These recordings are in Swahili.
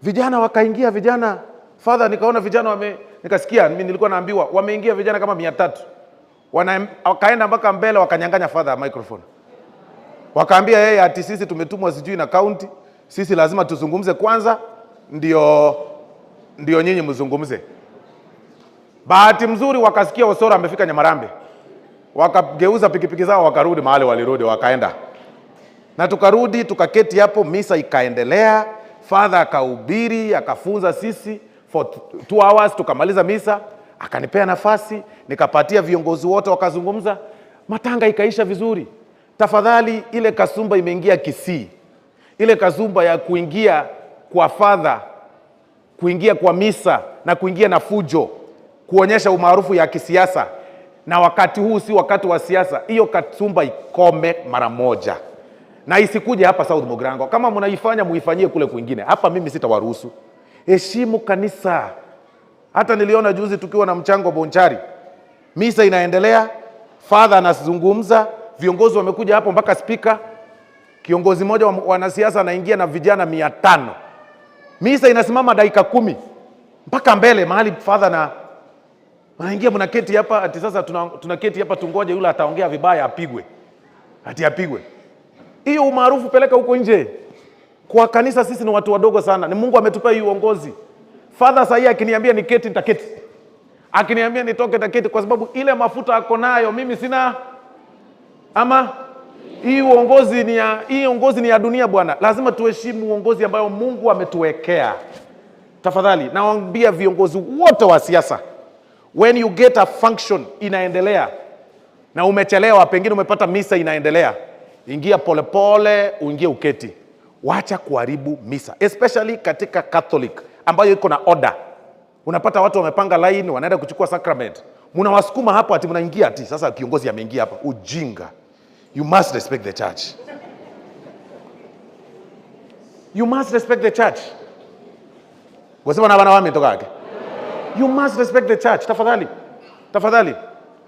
Vijana wakaingia vijana. Father, nikaona vijana nikasikia, mimi nilikuwa naambiwa wameingia vijana kama 300. Wakaenda mpaka mbele wakanyang'anya father microphone. Wakaambia yeye ati sisi tumetumwa sijui na county, sisi lazima tuzungumze kwanza ndio nyinyi mzungumze. Bahati mzuri wakasikia Osoro amefika Nyamarambe. Wakageuza pikipiki zao wakarudi mahali walirudi wakaenda. Na tukarudi tukaketi hapo, misa ikaendelea, father akahubiri, akafunza sisi for 2 hours, tukamaliza misa, akanipea nafasi, nikapatia viongozi wote wakazungumza, matanga ikaisha vizuri. Tafadhali ile kasumba imeingia Kisii. Ile kasumba ya kuingia kwa father, kuingia kwa misa na kuingia na fujo, kuonyesha umaarufu ya kisiasa, na wakati huu si wakati wa siasa. Hiyo kasumba ikome mara moja. Na isikuje hapa S.Mugirango. Kama mnaifanya muifanyie kule kwingine. Hapa mimi sitawaruhusu. Heshimu kanisa. Hata niliona juzi tukiwa na mchango Bonchari, misa inaendelea, father anazungumza, viongozi wamekuja hapo mpaka speaker, kiongozi mmoja wanasiasa anaingia na vijana 500. Misa inasimama dakika 10 mpaka mbele mahali father na wanaingia, mnaketi hapa ati sasa tunaketi hapa tungoje yule ataongea vibaya apigwe. Ati apigwe. Hiyo umaarufu peleka huko nje. Kwa kanisa sisi ni watu wadogo sana. Ni Mungu ametupa hii uongozi. Father sasa akiniambia niketi nitaketi. Akiniambia nitoke nitaketi, kwa sababu ile mafuta ako nayo mimi sina. Ama hii uongozi ni ya dunia bwana. Lazima tuheshimu uongozi ambao Mungu ametuwekea. Tafadhali nawaambia viongozi wote wa siasa, when you get a function inaendelea na umechelewa, pengine umepata misa inaendelea, ingia polepole, uingie uketi. Wacha kuharibu misa, especially katika Catholic ambayo iko na order. Unapata watu wamepanga line, wanaenda kuchukua sacrament, mnawasukuma hapo ati mnaingia ati sasa kiongozi ameingia hapa. Ujinga. You must respect the church. You must respect the church. Wasema na bana wame toka yake. You must respect the church. Tafadhali. Tafadhali.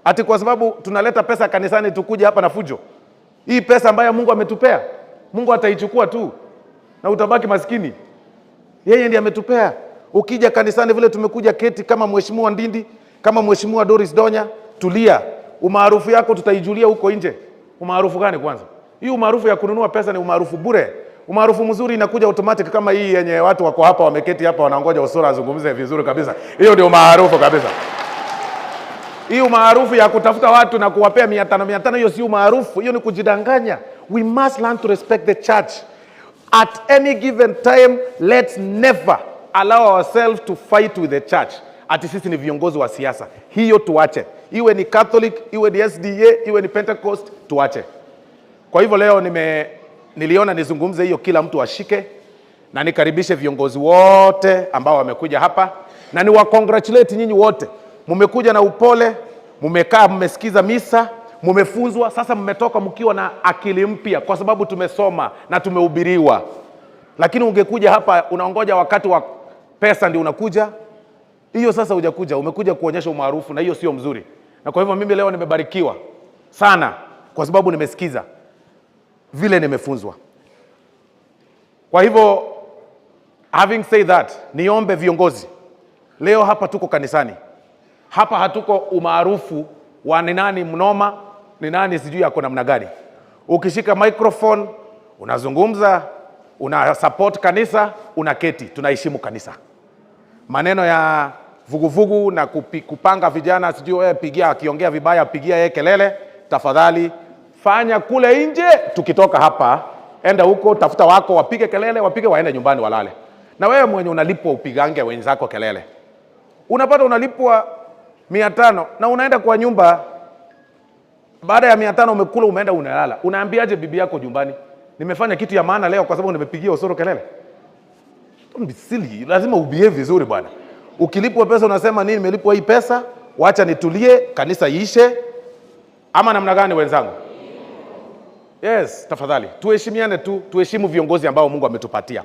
Ati kwa sababu tunaleta pesa kanisani tukuja hapa na fujo. Hii pesa ambayo Mungu ametupea, Mungu ataichukua tu na utabaki maskini. Yeye ndiye ametupea. Ukija kanisani vile tumekuja keti kama Mheshimiwa Ndindi, kama Mheshimiwa Doris Donya, tulia. Umaarufu yako tutaijulia huko nje. Umaarufu gani kwanza? Hii umaarufu ya kununua pesa ni umaarufu bure. Umaarufu mzuri inakuja automatic kama hii yenye watu wako hapa wameketi hapa wanangoja Osoro azungumze vizuri kabisa. Hiyo ndio umaarufu kabisa. Hii umaarufu ya kutafuta watu na kuwapea 500 hiyo si umaarufu, hiyo ni kujidanganya. We must learn to respect the church. At any given time, let's never allow ourselves to fight with the church. Ati sisi ni viongozi wa siasa. Hiyo tuache. Iwe ni Catholic, iwe ni SDA, iwe ni Pentecost, tuache. Kwa hivyo leo niliona nizungumze hiyo, kila mtu ashike, na nikaribishe viongozi wote ambao wamekuja hapa, na ni wa congratulate nyinyi wote. Mmekuja na upole, mmekaa mmesikiza misa, mmefunzwa, sasa mmetoka mkiwa na akili mpya kwa sababu tumesoma na tumehubiriwa. Lakini ungekuja hapa unaongoja wakati wa pesa ndio unakuja, hiyo sasa hujakuja, umekuja kuonyesha umaarufu, na hiyo sio mzuri. Na kwa hivyo mimi leo nimebarikiwa sana kwa sababu nimesikiza vile nimefunzwa. Kwa hivyo having said that, niombe viongozi, leo hapa tuko kanisani. Hapa hatuko umaarufu wa ni nani mnoma, ni nani sijui yako namna gani. Ukishika microphone, unazungumza, una support kanisa, unaketi, tunaheshimu kanisa. Maneno ya vuguvugu na kupanga vijana sijui wewe pigia, akiongea vibaya pigia yeye kelele, tafadhali fanya kule nje. Tukitoka hapa, enda huko, tafuta wako wapige kelele, wapige waende nyumbani walale. Na wewe mwenye unalipwa upigange wenzako kelele. Unapata unalipwa 500 na unaenda kwa nyumba, baada ya 500 umekula umeenda unalala. Unaambiaje bibi yako nyumbani, nimefanya kitu ya maana leo kwa sababu nimepigia Osoro kelele? Don't be silly. Lazima ubehave vizuri bwana. Ukilipwa pesa unasema nini, nimelipwa hii pesa, wacha nitulie, kanisa iishe, ama namna gani wenzangu? Yes, tafadhali. Tuheshimiane tu, tuheshimu viongozi ambao Mungu ametupatia.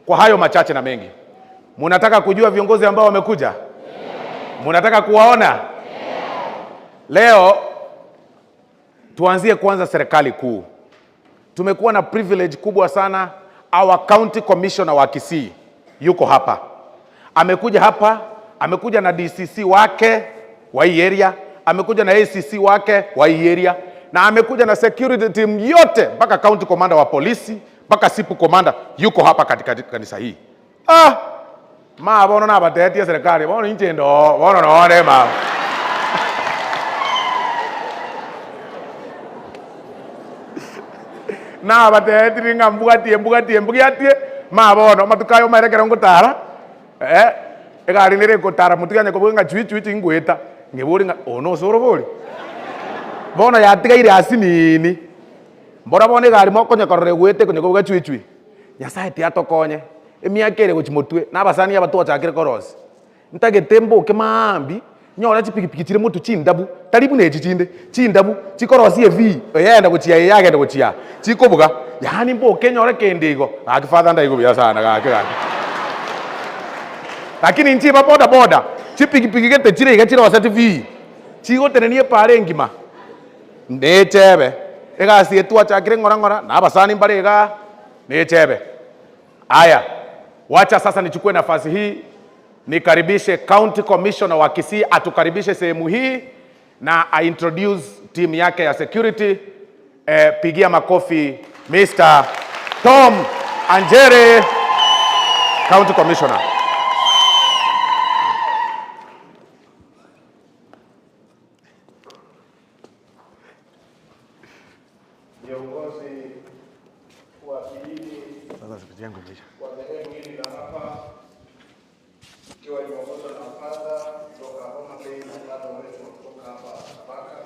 Kwa hayo machache na mengi, mnataka kujua viongozi ambao wamekuja? Mnataka kuwaona? Leo tuanzie kwanza serikali kuu. Tumekuwa na privilege kubwa sana. Our county commissioner wa Kisii yuko hapa. Amekuja hapa, amekuja na DCC wake wa hii area, amekuja na ACC wake wa hii area, na amekuja na security team yote mpaka county commander wa polisi, mpaka sipu commander yuko hapa katika kanisa hii. Bono na bateti ya serikali, bono nchendo, bono naone ma. Na bateti ringa mbugatie bono matukayo marekera ngutara. Egari nire ngutara mutiganya kubunga chwichwi ngweta. Ngiburi nga Hon.Osoro bori. Bono yatigaire asinini. Mbora bono egari mokonya korore gwete kunya kubuga chwichwi. Nyasaye ti atokonye. Emiakere gochimotwe nabasani abatwachakire korosi. Ntagetembo kemambi nyora chipikipiki chire mutu chindabu taribu nechi chinde chindabu chikorosi evi yenda gochia yagenda gochia chikobuga yani mboke nyora kendego akifadha ndaigo bya sana gake. Lakini nchiba boda chipikipiki gete chire igachira wasati vi chigotenenie pare ngima ndechebe egasi etwa chakire ngora nabasani mbarega nechebe. Aya, wacha sasa nichukue nafasi hii nikaribishe County Commissioner wa Kisii atukaribishe sehemu hii na I introduce team yake ya security. Pigia makofi Mr. Tom Anjere, County Commissioner. Viongozi wa kijiji wa dhehebu hili la hapa, ikiwa limeongozwa na Padre kutoka Homa Bay na Padre wetu kutoka hapa Kabaka,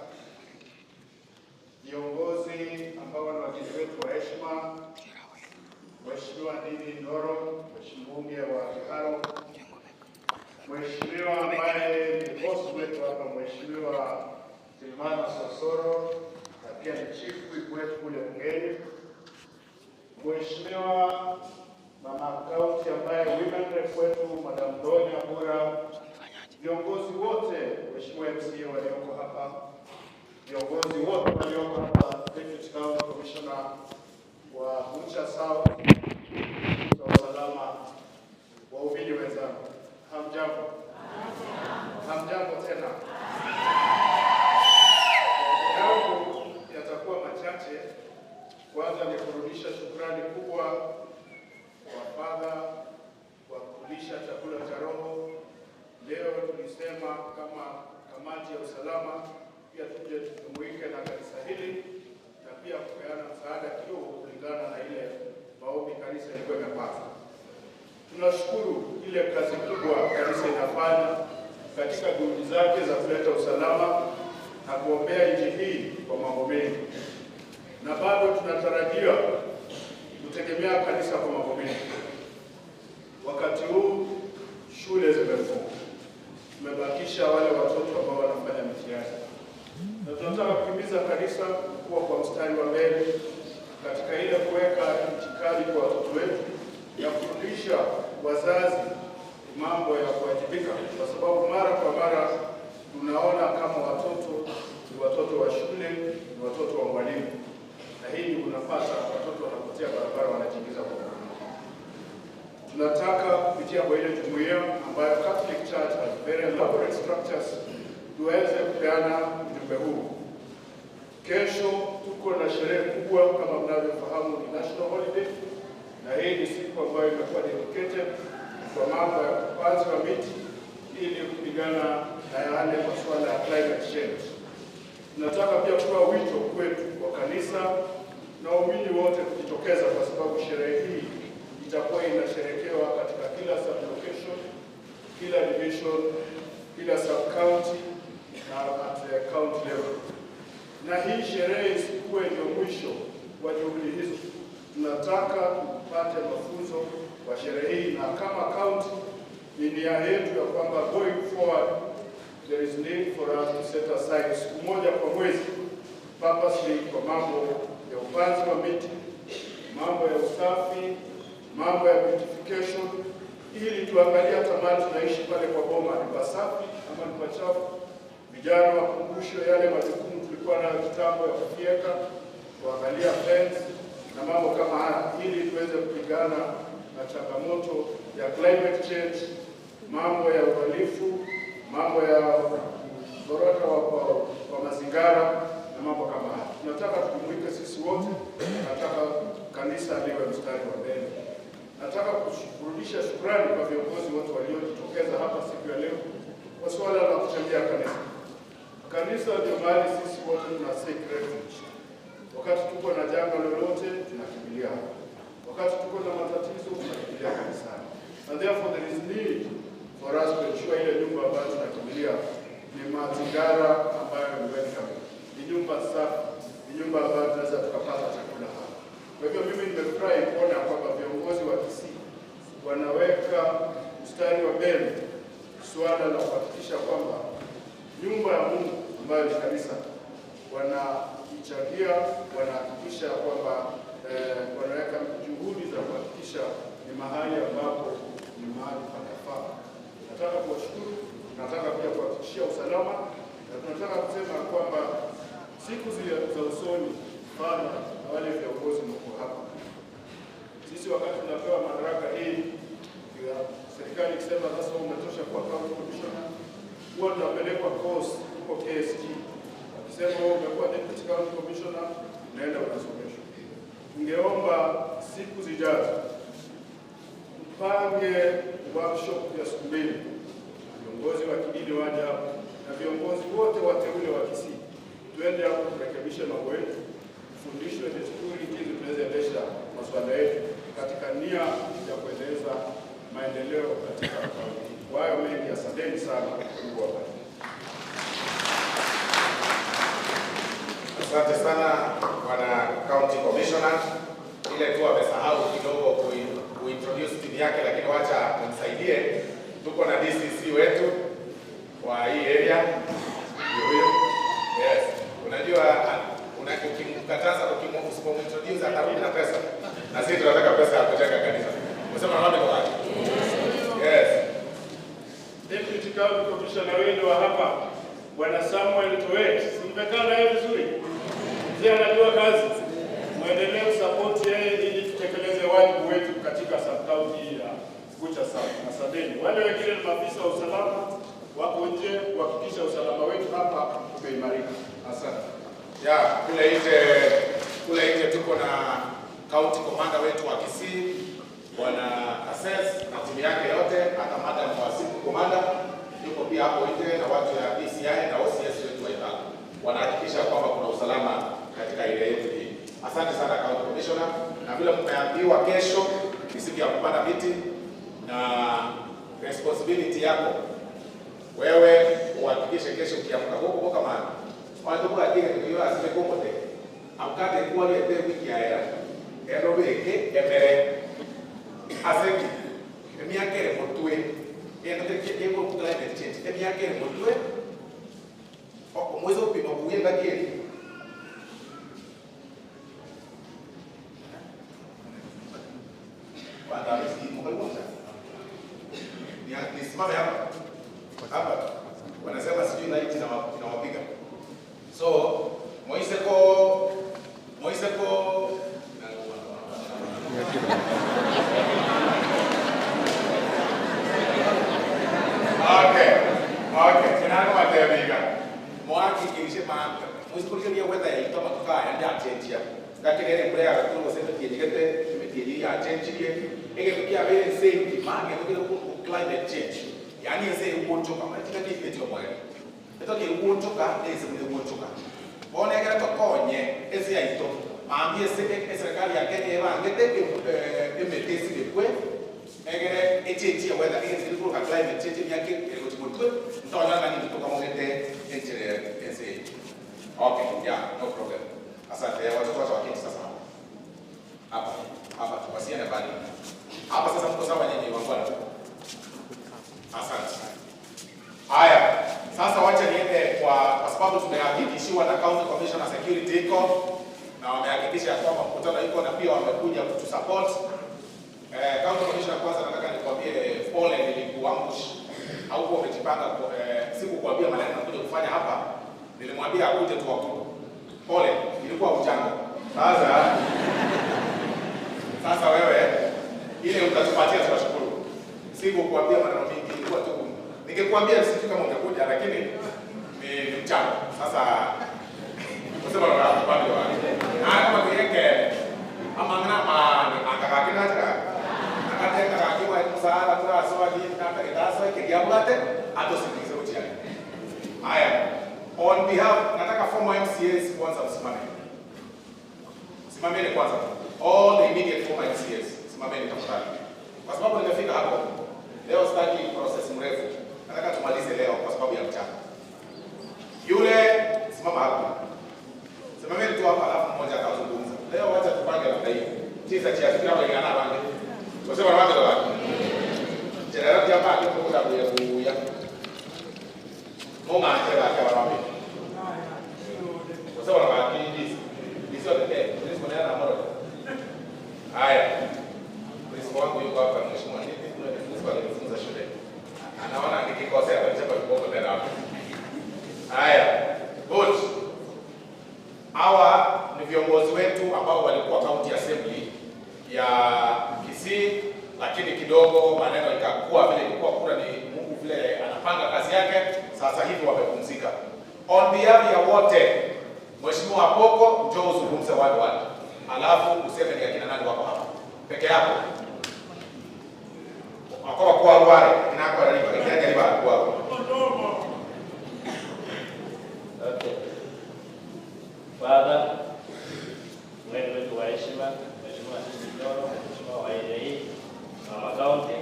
viongozi ambao ni wageni wetu wa heshima, Mheshimiwa Ndindi Nyoro, Mheshimiwa wa Kiharo, Mheshimiwa ambaye ni boss wetu hapa, Mheshimiwa S.Mugirango na pia ni chief wetu kule Ngeni, Mheshimiwa Mama Kaunti ambaye women rep wetu Madam Donya Bura, viongozi wote, Mheshimiwa MCA walioko hapa, viongozi wote walioko hapa, Deputy County Commissioner wa Bucha South, kwa usalama, waumini wenzangu, hamjambo? Hamjambo tena. Yatakuwa machache. Kwanza ni kurudisha shukrani kubwa kwa Padre kwa kulisha chakula cha roho. Leo tulisema kama kamati ya usalama pia tuje tujumuike na kanisa hili na pia kupeana msaada kidogo kulingana na ile maombi kanisa ilikuwa imepata. Tunashukuru ile kazi kubwa kanisa inafanya katika juhudi zake za kuleta usalama na kuombea nchi hii kwa mambo mengi. Na bado tunatarajia kutegemea kanisa kwa mambo mengi. Wakati huu shule zimefungwa. Tumebakisha wale watoto ambao wanafanya mitihani. Na tunataka kuhimiza kanisa kuwa kwa mstari wa mbele katika ile kuweka itikadi kwa watoto wetu ya kufundisha wazazi mambo ya kuwajibika, kwa sababu mara kwa mara tunaona kama watoto ni watoto wa shule, ni watoto wa mwalimu. Na hii unapata watoto wanapotea barabara wanajiingiza kwa mwalimu. Tunataka kupitia kwa ile jumuiya ambayo Catholic Church has very elaborate structures tuweze kupeana ujumbe huu. Kesho tuko na sherehe kubwa kama mnavyofahamu, ni national holiday, na hii ni siku ambayo imekuwa dedicated kwa mambo ya upanzi wa miti ili kupigana na yale masuala ya climate change. Tunataka pia kutoa wito kwetu kwa kanisa na waumini wote kujitokeza, kwa sababu sherehe hii itakuwa inasherekewa katika kila sub location, kila division, kila sub county na at the county level. Na hii sherehe isikuwe ndio mwisho wa juhudi hizo. Tunataka tupate mafunzo kwa sherehe hii, na kama county ni nia yetu ya kwamba going forward there is need for us to set aside siku moja kwa mwezi purposely kwa mambo ya upanzi wa miti, mambo ya usafi, mambo ya beautification, ili tuangalia tamani tunaishi pale kwa boma ni pasafi ama ni pachafu. Vijana wakumbushwe yale majukumu tulikuwa nayo kitambo ya kufieka, kuangalia fence na mambo kama haya, ili tuweze kupigana na changamoto ya climate change, mambo ya uhalifu, mambo ya zorota wa mazingira na mambo kama haya. Tunataka tujumuike sisi wote, nataka kanisa liwe mstari wa mbele. Nataka kurudisha shukrani kwa viongozi wote waliojitokeza hapa siku ya leo kwa suala la kuchangia kanisa. Kanisa ndio mahali sisi wote tuna seek refuge. Wakati tuko na janga lolote tunakimbilia hapa. Wakati tuko na matatizo tunakimbilia kanisani. And therefore there is need for us to ensure ile nyumba ambayo tunakimbilia ni mazingira ambayo ni welcome. Ni nyumba safi, ni nyumba ambayo tunaweza tukapata chakula hapa. Kwa hivyo mimi nimefurahi kuona kwamba viongozi wa Kisii wanaweka mstari wa mbele suala la kuhakikisha kwamba nyumba ya Mungu ambayo ni kanisa wanachangia, wanahakikisha kwamba wanaweka juhudi za kuhakikisha ni mahali ambapo ni mahali panafaa. Nataka kuwashukuru, nataka pia kuhakikishia usalama, na tunataka kusema kwamba siku za usoni Bwana na wale viongozi mko hapa. Sisi wakati tunapewa madaraka hii ya serikali ikisema sasa umetosha kwa county commissioner, huwa tunapelekwa course huko KSG. Wakisema wewe umekuwa deputy county commissioner, unaenda unasomeshwa. Ningeomba siku zijazo tupange workshop ya siku mbili, viongozi wa kidini waje hapo na viongozi wote wateule wa Kisii, tuende hapo turekebishe mambo yetu, fundishwe desturi hizi tunazoendesha masuala yetu katika nia ya kuendeleza maendeleo katika kaunti. Kwa hayo mengi, asanteni sana. Mungu awabariki. Asante sana Bwana County Commissioner. Ile tu amesahau kidogo kuintroduce timu yake, lakini wacha tumsaidie. Tuko na DCC wetu wa hii area. Huyo. Yes. Unajua ukimkataza usipomintroduce atarudi na pesa. Na sisi tunataka pesa ya kujenga kanisa. Unasema wapi kwa wapi? Yes. Deputy County Commissioner wetu wa hapa Bwana Samuel Toet, simpekaa naye vizuri. Mzee anajua kazi. Muendelee kusupport yeye ili tutekeleze wajibu wetu katika sub-county ya Kucha South. Asanteni. Wale wengine ni maafisa wa usalama wako nje kuhakikisha usalama wetu hapa umeimarika. Asante. Ya, kule nje tuko na county commander wetu wa Kisii, Bwana Assess na timu yake yote, hata madam wa siku commander yuko pia hapo nje, na watu ya DCI na OCS wetu wa Italy wanahakikisha kwamba kuna usalama katika ile yetu hii. Asante sana county commissioner, na vile mmeambiwa kesho ni siku ya kupanda miti, na responsibility yako wewe uhakikishe kesho ukiamka huko kama watu kwa kile kiyo asitekomote amkate kwa ile wiki ya era erobeke emere aseki emiakere motwe eno ko climate change emiakere motwe omwezo pimo kuyenga kile banda msimu kwa ni simame hapa wanasema sijui laiti na wapiga. So Moiseko okay kinako matebika mwaki kinshema Moiseko kia whether ya itoma tukaya ndia chenjia lakini ile mbele ya tungo sema kiejigete imetieji ya chenjie ege kia vile safety mange kwa climate change yani ese ugonjoka matika kifetio mwe etoke ugonjoka ese ugonjoka bona egera tokonye ese yaito ambie serikali ya Kenya evangete emetesi lekwe egere echechi whether ese ilikuwa climate change yake elotibotwe ntona nani kutoka mogete entere ese. Okay, yeah, no problem. Asante watu wakati sasa hapa tupasiane bali hapa sasa mko sawa nyinyi wangwana. Asante. Haya, sasa wacha niende kwa sababu tumehakikishiwa na County Commissioner Security iko na wamehakikisha kwamba mkutano iko na pia wamekuja kutu support. County Commissioner, kwanza nataka nikwambie pole nilikuambush au kwa umejipanga sikukwambia maneno nakuja kufanya hapa. Nilimwambia akuje tu hapo. Pole, ilikuwa ujanga. Sasa wewe ile utatupatia tunashukuru. Sikukuambia maneno mengi, ilikuwa tu ningekuambia sisi kama ungekuja, lakini ni mchana. Sasa usema na bado wale. Kama kuyeke ama akakakina hata akateka kakiwa msaada tu asoa hii kaka idasa kigiamate atosikize utiani. Haya, on behalf nataka former MCAs kwanza msimame. Simameni kwanza. All the immediate former MCAs simameni tafadhali. Kwa sababu nimefika hapo. Leo sitaki process mrefu. Nataka tumalize leo kwa sababu ya mchana. Yule simama hapo. Simameni tu hapa alafu mmoja atazungumza. Leo wacha tupange namna hiyo. Tisa chia kila mmoja ana bande. Wasema na watu wao. General jamaa hapo kwa sababu ya Mungu anataka kwa wapi. Wasema na watu hizi. Hizo tete. Hizo kuna na moro. Haya. Kristo wangu yuko hapa mheshimiwa Ndindi alifunza shule. Anaona nikikosea atachapa kiboko tena hapo. Haya. Good. Hawa ni viongozi wetu ambao walikuwa county assembly ya Kisii, lakini kidogo maneno ikakuwa vile ilikuwa kura ni Mungu vile anapanga kazi yake, sasa hivi wamepumzika. On behalf ya wote, Mheshimiwa Poko, njoo uzungumze watu. Alafu useme ni akina nani wako hapa. Peke yako. Akora kwa wale inako alipa ikiaje alipa kwa. Okay. Father, wewe wa heshima, Mheshimiwa Ndindi Nyoro, Mheshimiwa wa IDA, Mama County,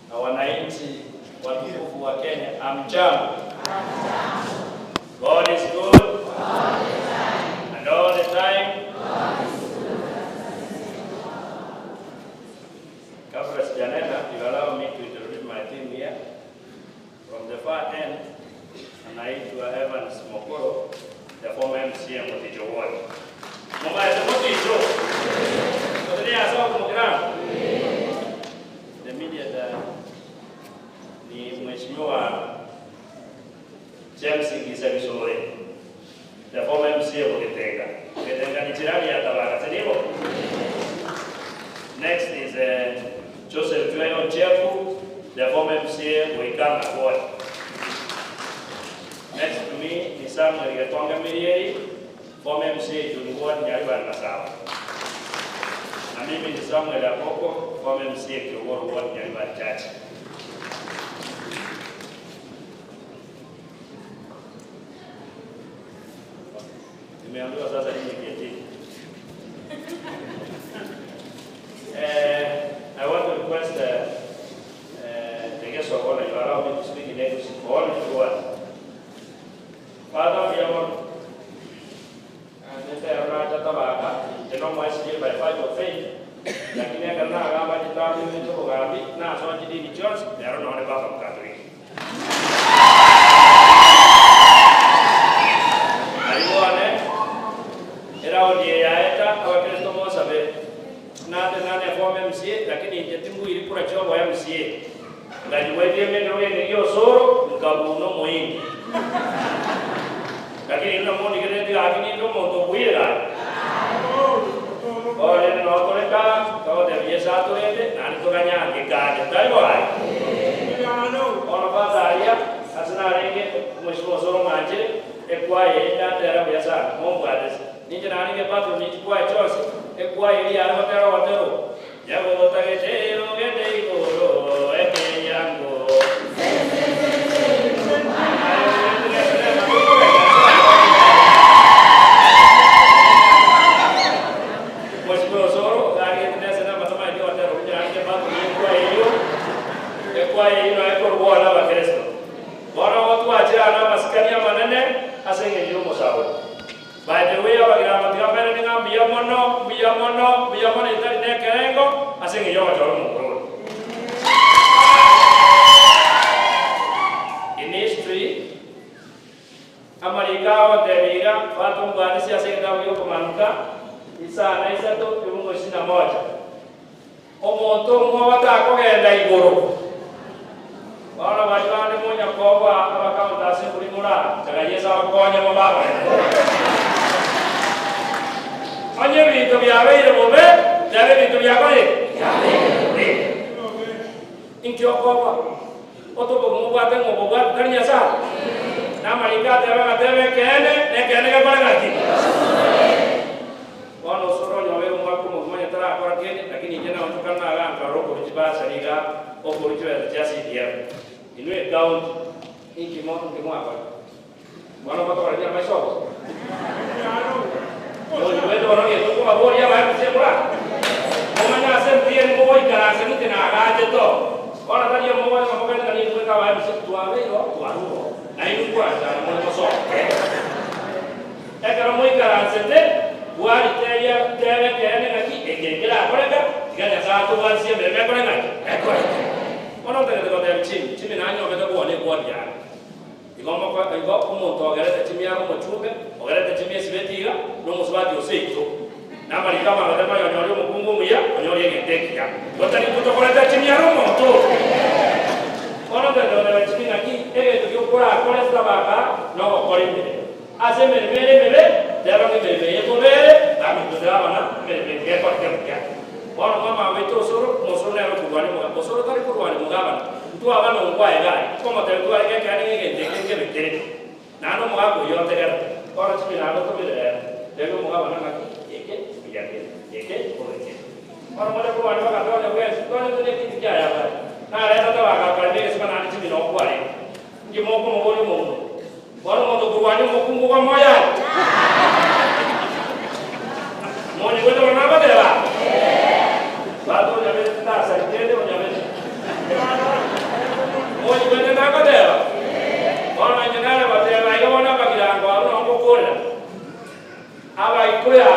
na wananchi watukufu wa Kenya, amjambo. God is good. And all the time. Kabla sijanena, you allow me to introduce my team here. From the far end, anaitwa S.Mugirango, the former MCA of the Ward. Mama ya Motijo. Ndio S.Mugirango. The media ni Mheshimiwa James Ngisabisore, the former MCA of the Tenga. Tenga ni jirani ya Tabaka, sio? Next is Joseph Jueno Chefu, the former MCA of Ikanga Ward. Next to me is Samuel Gatonga Mirieri, former MCA of Ward Nyaiban Masawa. Na mimi ni Samuel Apoko, former MCA of Ward Nyaiban Church. Nimeambiwa sasa nini kieti. I want to request the guest of honor, you allow me to speak in English for all the words. Father, we are one. And they are right at the back. They know my skill by fight of faith. Lakini karena agama jitamu itu kami, nah soal jadi di church, baru nol bapak Katolik. Lakini jatimu ilikuwa chombo ya MCA. Ngani wewe mimi ndio Osoro ngabuno muhindi. Lakini ndio moni kireti akini ndio moto buira. Ore no koleka to de biesa to rede nani to ganya ke kaje tai wai. Ona bazaria asana renge Mheshimiwa Osoro manje ekwa yenda tera biasa Mungu ades. Nije nani ke pato ni kwa chose ekwa ili ala tera watero. Yago tagetero gete igoro eke yango. Mheshimiwa Osoro gari tunasema matoma ndio wataro nje bado ni kwa hiyo eko bwana wa Kristo. Bwana watu ajana maskani ya manene asenge ndio mosao. By the way, abagira matigambere ninga biyamono itari nekerengo asenge yo watoro mukuru. In history, Amerika wa Deriga fatum bani si asenge dawo yo kumanuka isa to kimungo sina moja. Omonto mwata kogenda igoro. Bwana wajane monya koba abakaunta asembuli mura tagayeza bakonya mababa. Anye bintu byabaire mube, byabe bintu byabaye. Intiokoba. Otobo mubate ngoboba kanya sa. Na malika tebe kene ne kene ka barangaki. Hon.Osoro nyowe umako mumanya tara akora kene lakini jana ontokana aga karoko bijibasa niga okoricho ya jasi dia. Inwe account ikimo apa. Mana bakal dia masuk. Yo wewe orang itu kok bawa dia bayar semula. Omanya asem dia mau ikara asem itu nak aja tu. Orang tadi yang mau kan tadi itu kau bayar tua lo, tua lo. Nah itu gua jangan mau masuk. Kalau mau ikara asem tu, gua dia lagi kira apa lagi? Jika satu bulan siapa berapa lagi? Orang tadi tu dia cim nanya kita gua ni gua dia. Igomba kwa umuntu ogerete chimya umuchube ogerete chimya sibetiga no musubati oseito namba likama badama yonyori umukungu muya yonyori egetekia botani kutokoleta chimya rumoto ono ndero chimya ki ege tukukura kole sabaka no okolinde aseme mele dero ngebele yekobele ami tudabana mele ngeko kemkia ono mama wetu Osoro nero kubwani mu Osoro tari kubwani mugabana tu abana ungwaye gari como te tu ari que ani que bekere nano mugago yote gara ora chimina ndo to bele dego mugabana ngaki eke biyake eke oreke ora mole ko ani baga to ne wes to ne ne kiti ya ba na re to baga pa ne sima na chimina ongwaye ngi mo ko mo boli mo ora mo to kubwani mo kungu kwa moya mo ni ko to na ba de ba ba to ne be ta sa kede o ne be Hoje vai ter nada dela. Ora ainda nada vai ter aí eu não vai tirar agora não vou correr. Aba ikoya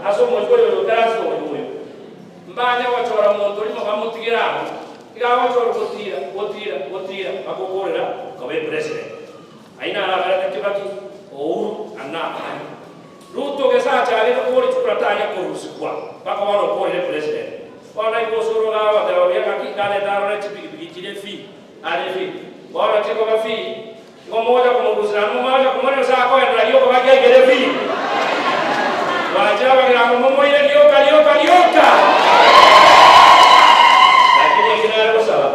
asomo ikoyo lutaraso oyo. Mbanya wachora muntu limo bamutigiraho. Ira wachora botira akokorera kabe president. Aina ara kibaki ou anna. Ruto gesa chale ko kori chukratanya korusikwa. Baka wano kori president. Ora Osoro gawa dawa ya kaki kale daro chipiki chile fi. Arifi, bora cheko bafi, ngomoja kumugusana mumaja kumone sako endra yo ko bage gerefi. Waja bagira ngomo ile yoka. Lakini kinara kusala.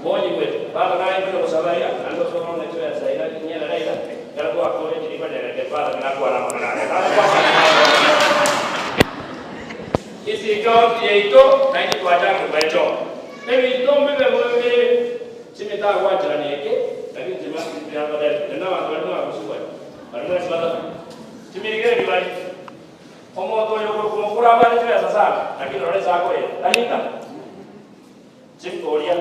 Moji kwetu. Baba naye ndio kusala ya, ando somo na chwa sasa ila kinyela laila. Kala kwa kole chini kwa ndege baba na kwa na manana. Isi kwa yeito na ni kwa tangu kwa hicho. Mimi ndio mbele Cimita wajar ni tapi cuma yang pada denda waktu aku suka. Karena sebab cimiri kira diwali. Omo to yo ko kuraba ni kira sasa, tapi lore sa ko e. Tahita. Cim Korea.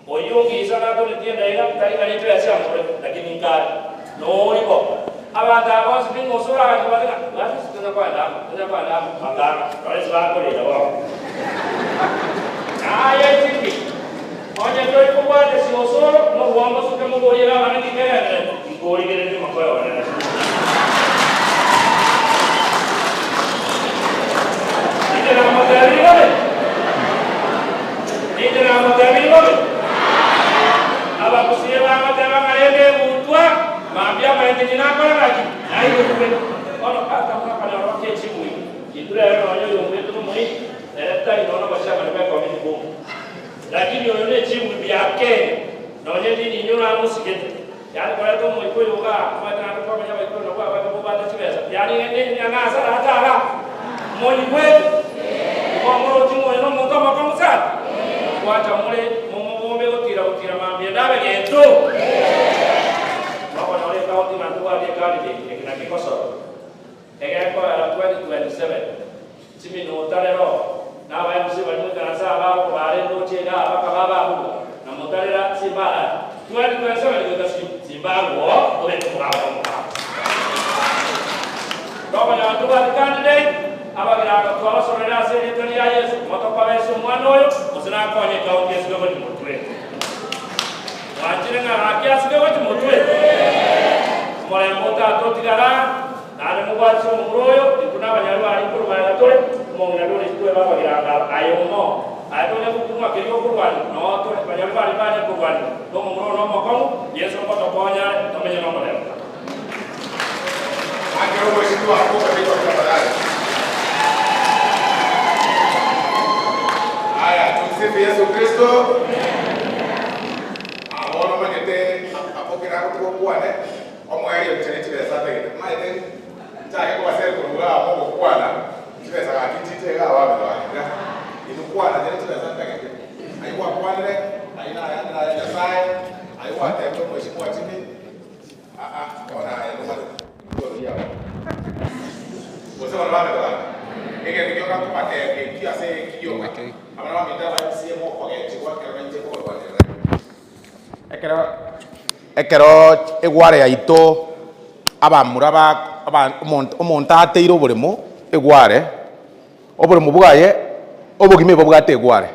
Oyo ki sana to dia daerah tadi kali itu asia mo, lakini ingkar. No iko. Abada was bin Osora kan baga. Lagi kenapa ada? Maka lore sa ko e dawo. Ayah cimi. Onya joy ko ba de Osoro no wamba su kemo go yera mane ki kere ko ri kere ni makoy wana ite na mo teri gobe aba kusiela ma tera ngale mutwa mambia ma ite na kora lagi ai go kube ono ka ta ka ro ke chimui kidure no yo yo metu mui ereta ino basha ma be ko mi bo lakini yone chimu byake nonye nini nyura musikete yani kwa to mo ikoyo ga kwa na kwa banya ba ikoyo kwa ba ko ba ta chibesa yani nini nyanga sara hata ala mo ni kwetu kwa mo timo eno mo kama kama sa kwa ta mole mo bombe utira mambia dabe gento baba nole kaunti mantua de kali de kina kikoso ege kwa 2027 timi no tarero na wa msi bali mutana sa ba ko bare no chega ba ka ba bu na mutarera simbala tuwa ni kwa sawa ni kwa simbago o be ko ba ko ba na tuwa candidate aba gira ko so na se ni tani ya yesu moto pa yesu mwanoyo usina ko ni ka yesu go ni mutwe wajira na rakia su go ni mutwe mole mota to tigara na mo ba so muroyo ikuna banyaru ari ko ba tole mongna dole itu baba giranga ayo no ayo ne kukunga kiriyo kurwani no to banyaru bari kurwani no mumuro no mokomu yesu ko to konya to menye no mole akero ko situ ako ka bito ka badala aya tumsifu Yesu Kristo kwane omwari obchene chibesa tege maite chake kwa sel kuruga mo kwana chibesa ga kitite ga wa bwa inu kwana jene chibesa tege aiwa kwanre aina ya sai aiwa tembo mheshimiwa chini ona eno ndio ya Osoro baba baba ege ndio kama pate kia se kio abana mitaba sie mo koge chwa keranje ko kwa ekero egware yaito abamura omonta ateire oboremo egware oboremo bwaye obogime bwate egware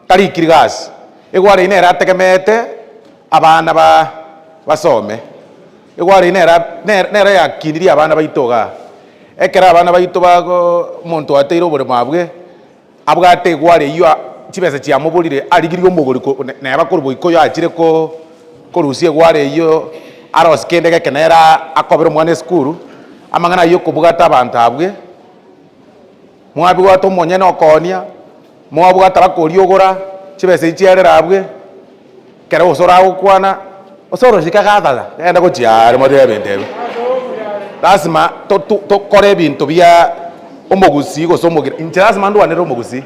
tarikiri gas egware ine erategemete abana basome egware ine nera yakindiri abana baitoga ekera abana baito bago omonto ateire oboremo abwe abwate egware iyo chibese chiamoborire arigirio omogoriko neba koruboiko yachire korusie gware iyo aros kende gekenera akobera mwana skuru amangana yo kubugata abantu abwe mwabi gwato monye no konia mwabugata bakori ogora chibese chierera abwe kera osora gukwana osoro shikagatha enda gochiare mode bendebe lazima to kore bintu bia omogusi gosomogira inche lazima ndu wanero omogusi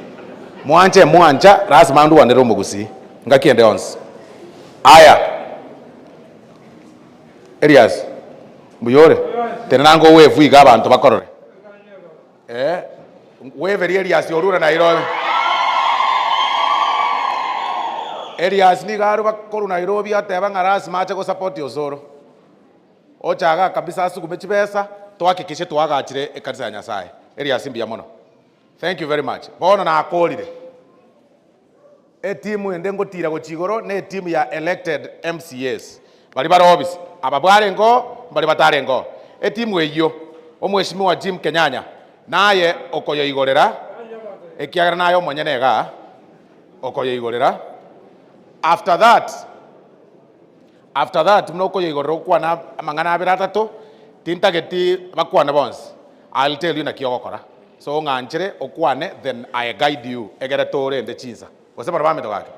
mwanja lazima ndu wanero omogusi ngakiende ons aya Elias mbuyore tenango wevu iga abantu bakorore weveri Elias yorura na Nairobi Elias ni garu bakoru Nairobi ateba ngarasi mache go support Osoro ochaga kabisa asukume chibesa twakikishe twagachire ekanisa ya Nyasaye Elias mbia mono thank you very much bono na akolire timu ende ngotira gochigoro ne timu ya elected MCAs bali barobisi ababware ngo bali batare ngo timu eyo omweshimiwa Jim Kenyanya naye okoyo igorera ekiagara nayo monyenega okoyo igorera after that mnoko igorero kwana amangana abiratato tintageti bakwana bonse I'll tell you na kiogokora so nganchire okwane then I guide you egere tore ende chinza wase bara bame togake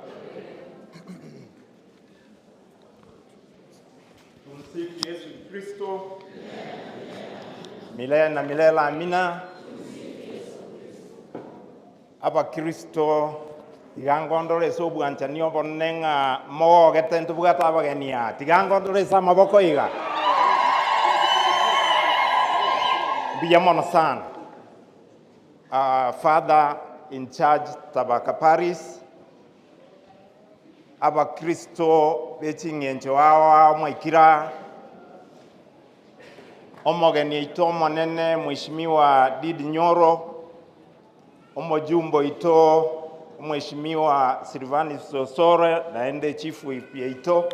tumsifu Yesu Kristo milele na milele amina aba Kristo igangondore so bwanchani obonenga mo getentu bugata abagenia tigangondore sa maboko iga biyamono sana Father in charge Tabaka Paris aba Kristo bechingenje wawa mwaikira omogeni ito monene mheshimiwa Ndindi Nyoro omojumbo ito mheshimiwa Hon.Osoro naende chifu ito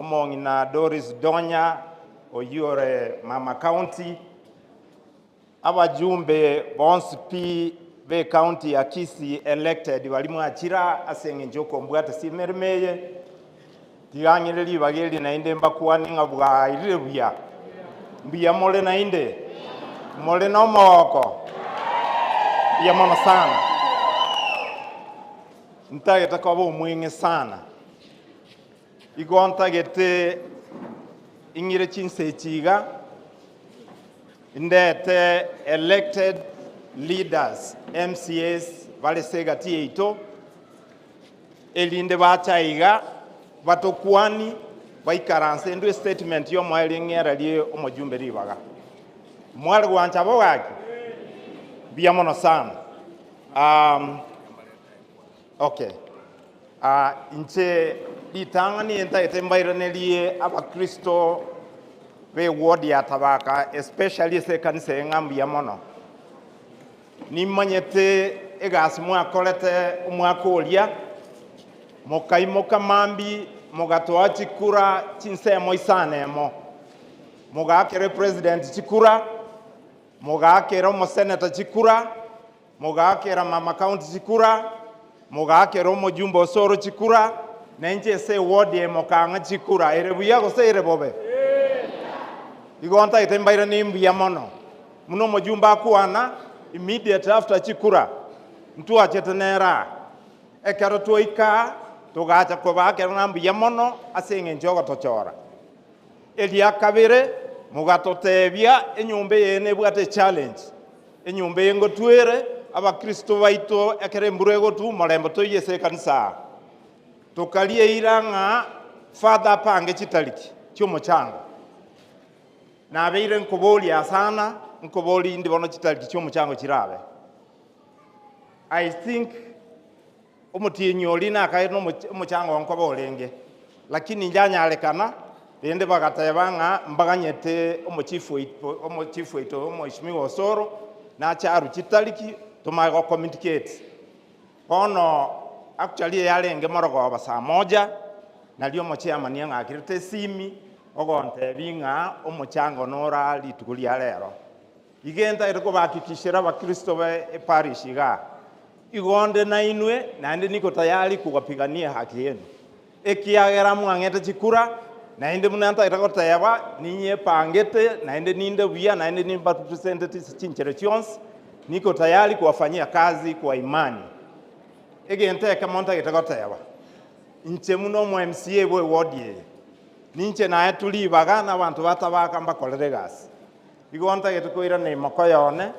omongina Doris Donya oyure mama county abajumbe bonsipi be county ya Kisii elected walimu achira asenge njoko mbwata simermeye tiganyireli bageli nainde mbakwani ngabwa irebuya mbiya mole nainde mole no moko ya mama sana ntaye takabo mwinge sana igonta gete ingire chinse chiga ndete elected leaders MCAs balesega tieito elinde bachaiga batokwani baikaranse ndo statement yo mwalengera lie omojumbe ribaga mwali gwancha bogaki bia mono sana okay inche ditangani enta etembairanelie aba Kristo be ward ya Tabaka especially se kanise ngambi ya mono ni manyete egasi mwakolete umwakolia mokaimoka mambi mogatoa chikura chinsemo isanemo mogakere president chikura mogakera mo senator chikura mogakera mama county chikura mogakera mo jumbo Osoro chikura nenje se ward ye mokanga chikura erebuya go se erebobe igonta itembaira nimbi ya mono muno mojumba kuana immediate after chikura mtu achetenera ekero toika togacha ko bakera nambi ya mono asenge njogo tochora elia kabire mugatotebia enyumbe yene bwate challenge enyumbe yengo tuere aba Kristo baito ekere mburego tu morembo toyese kanisa tokalie iranga father pange chitaliki cy'umucanga nabeire nkoboli asana nkoboli ndibono chitaliki cy'umucanga kirabe. I think omutinyoli na kaino umucanga onkobolenge lakini njanyalekana bende bagatebanga mbaganyete omuchifu ito Hon.Osoro na charu chitaliki tumago communicate ono actually yalenge morogo basa moja na lio mochiama nianga akirite simi ogonte binga omuchango nora litugulia lero igenda iriko bakikishira bakristo be parish ga igonde na inwe na ndi niko tayari kugapigania haki yenu ekiagera mwangete chikura na inde munanta itakoteba ninye pangete na inde ninde buya na inde nimba representatives chincheretions niko tayari kuwafanyia kazi kwa imani egente kamonta itakoteba inche muno mu MCA we wodie ninche na tuli bagana abantu batabaka mbakolere gas igonta getukoira ne makoyone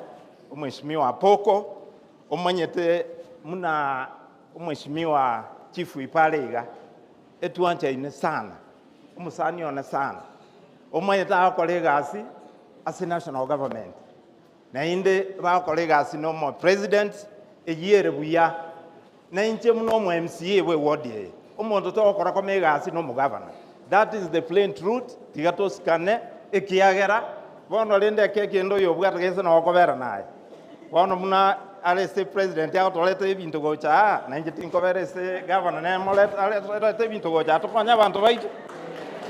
Mheshimiwa Poko omanyete muna Mheshimiwa Chifu Ipaliga etuancha ine sana umusani ona sana omanyete akole gas as a national government na inde bakole gas no mo president eyere buya na inche muno mu MCA we wodie omonto to okora ko megasi no mu governor. That is the plain truth. Tigato skane ekiagera bono lende kekendo yo bwata gese no okobera naye bono muna ale se president ya tolete ebintu gocha na inje tinkobere se governor na molet ale ebintu gocha to kwanya bantu baito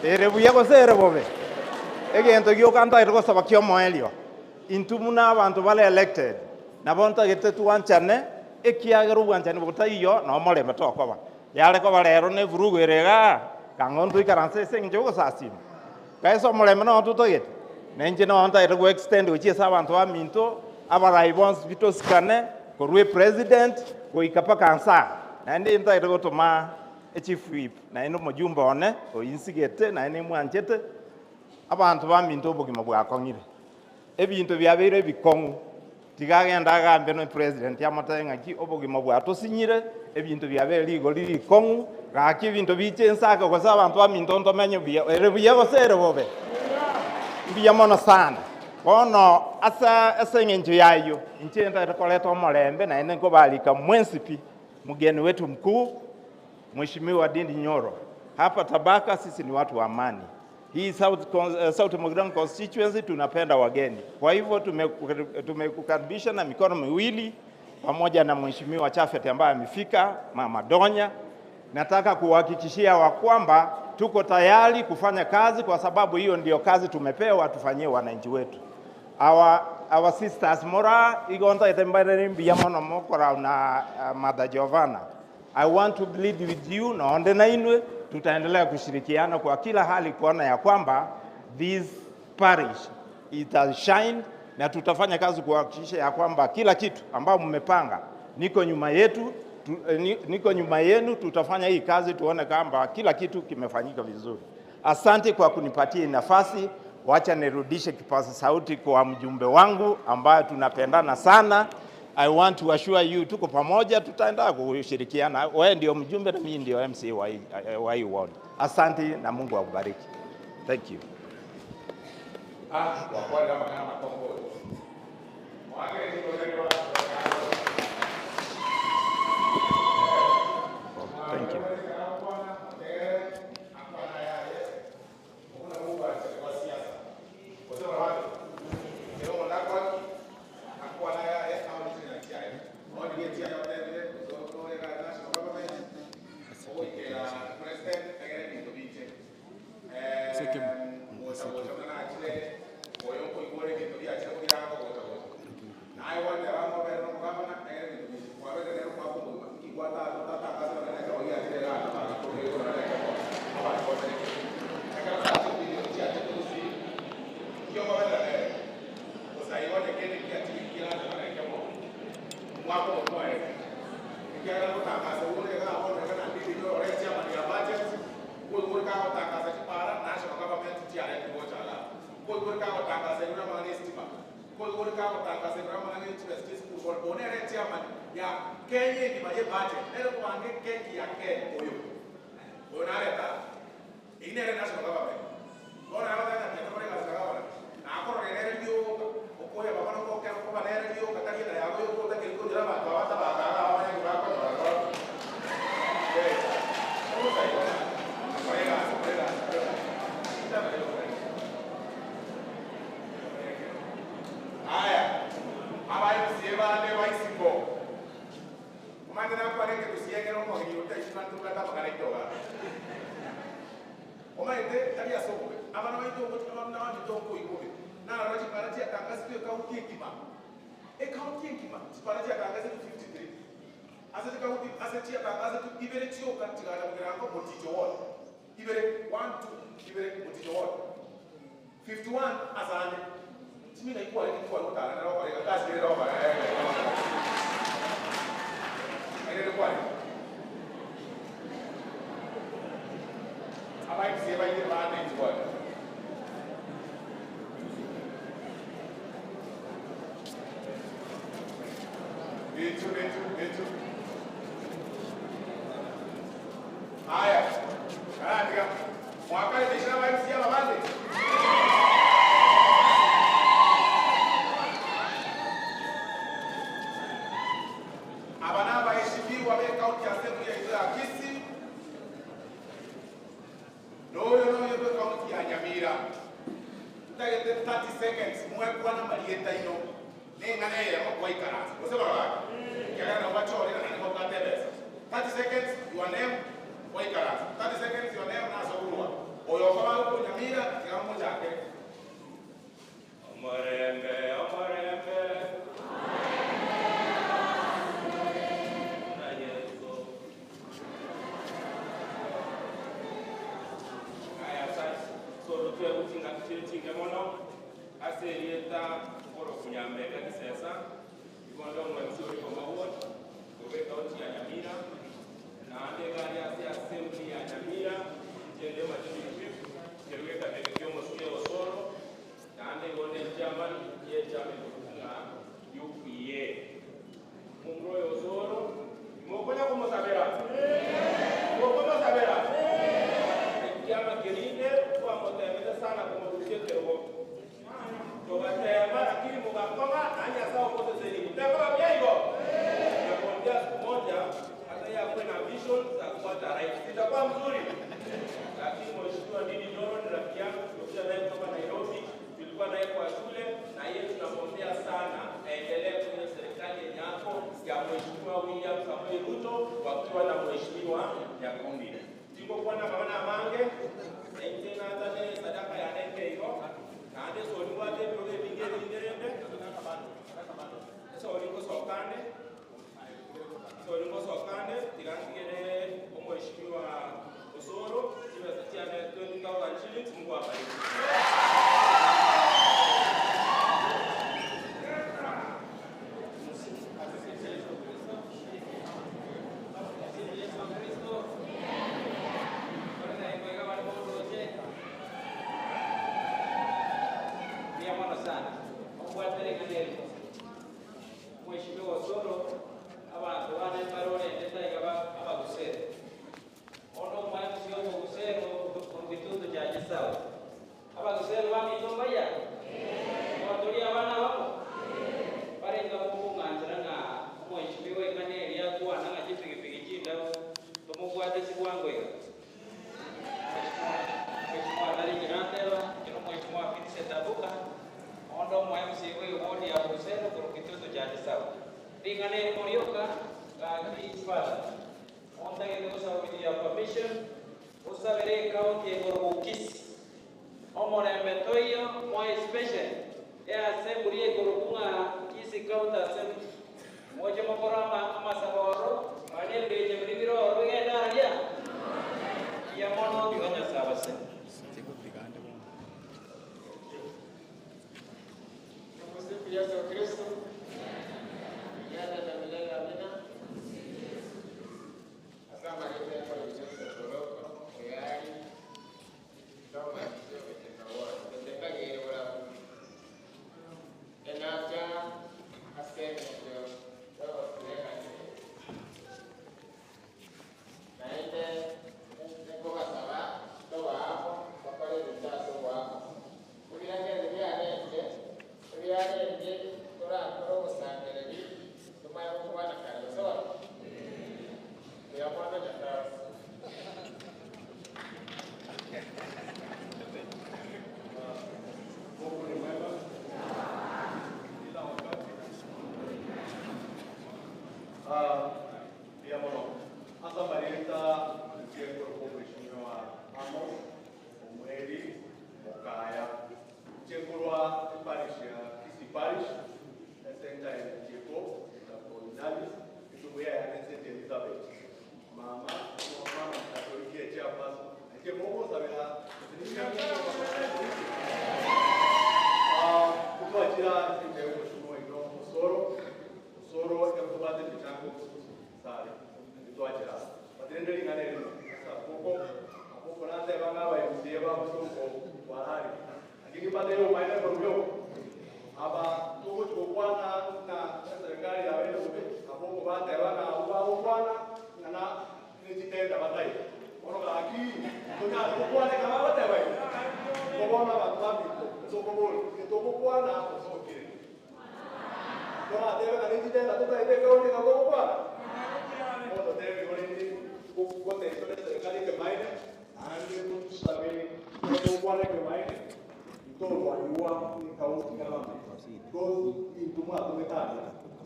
ere buya go sere bobe egento gyo kanta iro saba kyo moelio intu muna abantu bale elected na bonta gete tuanchane ekiagera ubwanchane botayo no mole metokoba yale ko balero ne vurugo erega kangondu ikaranse senjo sasima kaiso moleme no tutoyete nenje no anta ero extend uchi sabantu aminto abara ibons vitoskane ko rue president ko ikapa kansa na ndi nta ero toma chief whip na ino mujumba one o insigete na ine mwanchete abantu baminto bogima bwakongire ebintu byabere bikongu tigagenda gambe no president yamatenga ki obogima bwatosinyire ebintu byabere ligo lili kongu gaki bintu bichensaka kwa sababu abantu baminto menyo bya ere bya sere bobe biyamona sana bono asa ngenjo yayo inchenda rekoleta omolembe na ene kobalika mwensipi mgeni wetu mkuu Mheshimiwa Ndindi Nyoro hapa Tabaka sisi ni watu wa amani. Hii South Mugirango constituency tunapenda wageni. Kwa hivyo tumekukaribisha na mikono miwili pamoja na Mheshimiwa Chafet ambaye amefika, Mama Donya. Nataka kuhakikishia wa kwamba tuko tayari kufanya kazi kwa sababu hiyo ndio kazi tumepewa tufanyie wananchi wetu. Our sisters mora igonta itembere mbiyamono mokora na Mother Giovanna. I want to bleed with you na onde na inwe tutaendelea kushirikiana kwa kila hali kuona ya kwamba this parish it has shined na tutafanya kazi kuhakikisha ya kwamba kila kitu ambao mmepanga niko nyuma yetu niko nyuma yenu tutafanya hii kazi tuone kwamba kila kitu kimefanyika vizuri. Asante kwa kunipatia nafasi. Wacha nirudishe kipaza sauti kwa mjumbe wangu ambaye tunapendana sana. I want to assure you tuko pamoja tutaenda kushirikiana. Wewe ndio mjumbe na mimi ndio MC wa hii ward. Asante na Mungu akubariki. Thank you. Thank you. I want Koi kama tangaza yuna mwana estima. Koi kama tangaza yuna mwana university school for bonere chairman ya Kenya ni maye budget. Nero kwa ane Kenya ya Kenya oyo. Bonare ta. Inere national government. Bona hata na kenya kwa national government. Na akoro renere dio okoya baba no kwa kwa renere dio kataki na yago yo kwa kiliko jira ba kwa ta ba ka hawa ya kwa kwa kwa. Eh. Sasa hiyo. Haya, abaye msieba ande waisipo. Kumande na kwa reke tusienge no mo hiyo taishima tukata bakara itoga. Omaite tabia soko. Abana waito ko tama na wani toko ikobe. Na raji paraji atangasi tu kaunti ekima. Kaunti ekima. Paraji atangasi tu 53. Asati kaunti asati atangasi tu ibere chio katika na mgirango motijo wall. Ibere 1 2 ibere motijo wall. 51 asane. Timi na ikuwa utala na roba ya kazi ile roba. Ile kwa. Abai sema ile baada ya kwa. Betu. Haya. Ndio. Mwaka ile shamba hivi ya mabande. Abana baheshimiwa wa kaunti ya Assembly ya Idara Kisi. Noyo kaunti ya Nyamira. Tutagete 30 seconds mwe kwana malieta ino. Nengane ya kwa ikarati. Usema wapi? Kila na wacho ile na kwa tebesa. 30 seconds your name kwa ikarati. 30 seconds your name na Sogurwa. Oyo kama uko Nyamira kila mmoja yake. Omorembe. Aserieta koro kunyambeka kisesa ikondo mwenzuri kwa mawot kubeka oti ya Nyamira na ande gari ya assembly ya Nyamira jende majini kerweka tekio mosike Osoro na ande gone chairman ye chama kufunga UPA Mumroyo Osoro mokonya kumosabera kiama kirinde kwa motemeza sana kwa mtukie kerwo Tukasema lakini mkakoma anya sawa kote zaidi. Mtakoma pia hivyo. Nakwambia siku moja hata yeye akuwe na vision za kufuata right. Itakuwa mzuri. Lakini mheshimiwa Ndindi Nyoro ni rafiki yangu, tulikuja naye kutoka Nairobi, tulikuwa naye kwa shule na yeye tunamwombea sana aendelee kwenye serikali yako ya mheshimiwa William Samoei Ruto wakiwa na mheshimiwa Nyakundi. Tuko kwa na mama Mange, tena hata sadaka ya nenge hiyo. Ande soli wate proge bingerende solingo sokande tirangire omweshimiwa Osoro tiwezatiane 20,000 shillings Mungu abariki. Mheshimiwa Osoro abantu bana parole ndeta abagusera ono mwana sio mugusera kubitundu bya gisawa abagusera bami nomba ya watoli abana bako barenga kubunganzira na mheshimiwa kaneli yakuwa nanga gipigipigi kinda tomugwate sibwangwega mheshimiwa ndali kirandeba kino mheshimiwa Fitse Tabuka ondo mheshimiwa wodi ya busero kurukitundu bya gisawa Bingane Morioka, his father. On the with your permission, Usavere County Gorokis. Omorembe Toyo, my special. Assembly Gorokunga, Kisi County Assembly. Mojamokorama, Amasaboro, Manembe, Jemiro, Rugedaria. Yamono, Ganya Savase. Yesu Kristo. Yada na milele amina. Asama yote kwa Yesu Toroko, Oyari. Kama sio kitendo wao. Teteka yeye wala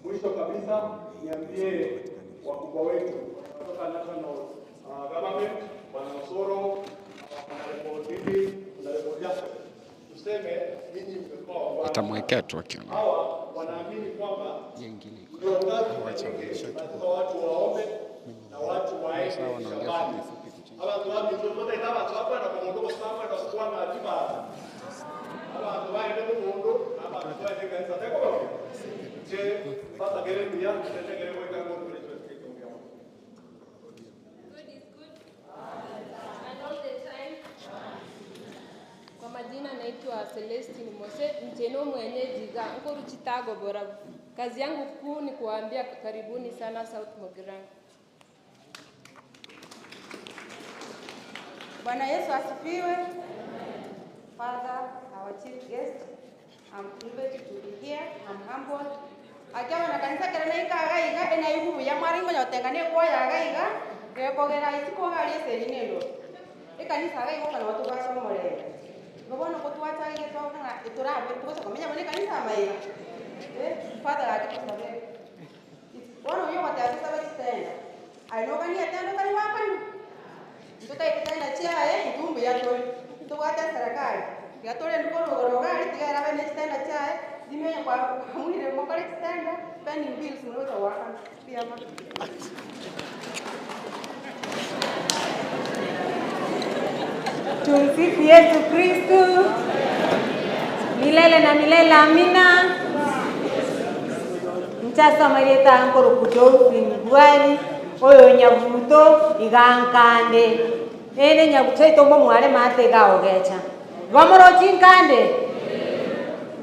Mwisho kabisa niambie wakubwa wetu kutoka national government, Bwana Osoro na Hon.Ndindi Nyoro, tuseme ninyi mmekuwa atamwekea tu akiona hawa wanaamini kwamba ndio lazima watu waombe na watu waende shambani. Abantu babinzote itaba twapa na komondo samba na kuwa na atiba. Abantu baende mundo abantu baende kanisa teko. Je, pata gere pia tutegere weka kwa kule tukiongea. Good is good. And all the time. Kwa majina naitwa Celestine Mose, mteno mwenyeji ga Nkuru Chitago bora. Kazi yangu kuu ni kuambia karibuni sana S.Mugirango. Bwana Yesu asifiwe. Father, our chief guest, I'm privileged to be here. I'm humbled. Akiwa na kanisa kelele ikagaiga ena yubu ya maringo yotengane kwa yagaiga rekogera isiko gali selinelo. Ikanisa gaigo kana watu basomole. Ngobona ko tuacha yeto na iturabe tukosa komenya bone kanisa maiga. Father akitusabe. Wana yo wataza sabitenda. Ainokani atendo kali wakani. Tutaitenda chae ndumbu ya tole. Tuwata serikali. Ya tole ndiko rogari tigara bene tenda chae. Dime kwa hamuni mokale tenda pending bills mwoza waka. Pia ma. Tumsifu Yesu Kristo. Milele na milele amina. Mchasa marieta nkoro kutofi ngwani. Oyo nyabuto igankande. Ene nyabuto itombo mwale mate gaogecha. Wamoro chinkande.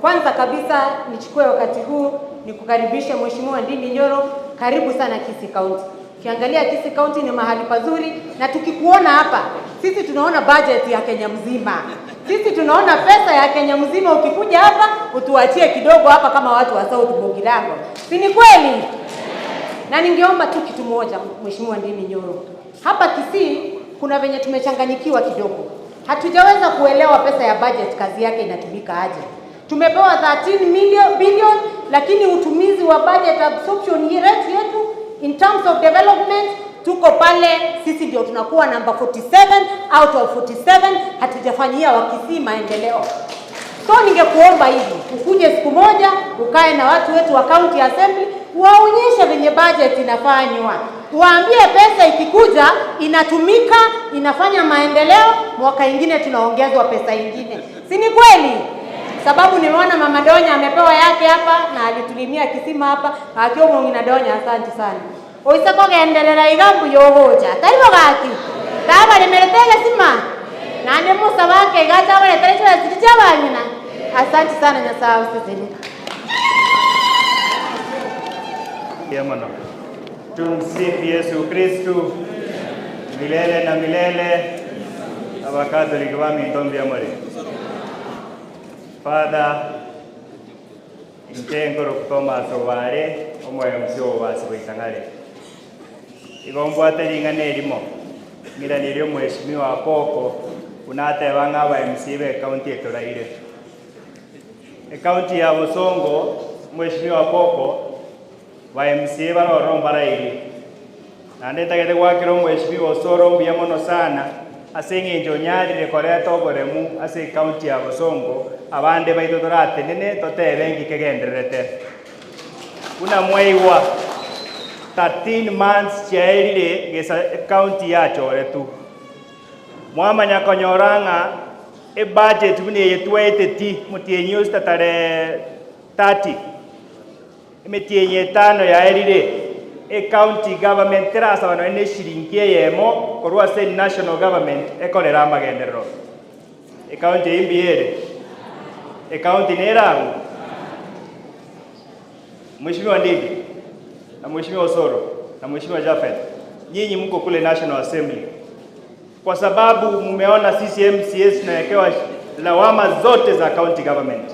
Kwanza kabisa nichukue wakati huu nikukaribishe Mheshimiwa Ndindi Nyoro, karibu sana Kisii County. Ukiangalia Kisii County ni mahali pazuri na tukikuona hapa sisi tunaona budget ya Kenya mzima. Sisi tunaona pesa ya Kenya mzima, ukikuja hapa utuachie kidogo hapa kama watu wa S.Mugirango. Si ni kweli? Na ningeomba tu kitu moja Mheshimiwa Ndindi Nyoro. Hapa Kisii kuna venye tumechanganyikiwa kidogo. Hatujaweza kuelewa pesa ya budget kazi yake inatumika aje. Tumepewa 13 billion lakini utumizi wa budget absorption rate yetu in terms of development tuko pale sisi ndio tunakuwa number 47 out of 47, hatujafanyia Wakisii maendeleo. So ningekuomba hivi, ukuje siku moja ukae na watu wetu wa county assembly waonyeshe venye budget inafanywa. Waambie pesa ikikuja inatumika, inafanya maendeleo, mwaka ingine tunaongezwa pesa ingine. Si ni kweli? Sababu nimeona Mama Donya amepewa yake hapa na alitulimia kisima hapa, akiwa mwingine Donya, asante sana. Oisa kwa gendelera igambu yogocha. Taibo gaki. Taba limeletega sima. Na ande musa wake gacha wale tarehe zilichaba nyina. Asante sana Nyasaye usizini. Yamano. Tumsifu Yesu Kristo. Milele na milele. Abakatoliki wa mitombi ya mwale. Father, intengoro kutoma sobare omoyo msio wasi witangale. igombwate ring'ana erimo ng'iranĩrio Mheshimiwa Poko unateba ng'aba MC be county eturaire county ya Bosongo Mheshimiwa Poko ba MC baroro mbarairi nande tagete gwakira Mheshimiwa Osoro mbuya mono sana ase eng'encho nyarire koreta oboremu ase county ya Bosongo abande baito toratenene totebe eng'i kegendererete una mwaiwa 13 months chairire gesa county yachore tu mwamanya konyoranga e budget bune yetwete ti mutienyi ustatare 30 emetienye 5 yairire e county government terasa bano ene shiringi yemo korwa se national government ekolera amagenderero e county imbiere e county neragu Mheshimiwa Ndindi na Mheshimiwa Osoro na Mheshimiwa Jafet, nyinyi mko kule National Assembly kwa sababu mumeona sisi MCS tunawekewa lawama zote za county government.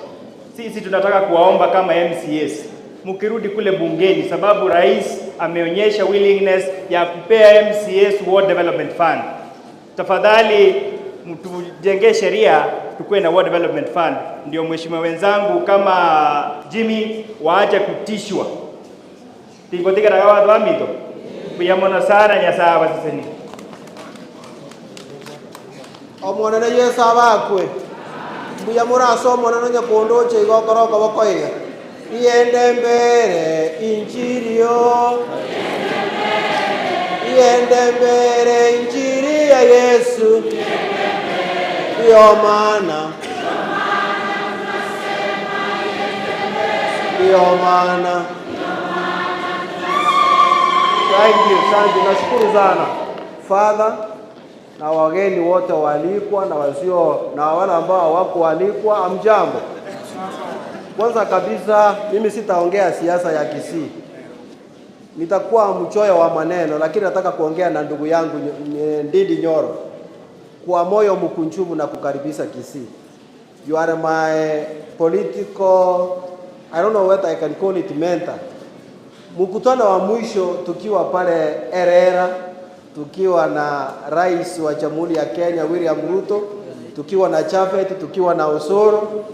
Sisi tunataka kuwaomba kama MCS mkirudi kule bungeni, sababu rais ameonyesha willingness ya kupea MCS Ward Development Fund. Tafadhali mtujengee sheria tukue na Ward Development Fund, ndio mheshimiwa wenzangu kama Jimmy waache kutishwa. Tingotika na watu wa mito kuyamona sana nyasaba siseni omwana na Yesu abakwe mbuya muraso omwana na nyakondo che igokoroka bakoiga iende mbere injirio iende mbere injiri ya Yesu iyo maana Thank you. Nashukuru sana Father na wageni wote walikwa na wasio na wale ambao hawakualikwa. Amjambo. Kwanza kabisa mimi sitaongea siasa ya Kisii. Nitakuwa mchoyo wa maneno, lakini nataka kuongea na ndugu yangu Ndindi Nyoro kwa moyo mkunjufu na kukaribisha Kisii. You are my political, I don't know what I can call it, mentor. Mkutano wa mwisho tukiwa pale Erera, tukiwa na rais wa Jamhuri ya Kenya William Ruto, tukiwa na Chafet, tukiwa na Osoro,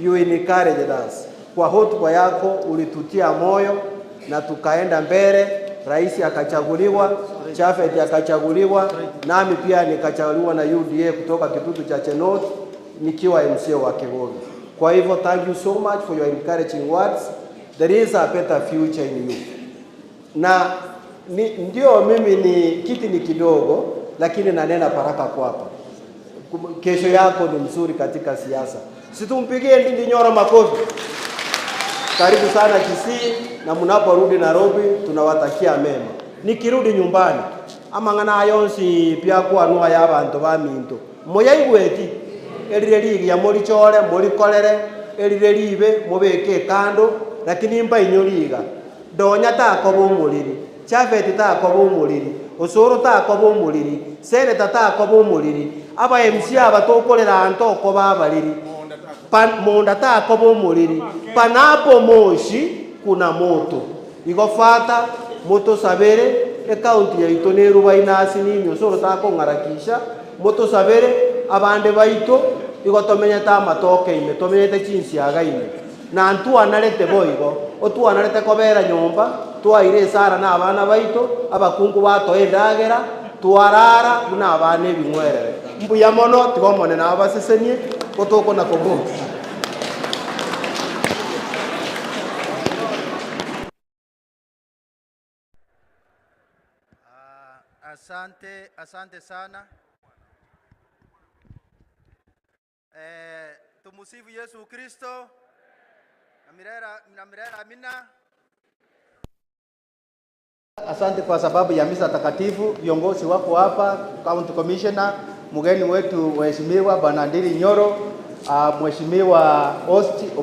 you encouraged us. Kwa hotuba yako ulitutia moyo na tukaenda mbele, rais akachaguliwa, Chafet akachaguliwa, nami pia nikachaguliwa na UDA kutoka Kitutu cha Chenot nikiwa MC wa Kegogo. Kwa hivyo thank you so much for your encouraging words. There is a better future in you. Na ndio mimi ni kiti ni kidogo, lakini nanena baraka kwako. Kesho yako ni mzuri katika siasa. Situmpigie Ndindi Nyoro makofi. Karibu sana Kisii, na mnaporudi Nairobi tunawatakia mema. Nikirudi nyumbani ama ngana yonsi pia kwa nua ya abantu ba minto. Moya igweti elireli ya moli chole moli kolere elireli ibe mobeke kando, lakini mba inyoliga donya ta ko bomuliri Chafet ta ko bomuliri Osoro ta ko bomuliri Seneta ta ko bomuliri aba MC abatokolera anto ko babaliri Monda ta ko bomuliri panapo moshi kuna moto igofata moto sabere account ya itoneru bainasi nini Osoro ta ko ngarakisha moto sabere abande baito igotomenya ta matoke ime tomenyete chinsi againe na antu analete boigo otu analete kobera nyomba twaire sara na abana baito abakungu bato endagera twarara na abane bimwerere mbuya mono tigomone na abasesenie otoko na kobo. Asante sana. Tumusifu Yesu Kristo. Na milele amina. Asante kwa sababu ya misa takatifu, viongozi wako hapa, County Commissioner, mgeni wetu Mheshimiwa Bwana Ndindi Nyoro, Mheshimiwa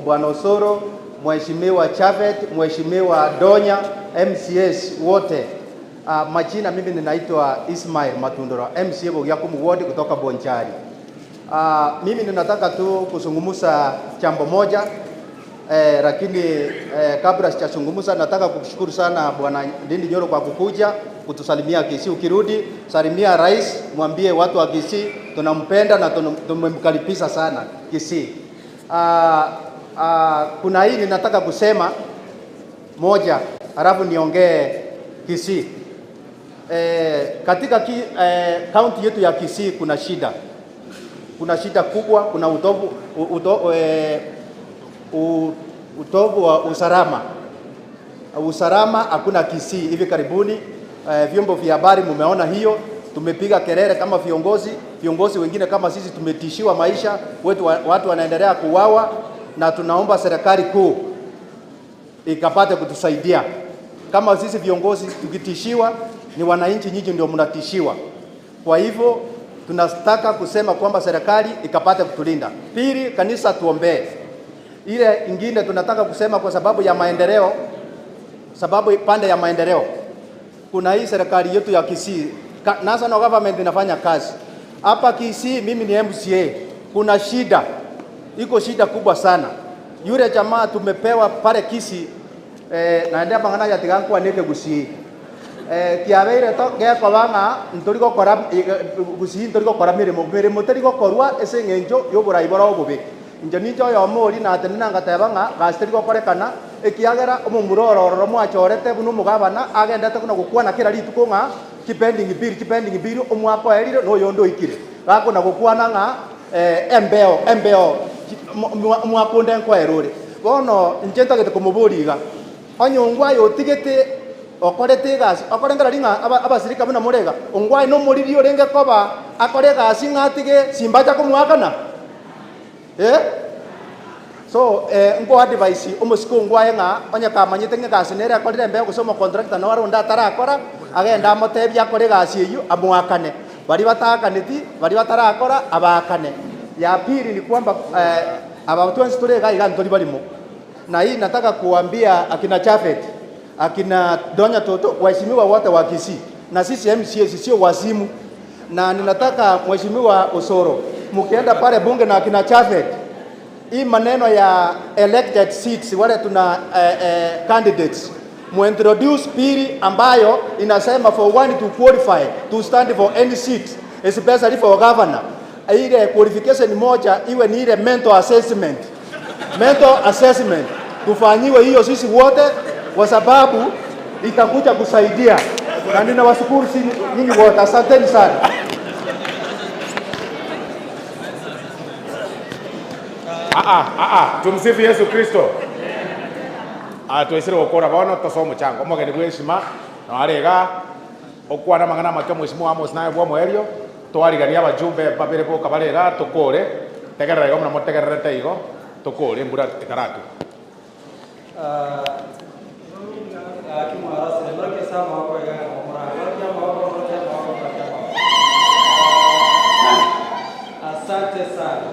Bwana Osoro, Mheshimiwa Chafet, Mheshimiwa Donya, MCS wote. Majina mimi ninaitwa Ismail Matundura, MCA Bogiakumu Ward kutoka Bonchari. Mimi ninataka tu kuzungumza jambo moja. Lakini kabla sijazungumza, nataka kukushukuru sana Bwana Ndindi Nyoro kwa kukuja kutusalimia Kisii. Ukirudi salimia rais, mwambie watu wa Kisii tunampenda na tumemkaribisha sana Kisii. Kuna hili nataka kusema moja, halafu niongee Kisii. Katika kaunti yetu ya Kisii kuna shida. Kuna shida kubwa, kuna utovu wa usalama. Usalama hakuna Kisii. Hivi karibuni vyombo vya habari mumeona hiyo, tumepiga kelele kama viongozi wengine kama sisi tumetishiwa maisha, watu wanaendelea kuuawa, na tunaomba serikali kuu ikapate kutusaidia. Kama sisi viongozi tukitishiwa, ni wananchi nyinyi ndio mnatishiwa. Kwa hivyo tunataka kusema kwamba serikali ikapate kutulinda. Pili, kanisa tuombee. Ile ingine tunataka kusema kwa sababu ya maendeleo, sababu pande ya maendeleo, kuna hii serikali yetu ya Kisii, national government inafanya kazi hapa Kisii. Mimi ni MCA, kuna shida, iko shida kubwa sana. Yule jamaa tumepewa pale Kisii naendea bangana ya tigangu aneke Gusii kiabeire to geko banga ntoriko kora Gusii ntoriko kora mirimo teriko korwa ese ngenjo yobura ibora obubi nje nijo yo mori na atenina ngatebanga gasteriko korekana ekiagera omumurororo mwachorete bunu mugabana agendete kuna gukwana kira rituko nga kipending bill omwako erire no yondo ikire gakuna gukwana nga embeo mwako ndenko erore bono njenta gete kumuburiga onyongwa yotigete okorete gas okorengera ringa abasirika buna murega ongwa no muririo renge koba akorega asingatige simbaja kumwakana so ngo advice omusiko ngwa nga onya kamanyite nge gas nere akorire mbe gusoma contractor no waronda tarakora agenda amotebya akore gas eyu amwakane bari batakaniti bari batarakora abakane. Ya pili ni kwamba abatwenzi turega igantori barimo, na hii nataka kuambia akina Chafet, akina Donya Toto, waheshimiwa wote wa Kisii na sisi MCA sio wazimu, na ninataka Mheshimiwa Osoro mkienda pale bunge na akina Chafet, hii maneno ya elected seats wale tuna candidates muintroduce pili ambayo inasema for one to qualify to stand for any seat especially for governor, ile qualification moja iwe ni ile mental assessment tufanyiwe hiyo sisi wote, kwa sababu itakuja kusaidia, na ninawashukuru nyinyi wote, asanteni sana. Tumsifu Yesu Kristo. Tuisire gukora bono toso muchango omogeni bweshima na arega okwana mangana make Mheshimiwa Amos naye bwa mwerio twarigania abajumbe babere boka barega tukore tegerera igo muna tegererete igo tukore mbura ikaratu Asante sana.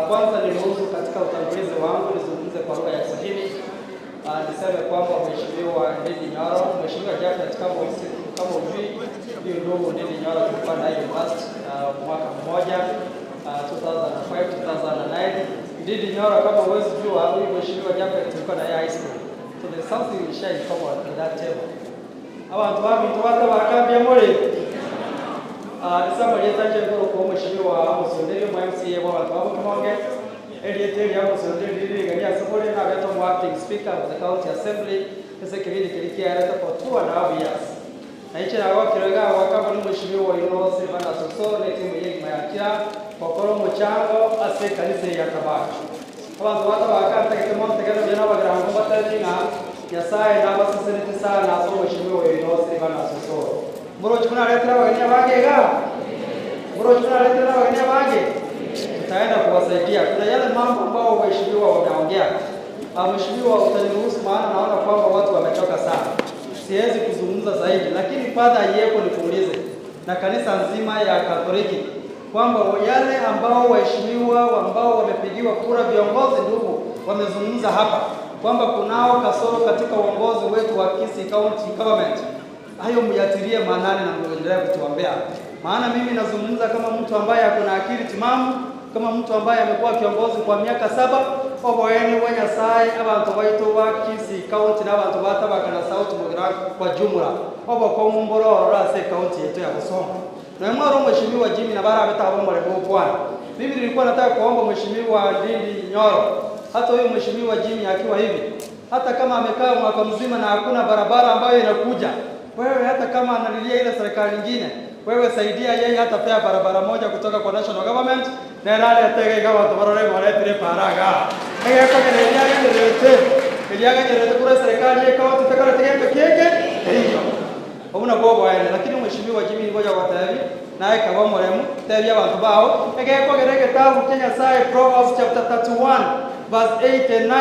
Kwanza niruhusu katika utangulizi wangu nizungumze kwa lugha ya Kiswahili. Niseme kwamba Mheshimiwa Ndindi Nyoro, Mheshimiwa Jafet kama ujui, huyu ndugu Ndindi Nyoro tulikuwa naye university mwaka mmoja 2005-2009. Ndindi Nyoro kama uwezi jua, huyu Mheshimiwa Jafet tulikuwa naye high school. So there's something we share in common at that table. Abantu babitwaka bakambye muri nisama lyezaje ngoro kwa Mheshimiwa Hon.Osoro mu MCA wa watu kumonge elieteli ya Hon.Osoro gania sabole na beto mu acting speaker of the county assembly ese kibidi kilikia hata for 2.5 years na hicho na wakirega wakaba ni Mheshimiwa Hon.Osoro and Hon.Ndindi timu yake mayakira kwa koro mchango ase kanisa ya Kabaka abantu wata bakata kama mtegano jana bagramu batalinga yasaye na basisiriti sana so Mheshimiwa Hon.Osoro and Hon.Ndindi Murojuna letra wagenya bagega. Murojuna letra wagenya bage. Tutaenda kuwasaidia. Kuna yale mambo ambao waheshimiwa wameongea. Mheshimiwa utaniruhusu maana naona kwamba watu wamechoka sana. Siwezi kuzungumza zaidi, lakini fadha yeko nikuulize na kanisa nzima ya Katoliki kwamba yale ambao waheshimiwa ambao wamepigiwa kura viongozi ndugu wamezungumza hapa kwamba kunao kasoro katika uongozi wetu wa Kisii County Government. Hayo myatilie maanani na muendelee kutuombea. Maana mimi nazungumza kama mtu ambaye akona akili timamu, kama mtu ambaye amekuwa kiongozi kwa miaka 7 oboene bwa Nyasaye abantu baitu ba Kisii County n'abantu batabaka na S.Mugirango kwa jumla oboko mumbororo ase county yetu ya Busongo. Na mwaro mheshimiwa Jimmy na bara betabo mrebo Bwana. Mimi nilikuwa nataka kuomba mheshimiwa Ndindi Nyoro, hata huyu mheshimiwa Jimmy akiwa hivi, hata kama amekaa mwaka mzima na hakuna barabara ambayo inakuja, wewe hata kama analilia ile serikali nyingine, wewe saidia yeye hata pia barabara moja kutoka kwa national government na rale atege kama tubarore mwaletire paraga. Ege kwa kile yake kura serikali yake kwa tutakala tegeke kieke hiyo. Hamuna bobo aende, lakini mheshimiwa Jimmy ngoja kwa tayari na eka kwa mremu tayari abantu bao. Ege kwa kile kitabu Kenya Sai Proverbs chapter 31 verse 8 and 9.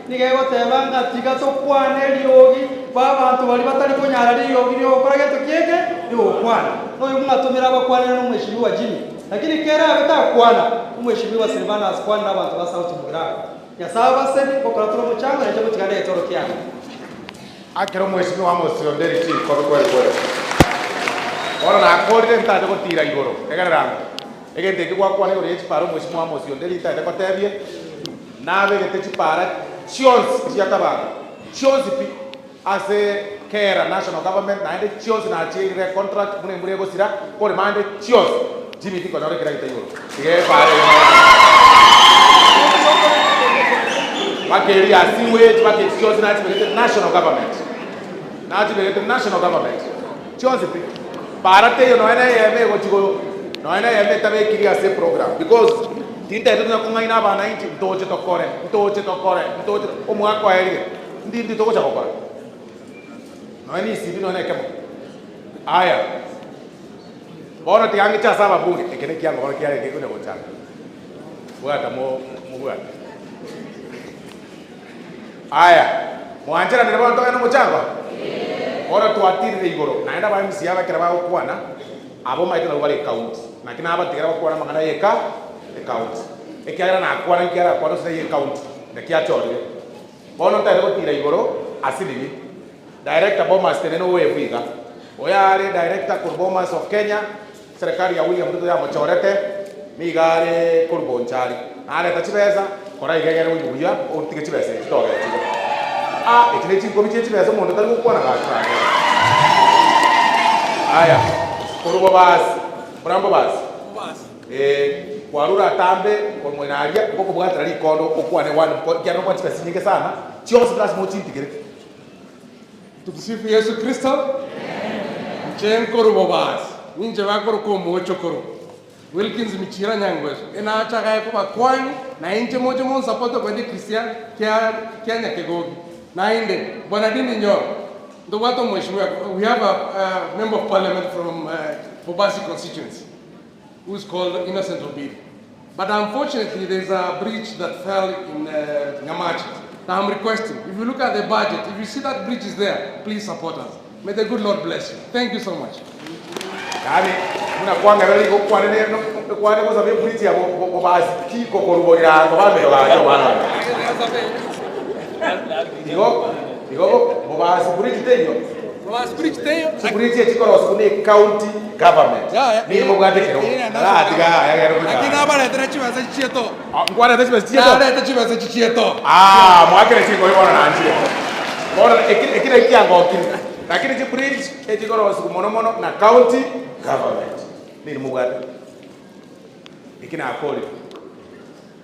Nigego tebanga tigato kwane liogi babantu bali batali kunyara liogi lyo korage tukiege lyo kwana no yumuna tumira bakwane no mheshimiwa Jimmy lakini kera beta kwana mheshimiwa Silvana askwana abantu ba S.Mugirango yasaba seni kokora turo muchanga ejo mutigane etoro kyanga akero mheshimiwa Hon.Osoro and Hon.Ndindi Nyoro kweli ora na akorde ntade gotira igoro egaranga egende kigwa kwane ore echiparo mheshimiwa Hon.Osoro and Hon.Ndindi ntade kotebie nabe gete chipara Chions chiatabaka chions pi ase kera national government na ende chions na chire contract mune murego sira kore mande chions Jimmy tiko na rekira kitayoro ige pare bakeri asiwe bakeri chions na chire national government na chire national government chions pi parate yo no ene yeme go chigo no ene yeme tabe kiri ase program because tinta eto na kunga ina bana inti ntoche tokore omwako aeri ndi toko cha kokora no ni sibi no nekemo aya bona tiangi cha saba bunge ekene kiango bona kiare ke kuna gochanga bwata mo bwata aya mwanjira ndira bona toka no mochanga bona tuatire igoro naenda ba msi yaba kira ba kwana abo maitana ubale count na kina aba tikira ba kwana mangana yeka account ekiara na akwana ekiara akwana sasa account na kiachore bono nta ndo tira igoro asili director bomas teneno wevuiga oyare director kurbomas of Kenya serikali ya William Ruto ya mochorete migare kurbonchari ale tachibeza kora igegere ubuya otike chibeza toga chigo ekine chinko biche chibeza mondo tali gukwana gachwa aya kurbobas murambo bas kwarura tambe kwa mwenaria koko bwatara likondo okwane wana kyano kwa chipesi nyingi sana chios plus mochitikire Tumsifu Yesu Kristo. Mchenko rubobas ninje bakoro ko mocho koro Wilkins michira nyangwezo ena acha gae kwa kwani na inje mojo mon support kwa ndi Christian kya nyakegogi na inde bwana Ndindi Nyoro ndo wato mheshimiwa. We have a member of parliament from Bobasi constituency who's called Innocent Obiri. But unfortunately, there's a bridge that fell in Nyamachi. Now I'm requesting, if you look at the budget, if you see that bridge is there, please support us. May the good Lord bless you. Thank you so much. Kani, muna kwanga veli kwane neno kwane kwa sababu bridge ya Bobasi kiko koruboira kwa bame doga wana. Igo Bobasi bridge tenyo. Bobasi bridge tenyo. Bridge ya chikoro sukuni county government. Ni mugande kero. Ala diga ya ro. Lakini aba letera chibasa chieto. Ngwana chibasa chieto. Ala letera chibasa chieto. Mwakere chiko yona na anjie. Bora ekile kiango kile. Lakini chi bridge echikoro siku mono na county government. Ni mugande. Ikina akoli.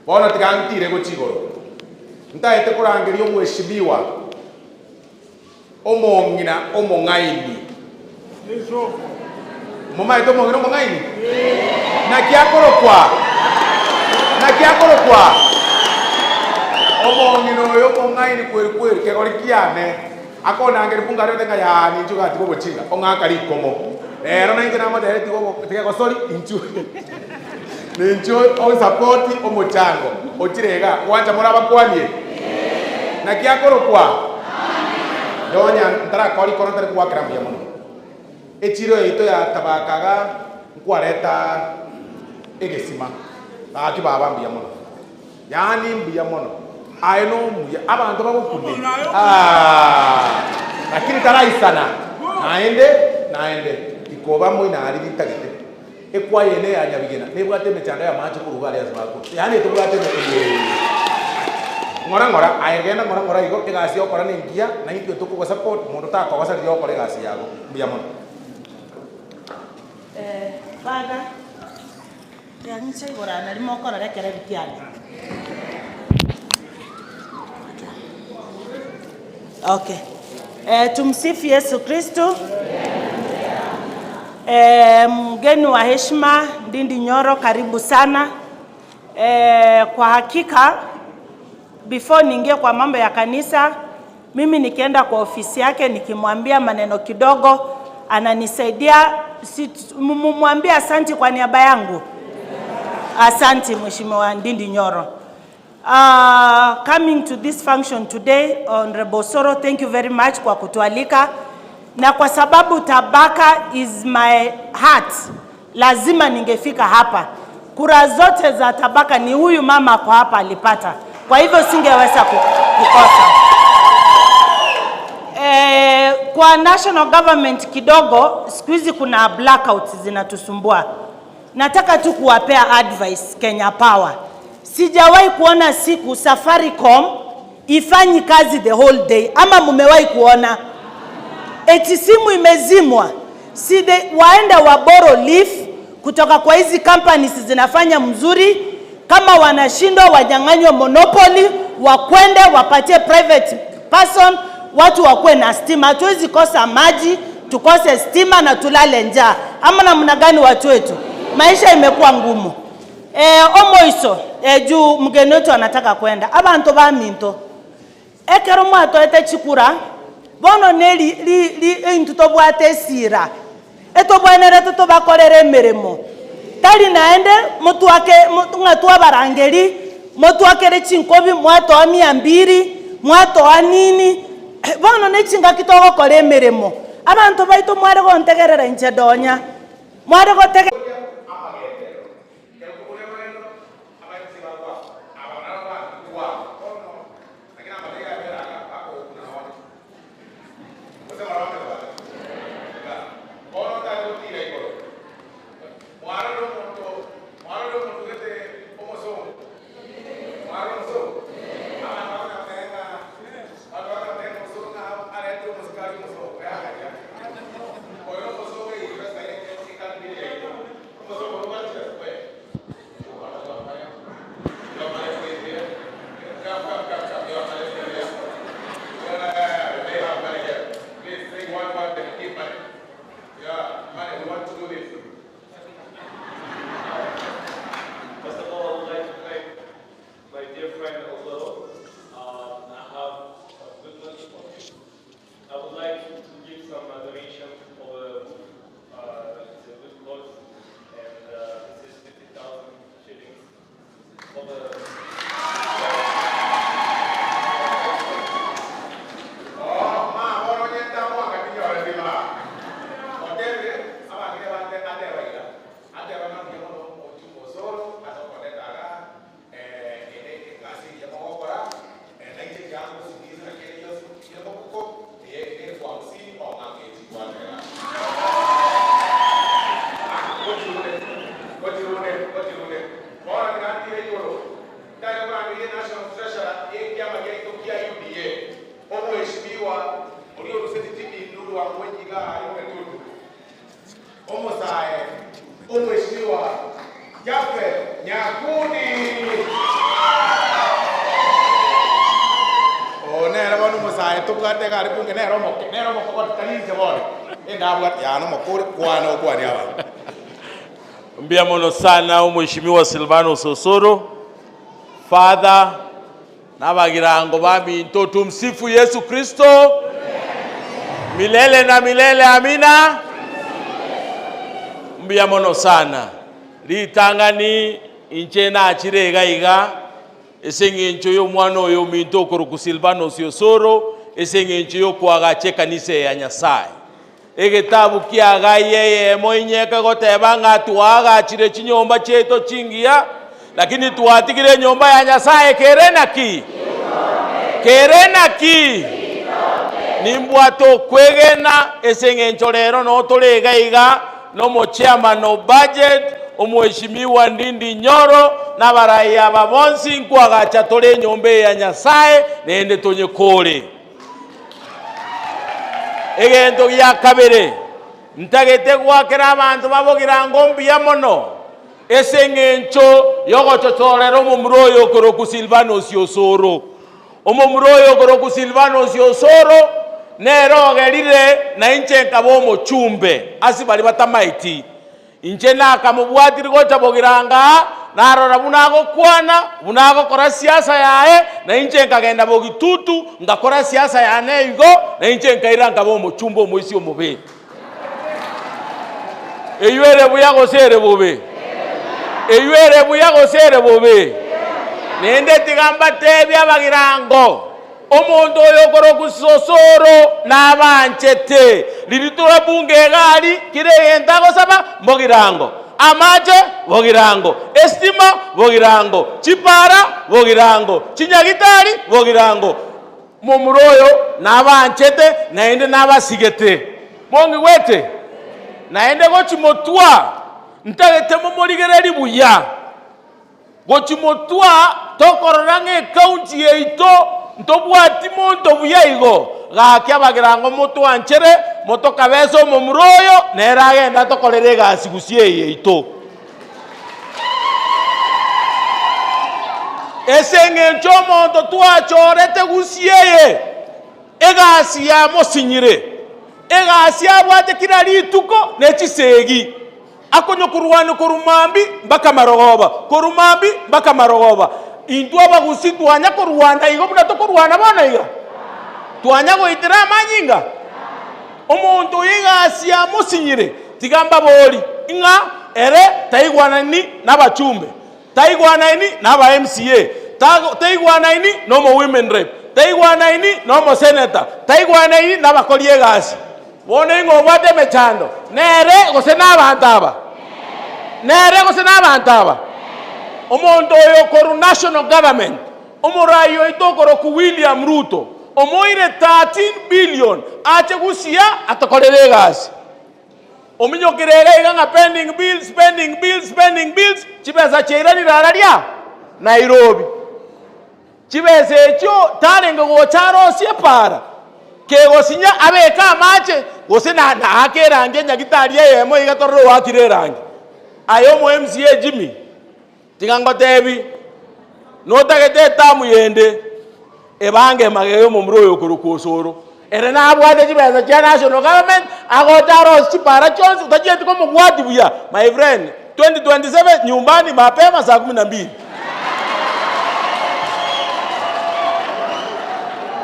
Bona tigantire go chikoro. Ntaete kurangirio mheshimiwa omongina omongaini mama ito mongina omongaini na kiakorokwa omongina oyo omongaini kweli kegori kiane akona ngeri bungaro tenga ya ninju gati go chinga ongakari komo ero na ingena mode tigo tigeko sorry inju ninju o support omochango ochirega wanja muraba kwanie na kiakorokwa Donya ntara kori kono tare kwa krambi yamono. Echiro ito ya tabakaga nkwareta egesima. Aki baba mbi yamono. Yani mbi yamono. Aino muya abantu babo kunde. Lakini tara isana. Naende. Ikoba mu ina ali bitagete. Ekwa yene ya nyabigena. Nebwate mechanda ya macho kurugari ya zibako. Yani tubwate ngora ayegenda ngora igo egasi okora ni ngia na itwe tukugo support mundu ta kogosa rio okora egasi yago mbia mono. Father, yanyicha igora na limo okora rekere bitiani. Okay. Tumsifu Yesu Kristo. Mgeni wa heshima Ndindi Nyoro, karibu sana. Kwa hakika before niingie kwa mambo ya kanisa, mimi nikienda kwa ofisi yake nikimwambia maneno kidogo, ananisaidia. Mwambie asante kwa niaba yangu. Asante Mheshimiwa Ndindi Nyoro. Coming to this function today, Hon.Osoro, thank you very much kwa kutualika. Na kwa sababu tabaka is my heart, lazima ningefika hapa. Kura zote za tabaka ni huyu mama kwa hapa alipata. Kwa hivyo singeweza kukosa. Kwa national government kidogo, siku hizi kuna blackouts zinatusumbua. Nataka tu kuwapea advice Kenya Power. Sijawahi kuona siku Safaricom ifanyi kazi the whole day. Ama mumewahi kuona? Eti simu imezimwa. Waende waboro leaf kutoka kwa hizi companies zinafanya mzuri. Kama wanashindwa wanyang'anywe monopoly, wakwende wapatie private person, watu wakue na stima. Hatuwezi kosa maji, tukose stima na tulale njaa. Ama namna gani watu wetu? Maisha imekuwa ngumu. Omoiso, juu mgeni wetu anataka kwenda. Abantu ba minto. Ekero mwato ete chikura. Bono neli intuto bwate sira. Eto bwanere tuto bakorere meremo. Tali naende mtu wake ngatu abarangeri, mtu wake chinkobi mwato wa 200, mwato wa nini. Bono ne chinga kitoko kore meremo. Abantu baito mware go ntegerera nche donya. Mware go tege Mbia mono sana Mheshimiwa S.Mugirango, Father na Mugirango babi nto. Tumsifu Yesu Kristo. Milele na milele, amina. Mbia mono sana litangani inchena achirega iga esengencho yo mwana oyo minto koruku S.Mugirango esengencho yo kwagache kanisa ya Nyasaye. Egetabu kiaga yeye moinyeka goteba nga twagachire chinyomba cheto chingia, lakini tuatigire nyomba ya Nyasaye kerena ki nimbwato kwegena esengencho lero no tolega iga no mo chairman no budget Mheshimiwa Ndindi Nyoro na baraya babonsi nkwagacha tole nyombe ya Nyasaye nende tonyekole. Egento ya kabere ntagete gwakera abantu babogirango mbiya mono esengencho yogochochorera omumuroyo koroku Hon.Osoro omumuroyo koroku Hon.Osoro nero gerire na inche nkabo mochumbe asi bali batamaiti inche nakamubwatiri gocha bogiranga narora bunago kwana bunago kora siasa yae na inche nkagenda bogitutu ngakora siasa yane igo na inche nkairanga bo mochumbo moisi omobe eyuere buya gosere bobe eyuere buya gosere bobe nende tigamba tebya bagirango omuntu oyo koroku Osoro nabanchete liritura bunge gali kireyenda gosaba bogirango amaje bogirango estima bogirango chipara bogirango chinyagitari bogirango mumuroyo nabanchete naende nabasigete bongi wete naende gochimotwa ntagete mumurigereri buya gochimotwa tokororange county yeito ntobwati monto buya igo gakya bagirango moto anchere moto kabeso mumuroyo neragenda tokorere gasi gusie yeito esenge monto twachorete gusieye egasi ya mosinyire egasi abwate kira lituko nechisegi akonyo kurwana kurumambi mpaka marogoba kurumambi mpaka marogoba indwa bagusi twanya kurwana igo muna to kurwana bana iga twanya goitira manyinga omuntu yegasi ya musinyire tigamba boli inga ere taigwana ni nabachumbe taigwana ni naba MCA taigwana ni no mo women rep taigwana ni no mo senator taigwana ni nabakoli yegasi bone ngo bwate mechando nere gose nabantaba nere gose nabantaba omuntu oyo koru national government omurayo itokoro ku William Ruto omoire 13 billion ache gusia atokorere gasi ominyokirere iganga spending bills chibeza cheirani rararia Nairobi chibeze echo tarenge gocharo siepara kegosinya abeka mache gosina na akerange nyagitari yemo igatorro wakirerange ayo mo MCA Jimmy tigango tebi notagete tamu yende ebange mageyo mumuroyo koroku Osoro ere na abwate chibeza cha national government agotaro chipara chonse utajeti ko mugwati buya my friend 2027 nyumbani mapema saa 12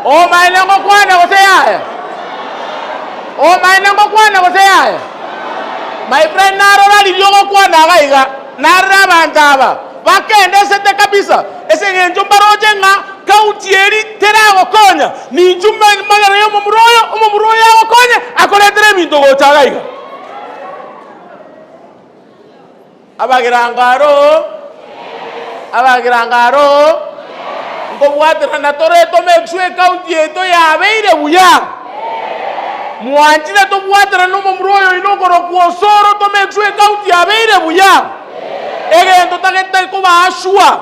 o mainango kwana goseyaya o mainango kwana goseyaya my friend naro rali lyogo kwana gaiga narra bantaba bakende sete kabisa ese ngenjo mbaroje nga county eri terago konya ni njumba magara yo mumuroyo akonya akoletere bintu gochagaiga abagirangaro ngobwatira na toreto mexwe county eto yabeire buya mwanjire to bwatira no mumuroyo inogoro ku Osoro to mexwe county yabeire buya egento tagete ko bashwa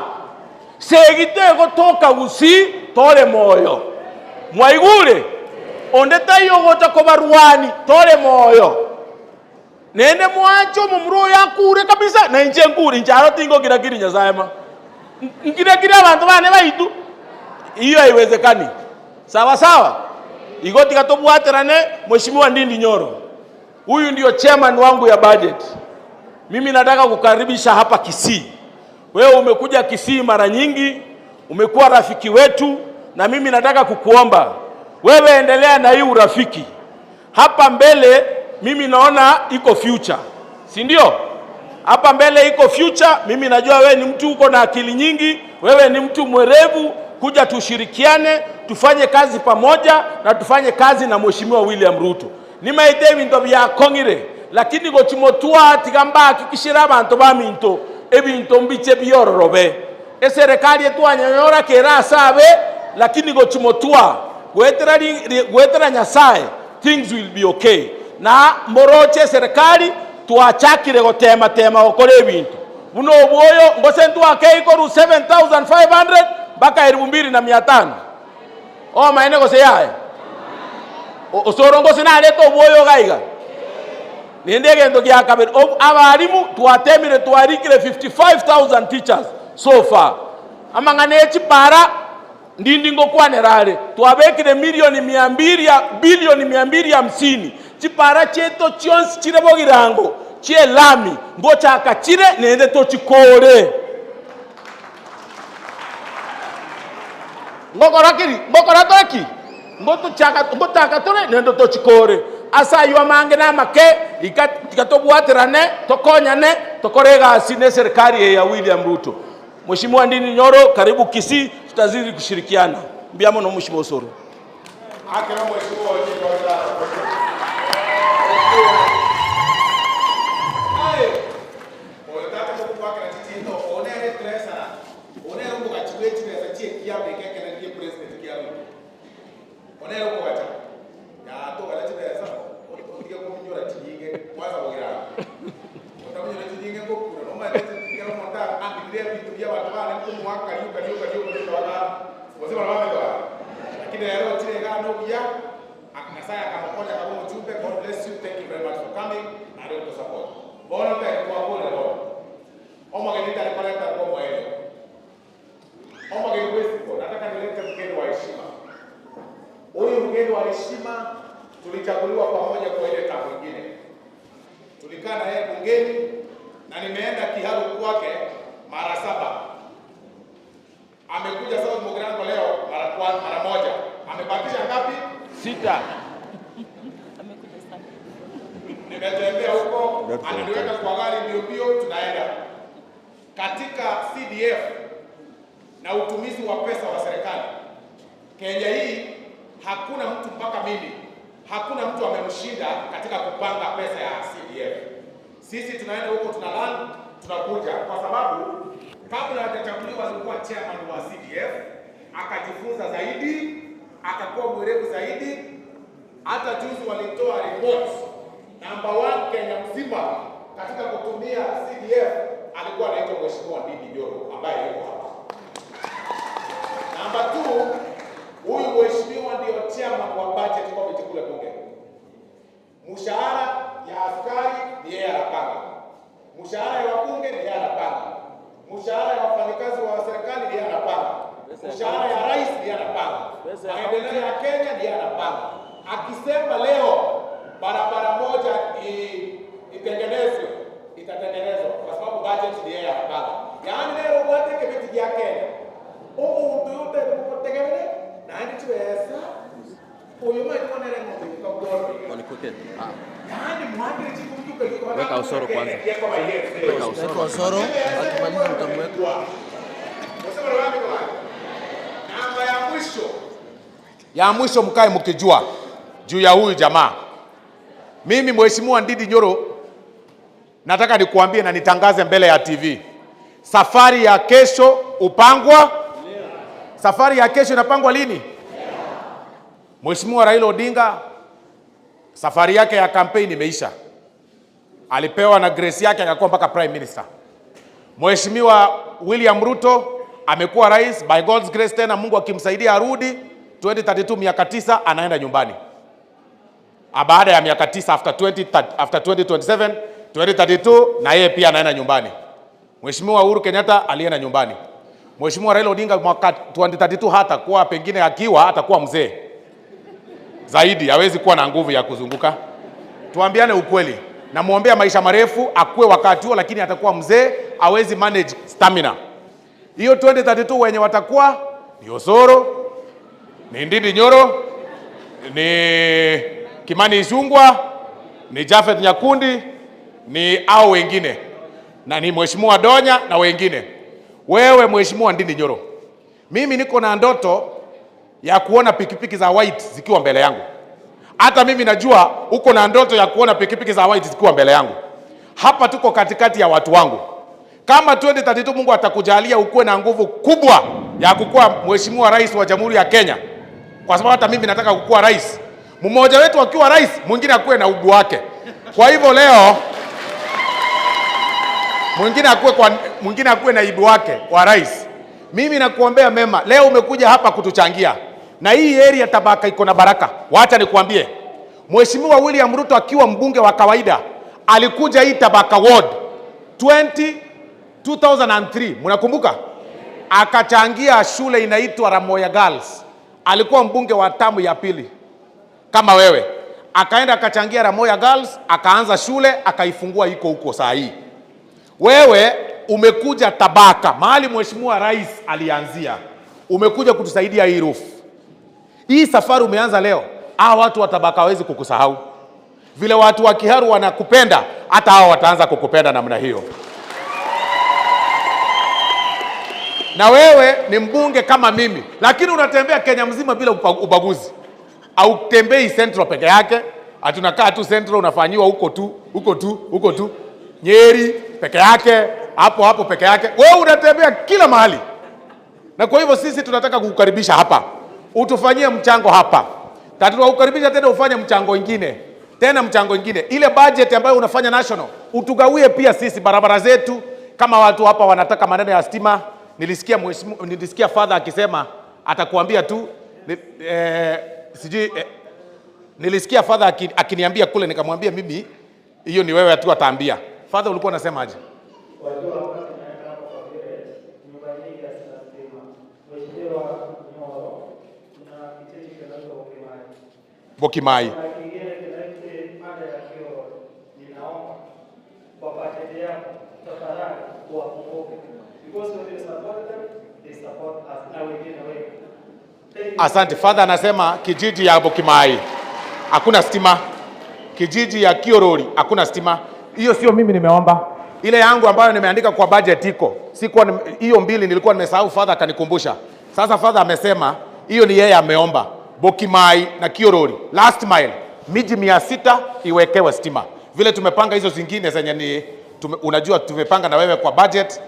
segite go toka gusi tore moyo mwaigure onde tayo gocha ko barwani tore moyo nene mwacho mumuroyo akure kabisa na inje nguri njaro tingo kirakiri Nyasaye ngira abantu bane baitu iyo haiwezekani sawa sawa igoti katobwaterane Mheshimiwa Ndindi Nyoro huyu ndio chairman wangu ya budget mimi nataka kukaribisha hapa Kisii wewe umekuja Kisii mara nyingi umekuwa rafiki wetu na mimi nataka kukuomba wewe endelea na hii urafiki hapa mbele mimi naona iko future si ndio hapa mbele iko future mimi najua wewe ni mtu uko na akili nyingi wewe ni mtu mwerevu kuja tushirikiane tufanye kazi pamoja na tufanye kazi na Mheshimiwa William Ruto nimaite bintu bya kongire lakini gochimotua tigamba hakikishira abantu baminto ebintu mbiche biyororobe eserikali yetu anyonyora kera sabe lakini gochimotua gwetera Nyasaye things will be okay na mboroche serikali twachakire gotema tema okore ebintu buno obwoyo ngose ntwake ikoru 7,500 mpaka 2,500 o maene gose yae Osoro ngose naleta obwoyo gaiga nende gendo gya kabiri abarimu twatemire twarikire 55,000 teachers so far amangane chipara ndindi ngokwanerare twabekire bilioni 250 chipara cheto chionsi chire Mugirango chie lami ngochaka chire nende tochikore ngokoratoki ngotaka tore nende tochikore asa ywa mange na make ikatobwaterane tokonyane tokorega sine serikali ya William Ruto. Mheshimiwa Ndindi Nyoro, karibu Kisii, tutazidi kushirikiana. Mbiamo na Mheshimiwa Osoro. God bless you. Thank you very much for coming and your support. Bona thank you for the Lord. Oma genita rekoleta kwa mwele. Oma genwezi kwa nataka nilete mgeni wa heshima. Huyu mgeni wa heshima tulichaguliwa pamoja kwa ile tamu nyingine. Tulikaa na yeye bungeni na nimeenda kiharu kwake mara 7. Amekuja sasa Mugirango leo mara moja. Amebakisha ngapi? 6. Nimetembea huko, ananiweka kwa gari mbio tunaenda. Katika CDF na utumizi wa pesa wa serikali Kenya hii hakuna mtu mpaka mimi, hakuna mtu amemshinda katika kupanga pesa ya CDF. Sisi tunaenda huko tunaland, tunakuja kwa sababu kabla hajachaguliwa alikuwa chairman wa CDF, akajifunza zaidi, akakuwa mwerevu zaidi. Hata juzi walitoa report number 1 Kenya mzima katika kutumia CDF alikuwa anaitwa Mheshimiwa Ndindi Nyoro ambaye yuko hapa. Number 2, huyu mheshimiwa ndio chairman wa budget committee kule bunge. Mshahara ya askari ni yeye anapanga. Mshahara ya wabunge ni yeye anapanga. Mshahara ya wafanyakazi wa serikali ni yeye anapanga. Mshahara ya rais ni yeye anapanga. Maendeleo ya Kenya ni yeye anapanga. Akisema leo barabara moja itengenezwe, itatengenezwa kwa sababu budget ni yeye anapanga. Yaani leo wote kibiti ya Kenya. Mtu yote kutegemea na hadi tuweza. Huyo mtu anaenda ngombe kwa goli. Walikuke. Yaani mwangire chikumtuka yuko hapa. Weka Osoro kwanza. Weka Osoro. Akimaliza mtamweka. Osoro wapi kwa? Namba ya mwisho mkae mkijua juu ya huyu jamaa. Mimi Mheshimiwa Ndindi Nyoro nataka nikuambie na nitangaze mbele ya TV. Safari ya kesho upangwa. Safari ya kesho inapangwa lini? Mheshimiwa Raila Odinga safari yake ya campaign imeisha. Alipewa na grace yake akakuwa mpaka prime minister. Mheshimiwa William Ruto amekuwa rais by God's grace, tena Mungu akimsaidia arudi 2032 miaka 9 anaenda nyumbani. Baada ya miaka 9 after 2027 2032 na yeye pia anaenda nyumbani. Mheshimiwa Uhuru Kenyatta alienda nyumbani. Mheshimiwa Raila Odinga mwaka 2032 hata kuwa pengine akiwa atakuwa mzee zaidi, hawezi kuwa na nguvu ya kuzunguka. Tuambiane ukweli. Na muombea maisha marefu akue wakati huo, lakini atakuwa mzee, hawezi manage stamina. Hiyo 2032 wenye watakuwa ni Osoro, ni Ndindi Nyoro, ni Kimani Ichung'wah, ni Japhet Nyakundi, ni au wengine. Na ni Mheshimiwa Donya na wengine. Wewe Mheshimiwa Ndindi Nyoro, mimi niko na ndoto ya kuona pikipiki za white zikiwa mbele yangu. Hata mimi najua uko na ndoto ya kuona pikipiki za white zikiwa mbele yangu. Hapa tuko katikati ya watu wangu. Kama 2032 Mungu atakujalia ukuwe na nguvu kubwa ya kukuwa Mheshimiwa Rais wa Jamhuri ya Kenya, kwa sababu hata mimi nataka kukuwa rais. Mmoja wetu akiwa rais, mwingine akuwe na ugu wake. Kwa hivyo leo mwingine akuwe naibu wake wa rais. Mimi nakuombea mema. Leo umekuja hapa kutuchangia. Na hii area Tabaka iko na baraka. Wacha nikuambie. Mheshimiwa William Ruto akiwa mbunge wa kawaida alikuja hii Tabaka ward 2003, mnakumbuka? Akachangia shule inaitwa Ramoya Girls. Alikuwa mbunge wa tamu ya pili kama wewe. Akaenda akachangia Ramoya Girls, akaanza shule, akaifungua iko huko saa hii. Wewe umekuja Tabaka, mahali Mheshimiwa Rais alianzia. Umekuja kutusaidia hii roof. Hii safari umeanza leo. Watu wa Tabaka hawezi kukusahau. Vile watu wa Kiharu wanakupenda, hata hao wataanza kukupenda namna hiyo. Na wewe ni mbunge kama mimi, lakini unatembea Kenya mzima bila ubaguzi. Au tembei Central peke yake, atunakaa tu Central unafanyiwa huko tu. Nyeri peke yake, hapo peke yake. Wewe unatembea kila mahali. Na kwa hivyo sisi tunataka kukukaribisha hapa. Utufanyie mchango hapa. Tutakukaribisha tena ufanye mchango mwingine. Ile budget ambayo unafanya national, utugawie pia sisi barabara zetu. Kama watu hapa wanataka maneno ya stima, nilisikia father akisema atakuambia tu nilisikia father akiniambia kule, nikamwambia mimi hiyo ni wewe tu ataambia. Father ulikuwa unasema aje? Bokimai. Asante. Father anasema kijiji ya Bokimai hakuna stima. Kijiji ya Kiorori hakuna stima. Hiyo sio mimi nimeomba. Ile yangu ambayo nimeandika kwa budget iko. Sikuwa hiyo mbili nilikuwa nimesahau, father akanikumbusha. Sasa father amesema hiyo ni yeye ameomba. Bokimai na Kiorori last mile miji 600 iwekewe stima. Vile tumepanga hizo zingine zenye unajua tumepanga na wewe kwa budget.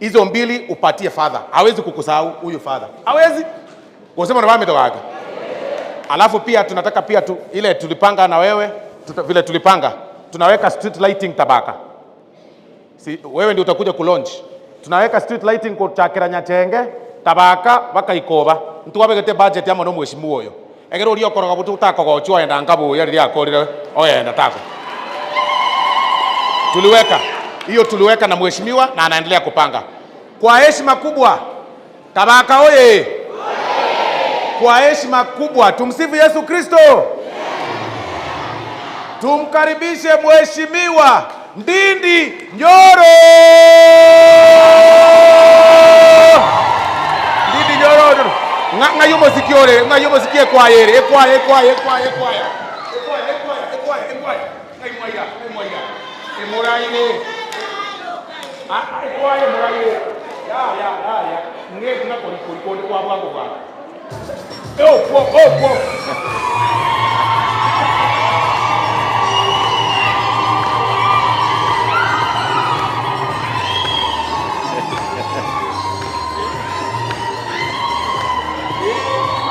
Hizo mbili upatie father. Hawezi kukusahau huyu father. Hawezi. Unasema na mimi toka. Alafu pia tunataka pia ile tulipanga na wewe vile tulipanga tunaweka street lighting Tabaka. Wewe ndio utakuja kulaunch. Tunaweka street lighting kwa Chakira Nyachenge Tabaka mpaka Ikoba. Ntuwabegete budget yamo no mheshimiwa huyo. Egero rio koroga butu utakogochwa enda ngabo yari yakorire oyenda tako. Tuliweka na mheshimiwa na anaendelea kupanga. Kwa heshima kubwa Tabaka oye. Kwa heshima kubwa tumsifu Yesu Kristo. Tumkaribishe Mheshimiwa Ndindi Nyoro. Ndindi Nyoro. Ngayumo sikie kwa yere. Ekwaya. Emoraire. Ekwaya moraire. Ya. Ngeke ngakori kwa bwangu bwana. Oh.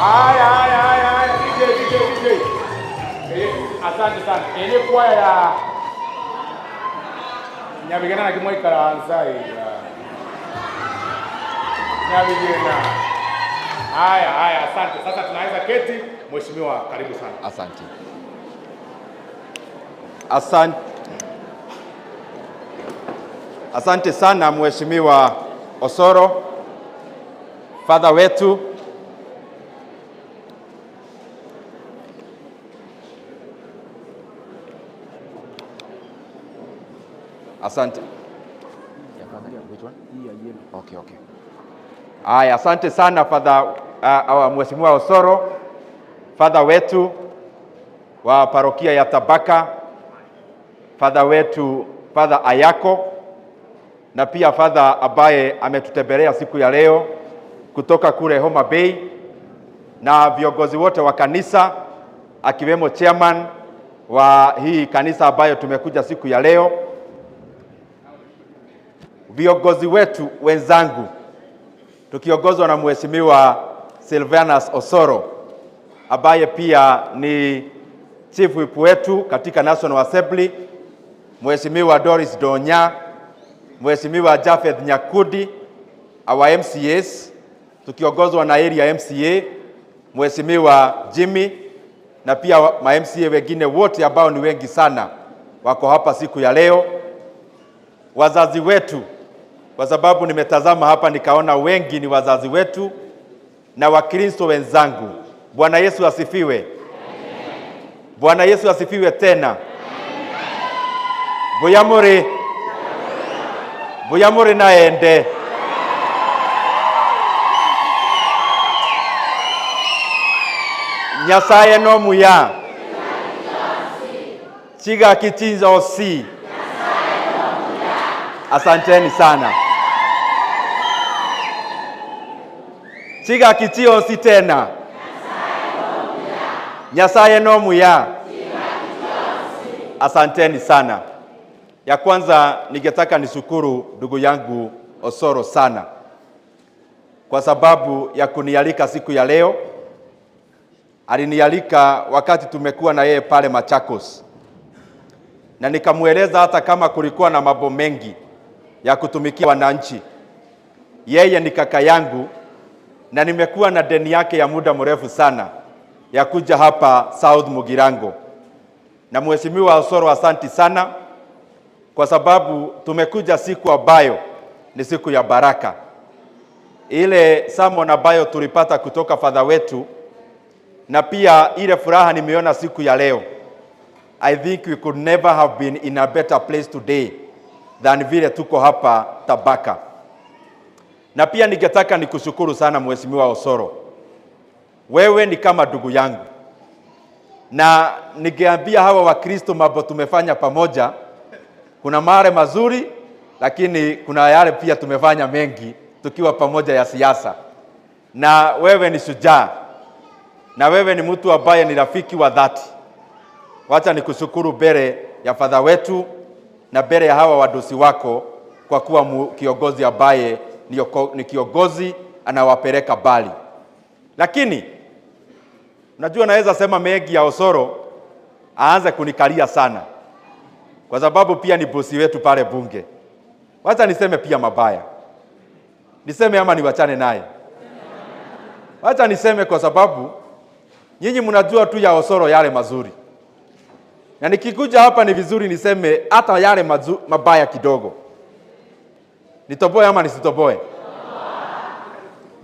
Ay, DJ. Asante sana. Ile kwaya ya Nyabigana na kimoi karansai. Nyabigana. Haya, asante. Sasa tunaweza keti. Mheshimiwa, karibu sana. Asante sana Mheshimiwa Osoro, father wetu. Asante. Okay. Asante sana father Mheshimiwa Osoro, father wetu wa parokia ya Tabaka, father wetu Father Ayako, na pia father ambaye ametutembelea siku ya leo kutoka kule Homa Bay, na viongozi wote wa kanisa akiwemo chairman wa hii kanisa ambayo tumekuja siku ya leo, viongozi wetu wenzangu tukiongozwa na Mheshimiwa Sylvanus Osoro ambaye pia ni chief whip wetu katika National Assembly, Mheshimiwa Doris Donya, Mheshimiwa Jafeth Nyakudi, our MCAs, tukiongozwa na area MCA, Mheshimiwa Jimmy, na pia ma MCA wengine wote ambao ni wengi sana wako hapa siku ya leo. Wazazi wetu, kwa sababu nimetazama hapa nikaona wengi ni wazazi wetu, na Wakristo wenzangu. Bwana Yesu asifiwe. Amen. Bwana Yesu asifiwe tena. Amen. Buyamore naende. Nyasaye no muya. Chiga kitinza osi. Asanteni sana. Chiga kitio osi tena. Nyasaye no muya. Asanteni sana. Ya kwanza ningetaka nishukuru ndugu yangu Osoro sana kwa sababu ya kunialika siku ya leo. Alinialika wakati tumekuwa na yeye pale Machakos, na nikamueleza hata kama kulikuwa na mambo mengi ya kutumikia wananchi, yeye ni kaka yangu na nimekuwa na deni yake ya muda mrefu sana ya kuja hapa S.Mugirango. Na Mheshimiwa Osoro, asanti sana kwa sababu tumekuja siku ambayo ni siku ya baraka. Ile sermon ambayo tulipata kutoka father wetu na pia ile furaha nimeona siku ya leo. I think we could never have been in a better place today than vile tuko hapa Tabaka. Na pia ningetaka nikushukuru sana Mheshimiwa Osoro. Wewe ni kama ndugu yangu. Na ningeambia hawa Wakristo mambo tumefanya pamoja. Kuna mare mazuri, lakini kuna yale pia tumefanya mengi tukiwa pamoja ya siasa. Na wewe ni shujaa. Na wewe ni mtu ambaye ni rafiki wa dhati. Wacha nikushukuru mbele ya father wetu na mbele ya hawa wadosi wako kwa kuwa kiongozi ambaye ni kiongozi anawapeleka mbali. Lakini najua naweza sema mengi ya Osoro aanze kunikalia sana, kwa sababu pia ni bosi wetu pale bunge. Wacha niseme pia mabaya. Niseme ama niwachane naye? Wacha niseme kwa sababu nyinyi mnajua tu ya Osoro yale mazuri. Na nikikuja hapa ni vizuri niseme hata yale mabaya kidogo. Nitoboe ama nisitoboe?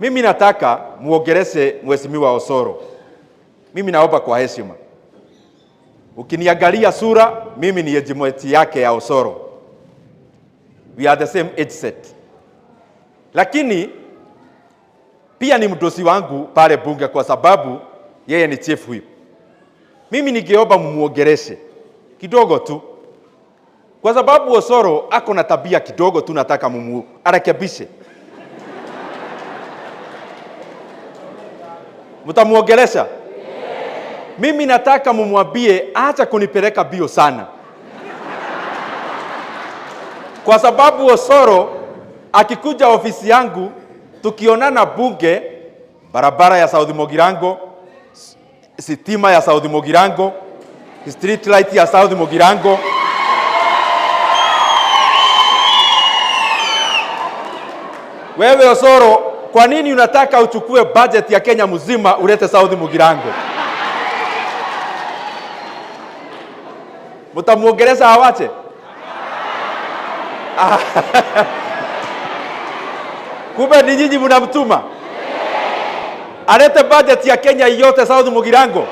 Mimi nataka muongeleshe Mheshimiwa Osoro. Mimi naomba kwa heshima. Ukiniangalia sura, mimi ni ejimoti yake ya Osoro. We are the same age set. Lakini pia ni mdosi wangu pale bunge kwa sababu yeye ni chief whip. Mimi ningeomba mumuongeleshe kidogo tu, kwa sababu Osoro ako na tabia kidogo tu, nataka arekebishe. Mtamuongelesha? Mimi nataka mumwambie acha kunipeleka bio sana, kwa sababu Osoro akikuja ofisi yangu tukionana bunge, barabara ya S.Mugirango, sitima ya S.Mugirango, street light ya S.Mugirango, wewe Osoro, kwa nini unataka uchukue budget ya Kenya mzima ulete S.Mugirango? Mtamuongeleza awache? Kumbe ni nyinyi mnamtuma alete budget ya Kenya yote S.Mugirango?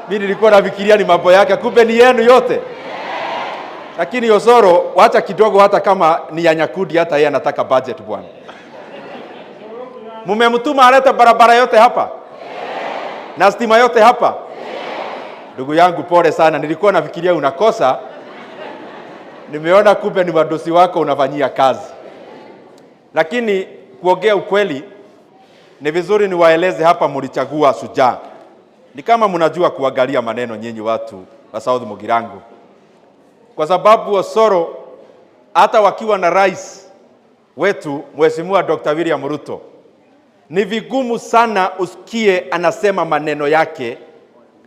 Mimi nilikuwa nafikiria ni mambo yake, kumbe ni yenu yote. Lakini Osoro, wacha kidogo, hata kama ni ya Nyakudi, hata yeye anataka budget bwana. Mumemtuma alete barabara yote hapa na stima yote hapa. Ndugu yangu, pole sana, nilikuwa nafikiria unakosa. Nimeona kumbe ni wadosi wako unafanyia kazi. Lakini kuongea ukweli, ni vizuri niwaeleze hapa mlichagua shujaa. Ni kama mnajua kuangalia maneno nyinyi watu wa S.Mugirango. Kwa sababu Osoro hata wakiwa na rais wetu Mheshimiwa Dr. William Ruto, ni vigumu sana usikie anasema maneno yake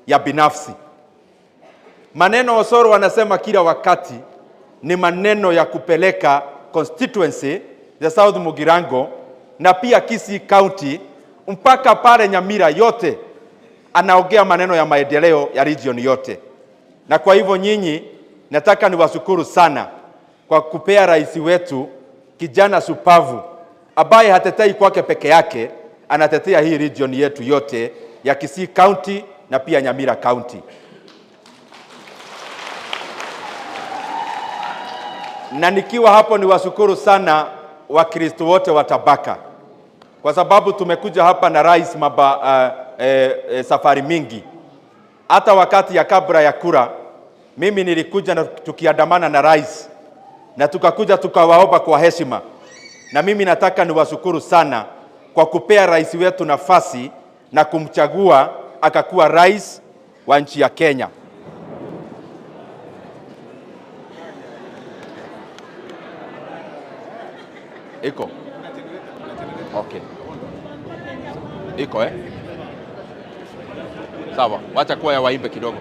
ya binafsi. Maneno Osoro anasema kila wakati ni maneno ya kupeleka constituency ya S.Mugirango na pia Kisii County mpaka pale Nyamira yote, anaongea maneno ya maendeleo ya region yote. Na kwa hivyo nyinyi, nataka niwashukuru sana kwa kupea rais wetu kijana supavu ambaye hatetei kwake peke yake, anatetea hii region yetu yote ya Kisii County na pia Nyamira County. Na nikiwa hapo niwashukuru sana Wakristo wote wa tabaka, kwa sababu tumekuja hapa na rais safari mingi. Hata wakati ya kabla ya kura, mimi nilikuja na tukiandamana na rais na tukakuja tukawaomba kwa heshima. Na mimi nataka niwashukuru sana kwa kupea rais wetu nafasi na kumchagua akakuwa rais wa nchi ya Kenya. Iko? Okay. Iko Sawa, wacha kwaya waimbe kidogo.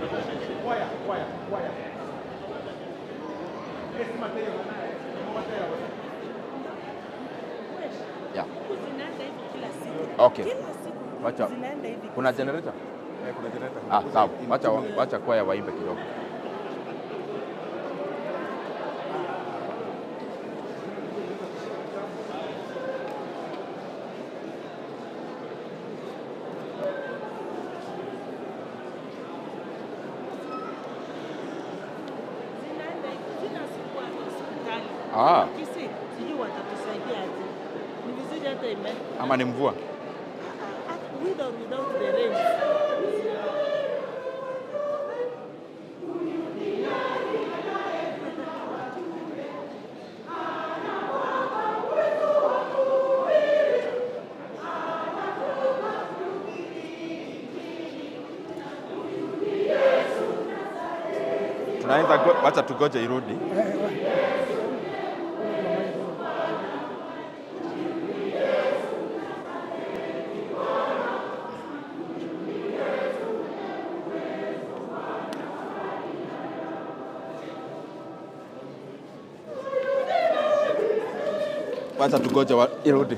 Yeah. Okay. Wacha. Kuna generator? Kuna generator. Sawa. Wacha kwaya waimbe kidogo. Ama ni mvua? Without the rain. Tunaanza, wacha tugoje irudi. Wacha tugoje irudi.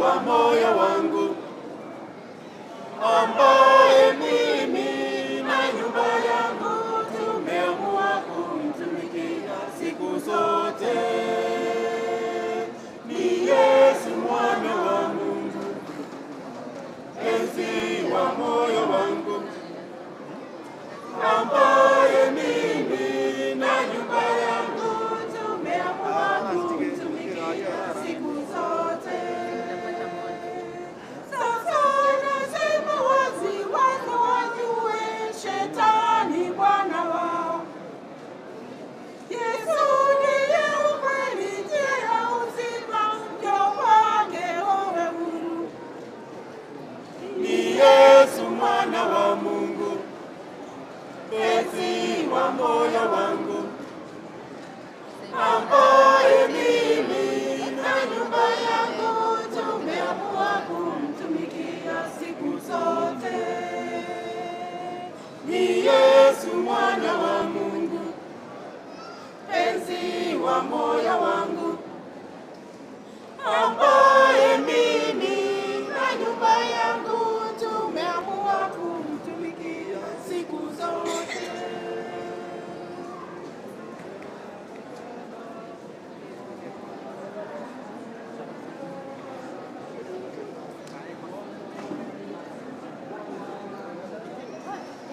wa moyo wangu, ambaye mimi na nyumba yangu tumeamua kumtumikia siku zote. Ni Yesu mwana wa Mungu, mpenzi wa moyo wangu, ambaye mimi na nyumba yangu tumeamua kumtumikia siku zote. Sasa nasema wazi wazi wajue, shetani bwana wao. Yesu ndiye ukweli, njia ya uzima, njoo kwake uwe huru. Ni Yesu mwana wa Mungu, mpenzi wa moyo wangu, ambaye mimi na nyumba yangu tumeamua kumtumikia siku zote. Ni Yesu mwana wa Mungu, mpenzi wa moyo wangu, ambaye mimi na nyumba yangu tumeamua kumtumikia siku zote.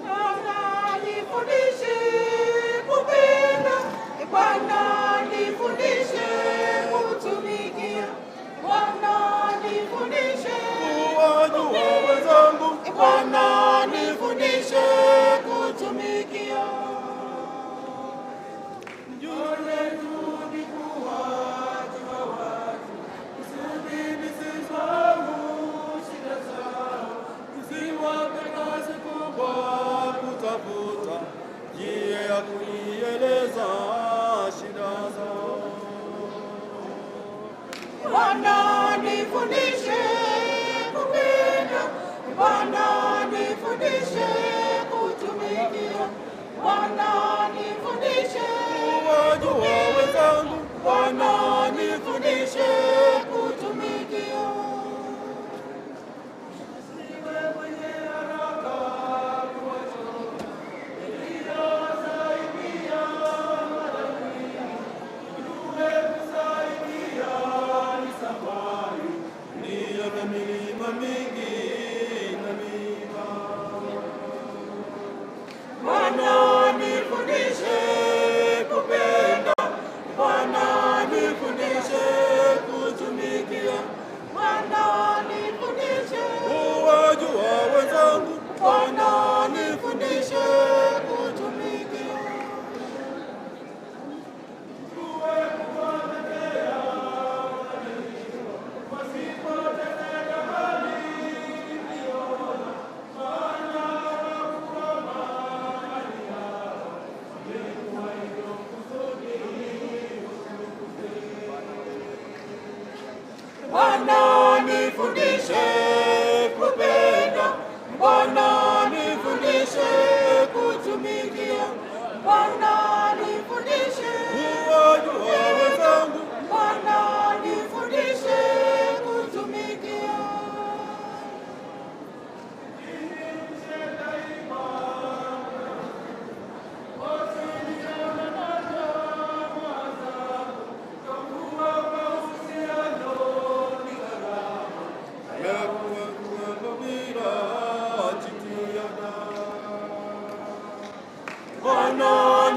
Bwana nifundishe kupenda, Bwana nifundishe kutumikia, Bwana nifundishe kuwajua wenzangu, Bwana nifundishe kutumikia. Njoo turudi kuwajua watu, kusudi nisifahamu shida zao, usiwape kazi kubwa kutafuta njia ya kuieleza shida zao. Bwana nifundishe kupenda, Bwana nifundishe kutumikia, Bwana nifundishe kuwajua wenzangu, Bwana nifundishe kutumikia. Usiwe mwenye haraka kuwachoka, iliyosaidia mara nyingi, ujue kusaidia ni safari, ndiyo na milima mingi na miba. Bwana nifundishe kupenda, Bwana nifundishe kutumikia, Bwana nifundishe kuwajua wenzangu, Bwana nifundishe kutumikia. Tuwe kuwatetea wasipotendeka hali iliyoona, maana hawakuwa mahali hao, ilikuwa hivyo kusudi Bwana nifundishe kupenda, Bwana nifundishe kutumikia, Bwana nifundishe kuwajua wenzangu, Bwana nifundishe kutumikia. Bwana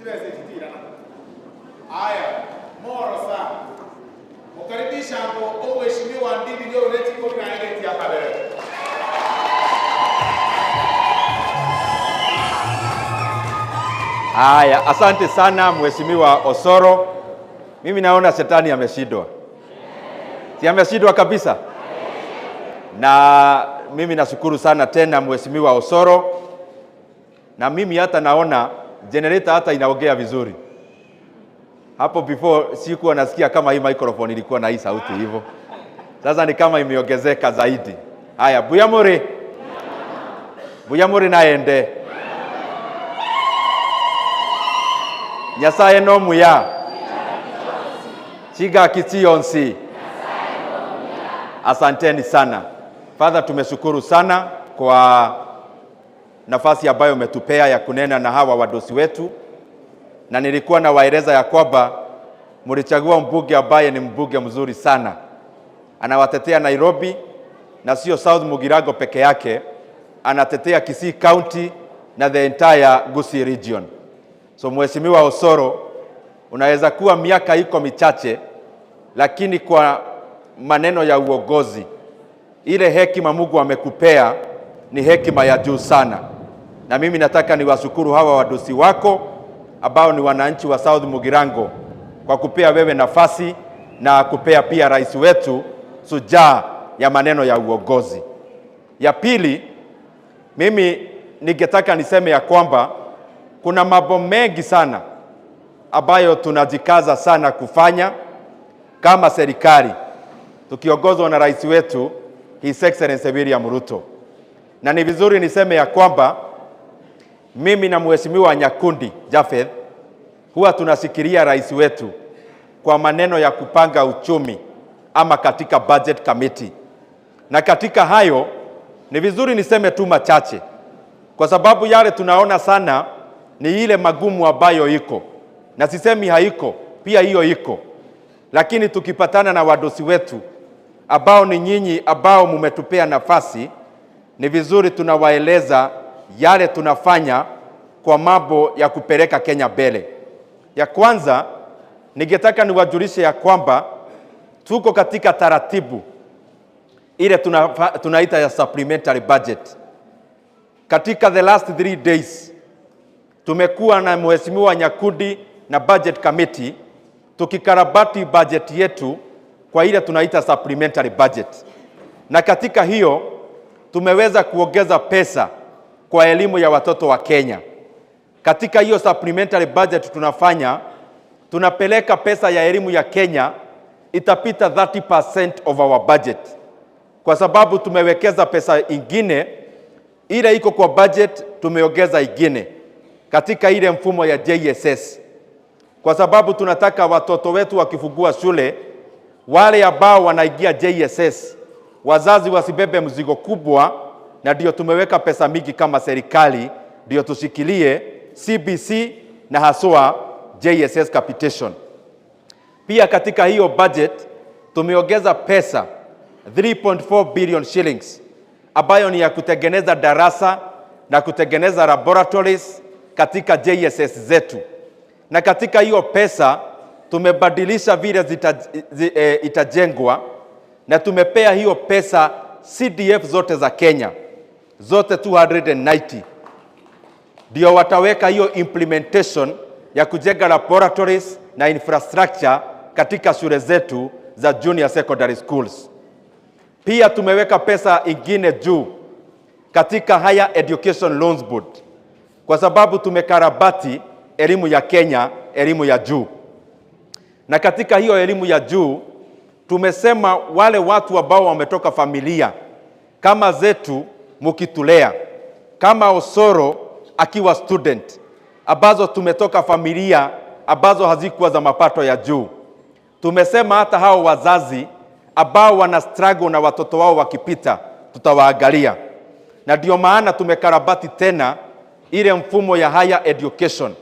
Tibese jitira. Haya, moro sana. Mukaribisha hapo Mheshimiwa Ndindi Nyoro leti kwa kaende ya kabele. Haya, asante sana Mheshimiwa Osoro. Mimi naona shetani ameshindwa. Si ameshindwa kabisa? Na mimi nashukuru sana tena Mheshimiwa Osoro. Na mimi hata naona generator hata inaongea vizuri. Hapo before sikuwa nasikia kama hii microphone ilikuwa na hii sauti hivyo. Sasa ni kama imeongezeka zaidi. Haya, Buyamuri naende. Nyasaye no muya. Chiga kitiyonsi. Asanteni sana. Father, tumeshukuru sana kwa nafasi ambayo umetupea ya kunena na hawa wadosi wetu. Na nilikuwa na waeleza ya kwamba mlichagua mbunge ambaye ni mbunge mzuri sana. Anawatetea Nairobi na sio S.Mugirango peke yake. Anatetea Kisii County na the entire Gusii region. So Mheshimiwa Osoro, unaweza kuwa miaka iko michache, lakini kwa maneno ya uongozi, ile hekima Mungu amekupea ni hekima ya juu sana. Na mimi nataka niwashukuru hawa wadosi wako ambao ni wananchi wa S.Mugirango kwa kupea wewe nafasi na kupea pia rais wetu sujaa ya maneno ya uongozi. Ya pili, mimi ningetaka niseme ya kwamba kuna mambo mengi sana ambayo tunajikaza sana kufanya kama serikali tukiongozwa na rais wetu His Excellency William Ruto. Na ni vizuri niseme ya kwamba mimi na Mheshimiwa Nyakundi Japheth huwa tunashikilia rais wetu kwa maneno ya kupanga uchumi ama katika budget committee. Na katika hayo ni vizuri niseme tu machache, kwa sababu yale tunaona sana ni ile magumu ambayo iko, na sisemi haiko, pia hiyo iko. Lakini tukipatana na wadosi wetu ambao ni nyinyi ambao mumetupea nafasi, ni vizuri tunawaeleza yale tunafanya kwa mambo ya kupeleka Kenya mbele. Ya kwanza, ningetaka niwajulishe ya kwamba tuko katika taratibu ile tunaita ya supplementary budget. Katika the last 3 days tumekuwa na Mheshimiwa Nyakundi na budget committee tukikarabati budget yetu kwa ile tunaita supplementary budget. Na katika hiyo tumeweza kuongeza pesa kwa elimu ya watoto wa Kenya. Katika hiyo supplementary budget tunapeleka pesa ya elimu ya Kenya itapita 30% of our budget. Kwa sababu tumewekeza pesa ingine, ile iko kwa budget tumeongeza ingine katika ile mfumo ya JSS. Kwa sababu tunataka watoto wetu wakifungua shule, wale ambao wanaingia JSS, wazazi wasibebe mzigo kubwa, na ndio tumeweka pesa mingi kama serikali ndio tushikilie CBC na haswa JSS capitation. Pia katika hiyo budget tumeongeza pesa 3.4 billion shillings ambayo ni ya kutengeneza darasa na kutengeneza laboratories katika JSS zetu. Na katika hiyo pesa tumebadilisha vile itajengwa, na tumepea hiyo pesa CDF zote za Kenya, zote 290. Ndio wataweka hiyo implementation ya kujenga laboratories na infrastructure katika shule zetu za junior secondary schools. Pia tumeweka pesa ingine juu katika Higher Education Loans Board, kwa sababu tumekarabati elimu ya Kenya, elimu ya juu. Na katika hiyo elimu ya juu tumesema wale watu ambao wametoka familia kama zetu mukitulea, kama Osoro akiwa student, ambazo tumetoka familia ambazo hazikuwa za mapato ya juu. Tumesema hata hao wazazi ambao wana struggle na watoto wao wakipita, tutawaangalia. Na ndio maana tumekarabati tena ile mfumo ya higher education.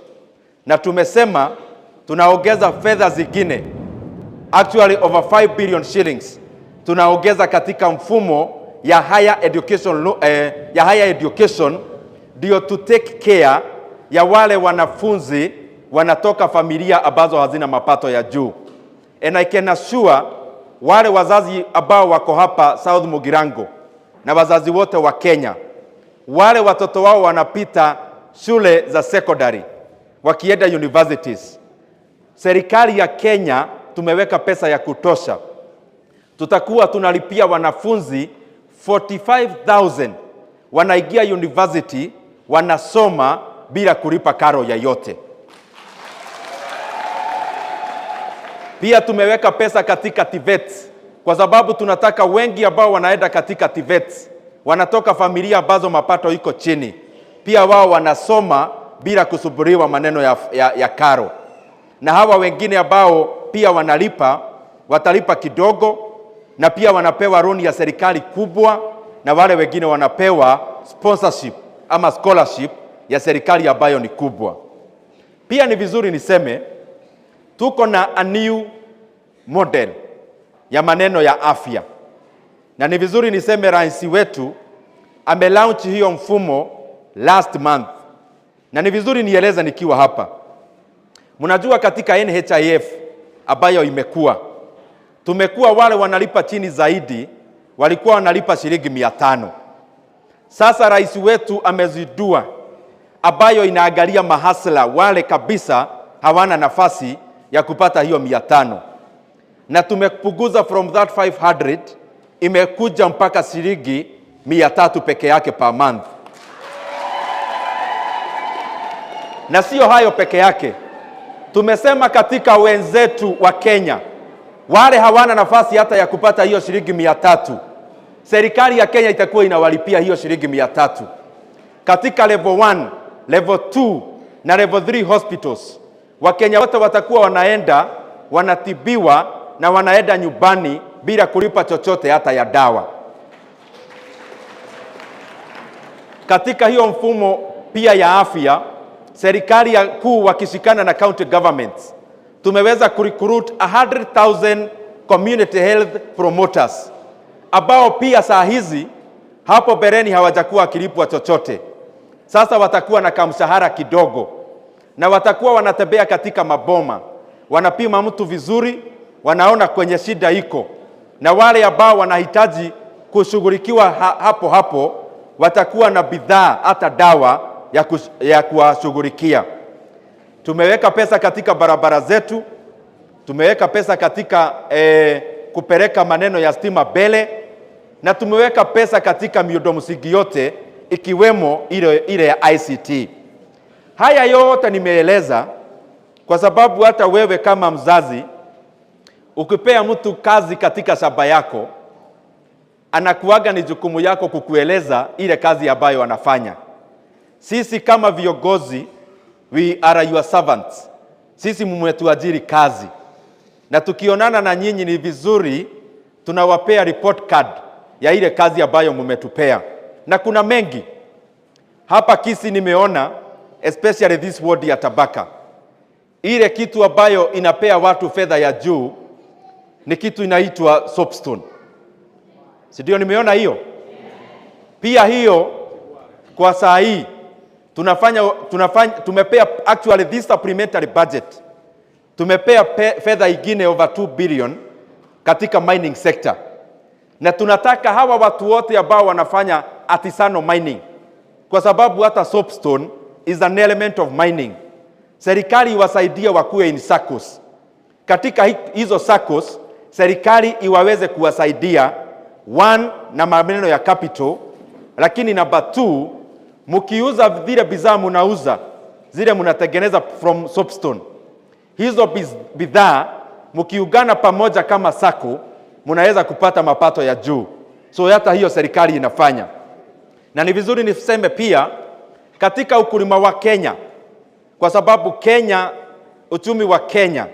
Na tumesema tunaongeza fedha zingine, actually over 5 billion shillings, tunaongeza katika mfumo ya higher education, ndio to take care ya wale wanafunzi wanatoka familia ambazo hazina mapato ya juu. And I can assure wale wazazi ambao wako hapa S.Mugirango na wazazi wote wa Kenya, wale watoto wao wanapita shule za secondary wakienda universities, serikali ya Kenya tumeweka pesa ya kutosha. Tutakuwa tunalipia wanafunzi 45,000 wanaingia university, wanasoma bila kulipa karo yoyote. Pia tumeweka pesa katika TVET kwa sababu tunataka wengi ambao wanaenda katika TVET wanatoka familia ambazo mapato iko chini, pia wao wanasoma bila kusuburiwa maneno ya karo. Na hawa wengine ambao pia wanalipa, watalipa kidogo, na pia wanapewa loan ya serikali kubwa, na wale wengine wanapewa sponsorship ama scholarship ya serikali ambayo ni kubwa. Pia ni vizuri niseme tuko na a new model ya maneno ya afya, na ni vizuri niseme rais wetu amelaunch hiyo mfumo last month, na ni vizuri nieleza nikiwa hapa. Mnajua katika NHIF ambayo tumekuwa wale wanalipa chini zaidi walikuwa wanalipa shilingi 500. Sasa rais wetu amezidua ambayo inaangalia mahasla wale kabisa hawana nafasi ya kupata hiyo 500, na tumepunguza from that 500 imekuja mpaka shilingi 300 peke yake per month. Na sio hayo peke yake, tumesema katika wenzetu wa Kenya wale hawana nafasi hata ya kupata hiyo shilingi 300, serikali ya Kenya itakuwa inawalipia hiyo shilingi 300 katika level 1, level 2 na level 3 hospitals. Wakenya wote watakuwa wanaenda wanatibiwa na wanaenda nyumbani bila kulipa chochote hata ya dawa. Katika hiyo mfumo pia ya afya, serikali ya kuu wakishikana na county governments tumeweza kurecruit 100,000 community health promoters ambao pia saa hizi hapo bereni hawajakuwa kilipwa chochote. Sasa watakuwa na kamshahara kidogo, na watakuwa wanatembea katika maboma, wanapima mtu vizuri, wanaona kwenye shida iko, na wale ambao wanahitaji kushughulikiwa hapo watakuwa na bidhaa hata dawa ya kuwashughulikia. Tumeweka pesa katika barabara zetu, tumeweka pesa katika kupeleka maneno ya stima mbele, na tumeweka pesa katika miundo msingi yote ikiwemo ile ya ICT. Haya yote nimeeleza kwa sababu hata wewe kama mzazi ukipea mtu kazi katika shamba yako, anakuaga ni jukumu yako kukueleza ile kazi ambayo anafanya. Sisi kama viongozi, we are your servants. Sisi mmetuajiri kazi, na tukionana na nyinyi ni vizuri tunawapea report card ya ile kazi ambayo mmetupea. Na kuna mengi hapa Kisii nimeona, especially this ward ya Tabaka, ile kitu ambayo inapea watu fedha ya juu ni kitu inaitwa soapstone. Sidio, nimeona hiyo pia. Hiyo kwa saa hii tumepea actually this supplementary budget, tumepea fedha ingine over 2 billion katika mining sector, na tunataka hawa watu wote ambao wanafanya artisanal mining, kwa sababu hata soapstone is an element of mining, serikali iwasaidie wakuwe in SACCOs. Katika hizo SACCOs serikali iwaweze kuwasaidia, 1 na maneno ya capital, lakini number 2, mkiuza vile bidhaa mnauza zile mnatengeneza from soapstone, hizo bidhaa mkiungana pamoja kama SACCO mnaweza kupata mapato ya juu. So hata hiyo serikali inafanya. Na ni vizuri niseme pia katika ukulima wa Kenya, kwa sababu Kenya, uchumi wa Kenya,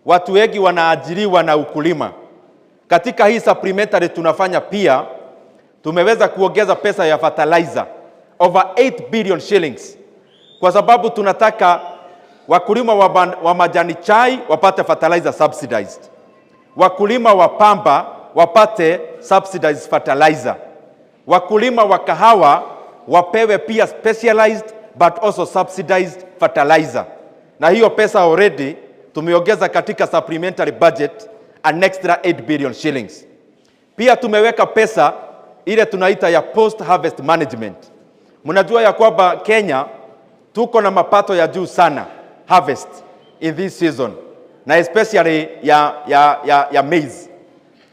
watu wengi wanaajiriwa na ukulima. Katika hii supplementary tunafanya pia, tumeweza kuongeza pesa ya fertilizer over 8 billion shillings, kwa sababu tunataka wakulima wa majani chai wapate fertilizer subsidized, wakulima wa pamba wapate subsidized fertilizer, wakulima wa kahawa wapewe pia specialized but also subsidized fertilizer, na hiyo pesa already tumeongeza katika supplementary budget an extra 8 billion shillings. Pia tumeweka pesa ile tunaita ya post harvest management. Mnajua ya kwamba Kenya tuko na mapato ya juu sana harvest in this season, na especially ya maize.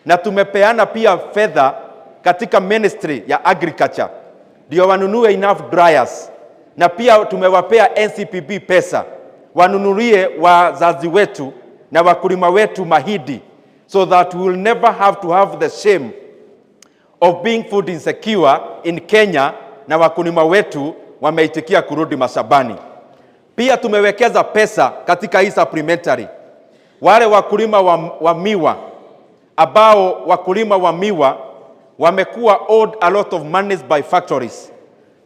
Na tumepeana pia fedha katika ministry ya agriculture ndio wanunue enough dryers, na pia tumewapea NCPB pesa wanunulie wazazi wetu na wakulima wetu mahidi, so that we will never have to have the shame of being food insecure in Kenya, na wakulima wetu wameitikia kurudi mashambani. Pia tumewekeza pesa katika hii supplementary. Wale wakulima wa miwa ambao wakulima wa miwa wamekuwa owed a lot of monies by factories,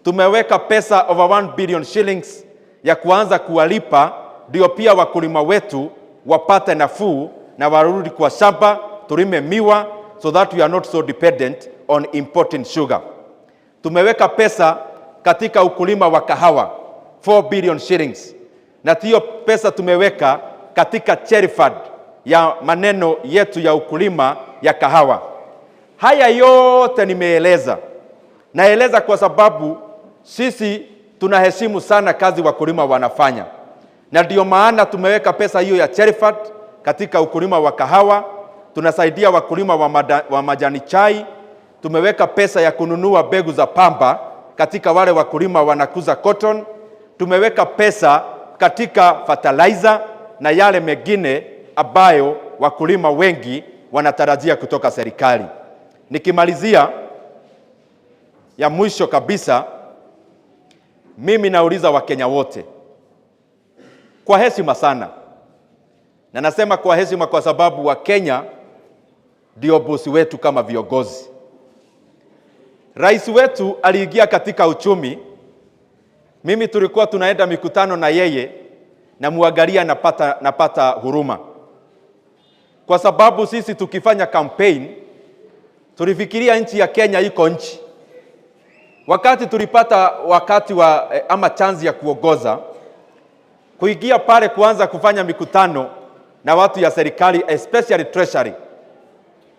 tumeweka pesa over 1 billion shillings ya kuanza kuwalipa, ndio pia wakulima wetu wapate nafuu na warudi kwa shamba tulime miwa, so that we are not so dependent on importing sugar. Tumeweka pesa katika ukulima wa kahawa 4 billion shillings, na hiyo pesa tumeweka katika cherry fund ya maneno yetu ya ukulima ya kahawa. Haya yote nimeeleza, naeleza kwa sababu sisi tunaheshimu sana kazi wakulima wanafanya, na ndio maana tumeweka pesa hiyo ya cherry fund katika ukulima wa kahawa. Tunasaidia wakulima wa majani chai. Tumeweka pesa ya kununua mbegu za pamba katika wale wakulima wanakuza cotton. Tumeweka pesa katika fertilizer na yale mengine ambayo wakulima wengi wanatarajia kutoka serikali. Nikimalizia, ya mwisho kabisa, mimi nauliza Wakenya wote kwa heshima sana, na nasema kwa heshima kwa sababu Wakenya ndio bosi wetu kama viongozi. Rais wetu aliingia katika uchumi. Mimi tulikuwa tunaenda mikutano na yeye, na muangalia napata huruma, kwa sababu sisi tukifanya campaign tulifikiria nchi ya Kenya iko nchi. Wakati tulipata ama chance ya kuongoza, kuingia pale kuanza kufanya mikutano na watu ya serikali, especially treasury,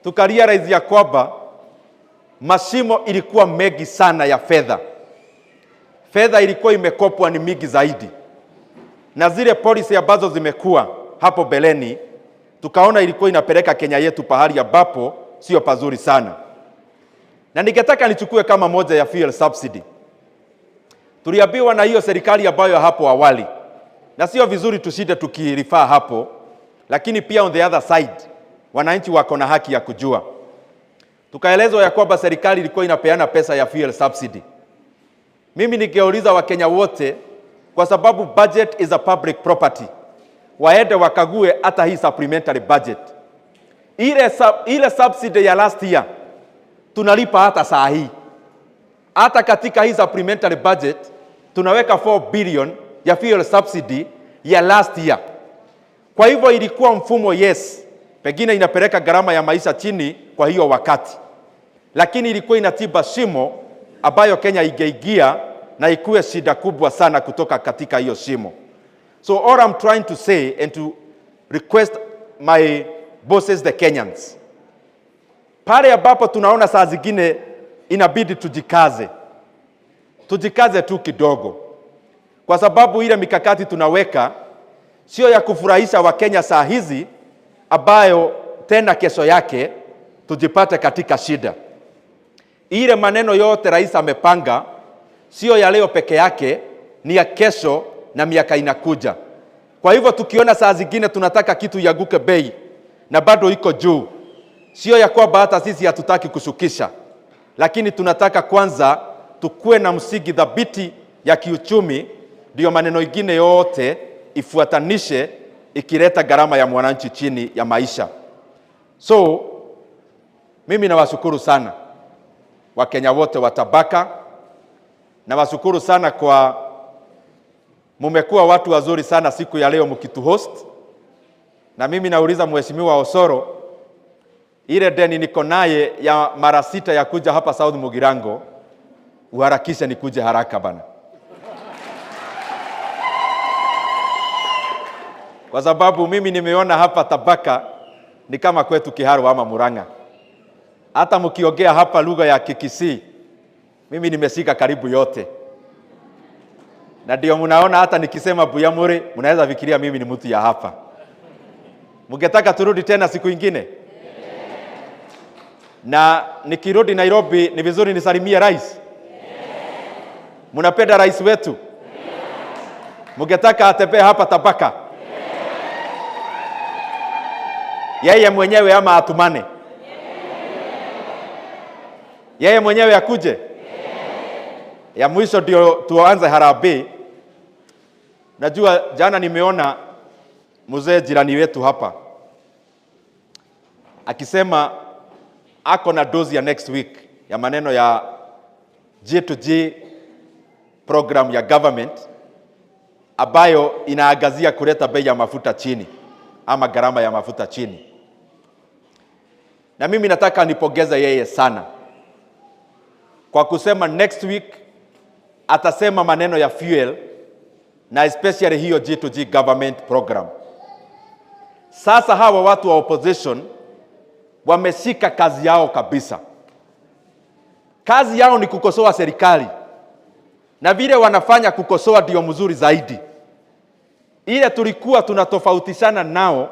tukarealize ya kwamba mashimo ilikuwa mengi sana ya fedha. Fedha ilikuwa imekopwa ni mingi zaidi, na zile policy ambazo zimekuwa hapo beleni tukaona ilikuwa inapeleka Kenya yetu pahali ambapo sio pazuri sana. Na ningetaka nichukue kama moja ya fuel subsidy. Tuliambiwa na hiyo serikali ambayo hapo awali, na sio vizuri tushinde tukirifaa hapo, lakini pia on the other side wananchi wako na haki ya kujua. Tukaelezwa ya kwamba serikali ilikuwa inapeana pesa ya fuel subsidy. Mimi ningeuliza Wakenya wote, kwa sababu budget is a public property, waende wakague hata hii supplementary budget. Ile subsidy ya last year tunalipa hata saa hii. Hata katika hii supplementary budget tunaweka 4 billion ya fuel subsidy ya last year. Kwa hivyo ilikuwa mfumo, yes, pengine inapeleka gharama ya maisha chini kwa hiyo wakati, lakini ilikuwa inatiba shimo ambayo Kenya ingeingia na ikuwe shida kubwa sana kutoka katika hiyo shimo. So all I'm trying to say and to request my bosses, the Kenyans, pale ambapo tunaona saa zingine inabidi tujikaze tu kidogo, kwa sababu ile mikakati tunaweka sio ya kufurahisha Wakenya saa hizi, ambayo tena kesho yake tujipate katika shida. Ile maneno yote rais amepanga sio ya leo peke yake, ni ya kesho na miaka inakuja. Kwa hivyo tukiona saa zingine tunataka kitu yaguke bei na bado iko juu, sio ya kwamba hata sisi hatutaki kushukisha, lakini tunataka kwanza tukue na msingi dhabiti ya kiuchumi, ndio maneno ingine yote ifuatanishe, ikileta gharama ya mwananchi chini ya maisha. So mimi nawashukuru sana Wakenya wote wa tabaka, nawashukuru sana kwa mumekuwa watu wazuri sana siku ya leo mkituhost. Na mimi nauliza Mheshimiwa Osoro, ile deni niko naye ya mara 6 ya kuja hapa S.Mugirango, uharakishe nikuje haraka bana. kwa sababu mimi nimeona hapa tabaka ni kama kwetu Kiharu ama Murang'a. Hata mkiongea hapa lugha ya Kikisii, mimi nimeshika karibu yote. Na ndio mnaona hata nikisema Buyamuri, mnaweza fikiria mimi ni mtu ya hapa. Mngetaka turudi tena siku ingine? Na nikirudi Nairobi ni vizuri nisalimie rais. Mnapenda rais wetu? Mngetaka atembee hapa tabaka? Yeye mwenyewe ama atumane? Yeye mwenyewe akuje? Ya mwisho ndio tuanze harambee. Najua jana nimeona mzee jirani wetu hapa akisema ako na dozi ya next week ya maneno ya G2G program ya government ambayo inaangazia kuleta bei ya mafuta chini ama gharama ya mafuta chini. Na mimi nataka nipongeze yeye sana kwa kusema next week atasema maneno ya fuel na especially hiyo G2G government program. Sasa hawa watu wa opposition wameshika kazi yao kabisa. Kazi yao ni kukosoa serikali. Na vile wanafanya kukosoa ndio mzuri zaidi. Ile tulikuwa tunatofautishana nao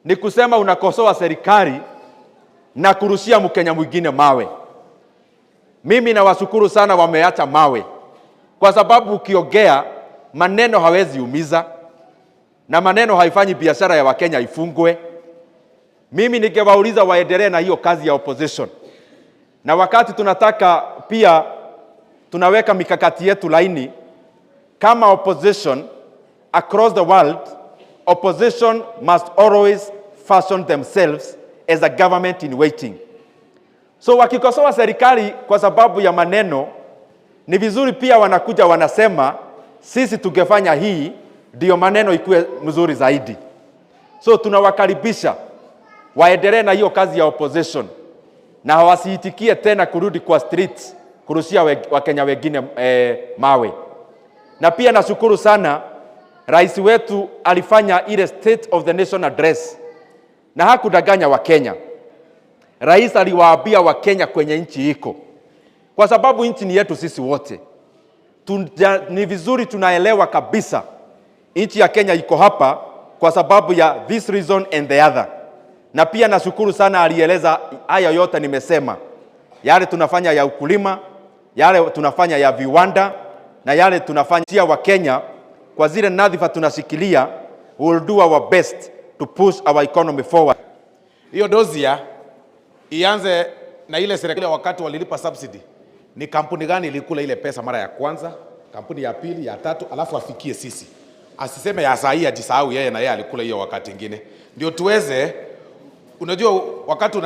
ni kusema unakosoa serikali na kurushia Mkenya mwingine mawe. Mimi nawashukuru sana wameacha mawe. Kwa sababu ukiongea maneno hawezi umiza na maneno haifanyi biashara ya Wakenya ifungwe. Mimi ningewauliza waendelee na hiyo kazi ya opposition. Na wakati tunataka pia tunaweka mikakati yetu laini kama opposition across the world, opposition must always fashion themselves as a government in waiting. So wakikosoa serikali kwa sababu ya maneno, ni vizuri pia wanakuja wanasema sisi tungefanya hii ndio maneno ikuwe mzuri zaidi. So tunawakaribisha waendelee na hiyo kazi ya opposition na hawasiitikie tena kurudi kwa streets kurushia Wakenya wengine mawe. Na pia nashukuru sana rais wetu alifanya ile State of the Nation address na hakudanganya Wakenya. Rais aliwaambia Wakenya kwenye nchi iko. Kwa sababu nchi ni yetu sisi wote. Ni vizuri tunaelewa kabisa nchi ya Kenya iko hapa kwa sababu ya this reason and the other. Na pia nashukuru sana alieleza haya yote nimesema. Yale tunafanya ya ukulima, yale tunafanya ya viwanda na yale tunafanya wa Kenya kwa zile nadhifa tunashikilia, we will do our best to push our economy forward. Hiyo dozia ianze na ile serikali wakati walilipa subsidy. Ni kampuni gani ilikula ile pesa mara ya kwanza, kampuni ya pili, ya tatu, alafu afikie sisi. Asiseme ya saa hii ajisahau yeye na yeye alikula hiyo wakati ingine. Ndio tuweze, unajua wakati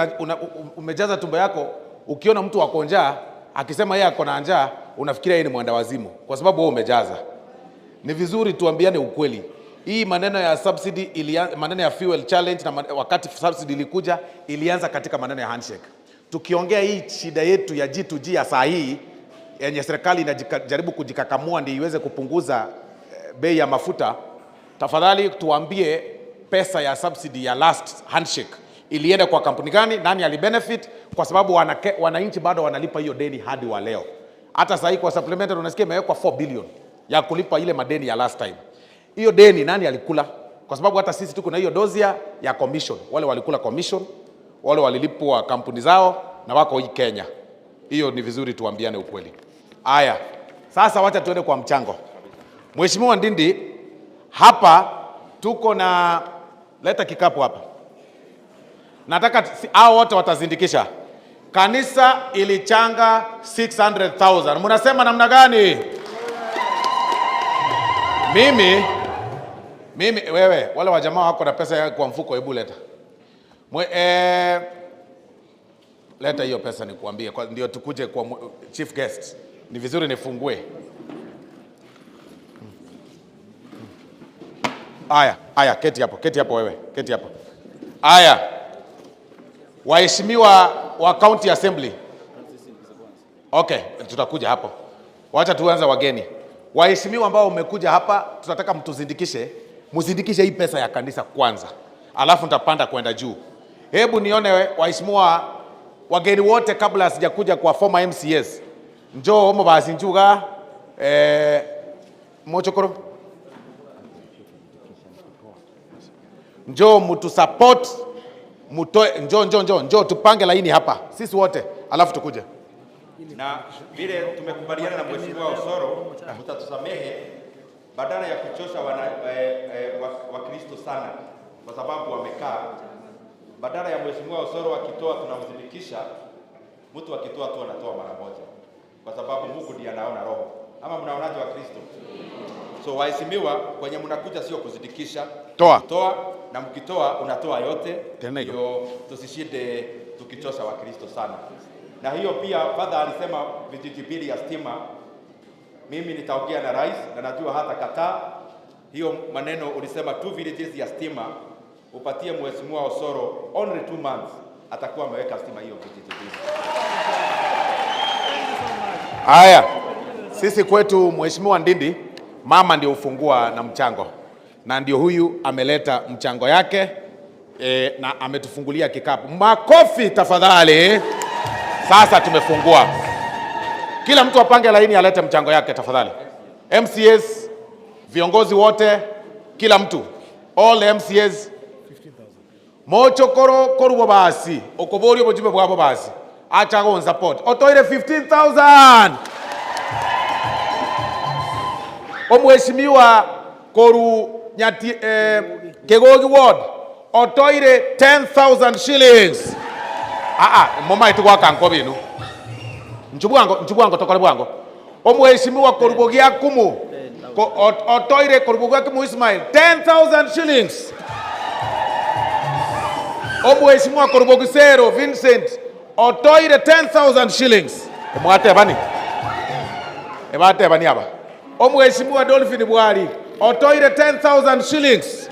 umejaza tumbo yako, ukiona mtu wako njaa, akisema yeye ako na njaa, unafikiria yeye ni mwenda wazimu kwa sababu wewe umejaza. Ni vizuri tuambiane ukweli. Hii maneno ya subsidy maneno ya fuel challenge na wakati subsidy ilikuja ilianza katika maneno ya handshake. Tukiongea hii shida yetu ya G2G ya saa hii yenye serikali inajaribu kujikakamua ndio iweze kupunguza bei ya mafuta, tafadhali tuambie pesa ya subsidy ya last handshake ilienda kwa kampuni gani, nani alibenefit, kwa sababu wananchi bado wanalipa hiyo deni hadi wa leo. Hata saa hii kwa supplementary unasikia imewekwa 4 billion ya kulipa ile madeni ya last time. Hiyo deni nani alikula? Kwa sababu hata sisi tuko na hiyo dozia ya commission. Wale walikula commission, wale walilipwa kampuni zao na wako hii Kenya. Hiyo ni vizuri tuambiane ukweli. Aya. Sasa wacha tuende kwa mchango. Mheshimiwa Ndindi, hapa tuko na leta kikapu hapa. Nataka hao wote watazindikisha. Kanisa ilichanga 600,000. Mnasema namna gani? Mimi wewe wale wa jamaa wako na pesa ya kwa mfuko, hebu leta. Leta hiyo pesa nikuambie ndio tukuje kwa chief guest. Ni vizuri nifungue. Aya, keti hapo wewe. Keti hapo. Aya. Waheshimiwa wa County Assembly. Okay, tutakuja hapo. Wacha tuanze wageni. Waheshimiwa ambao umekuja hapa, tunataka mtuzindikishe. muzindikishe hii pesa ya kanisa kwanza, alafu nitapanda kwenda juu. Hebu nione waheshimiwa wageni wote kabla sijakuja kwa former MCS. Njoo omo basi njuga mochokoro. Njoo mtu support mutoe, njoo tupange laini hapa sisi wote alafu tukuje. Na vile tumekubaliana na Mheshimiwa Osoro, mtatusamehe badala ya kuchosha Wakristo sana kwa sababu wamekaa, badala ya Mheshimiwa Osoro akitoa tunamzindikisha, mtu akitoa tu anatoa mara moja, kwa sababu Mungu ndiye anaona roho. Ama mnaonaje wa Kristo? So waheshimiwa, kwenye mnakuja sio kuzindikisha, toa na mkitoa unatoa yote, ndio tusishinde tukichosha Wakristo sana. Na hiyo pia Father alisema vijiji mbili ya stima. Mimi nitaongea na rais na najua hata kataa hiyo maneno. Ulisema 2 villages ya stima, upatie Mheshimiwa Osoro only 2 months, atakuwa ameweka stima hiyo vijiji mbili. Haya, sisi kwetu Mheshimiwa Ndindi, mama ndio ufungua na mchango, na ndio huyu ameleta mchango yake na ametufungulia kikapu. Makofi tafadhali. Sasa tumefungua. Kila mtu apange laini alete mchango yake tafadhali. MCS, viongozi wote, kila mtu. All the MCS. 15,000. Mocho korubo basi. Okobori obojibe bwabo basi. Acha go support. Otoire 15,000. Omheshimiwa koru nyati Kegogi ward. Otoire 10,000 shillings. Moma itukwa kanko binu. Nchubwango tokole bwango. Omheshimiwa korubogia kumu. Otoire korubogia kumu Ismail 10,000 shillings. Omheshimiwa korubogisero Vincent otoire 10,000 shillings. Mwate bani. Ebate bani aba. Omheshimiwa Dolphin Bwari otoire 10,000 shillings.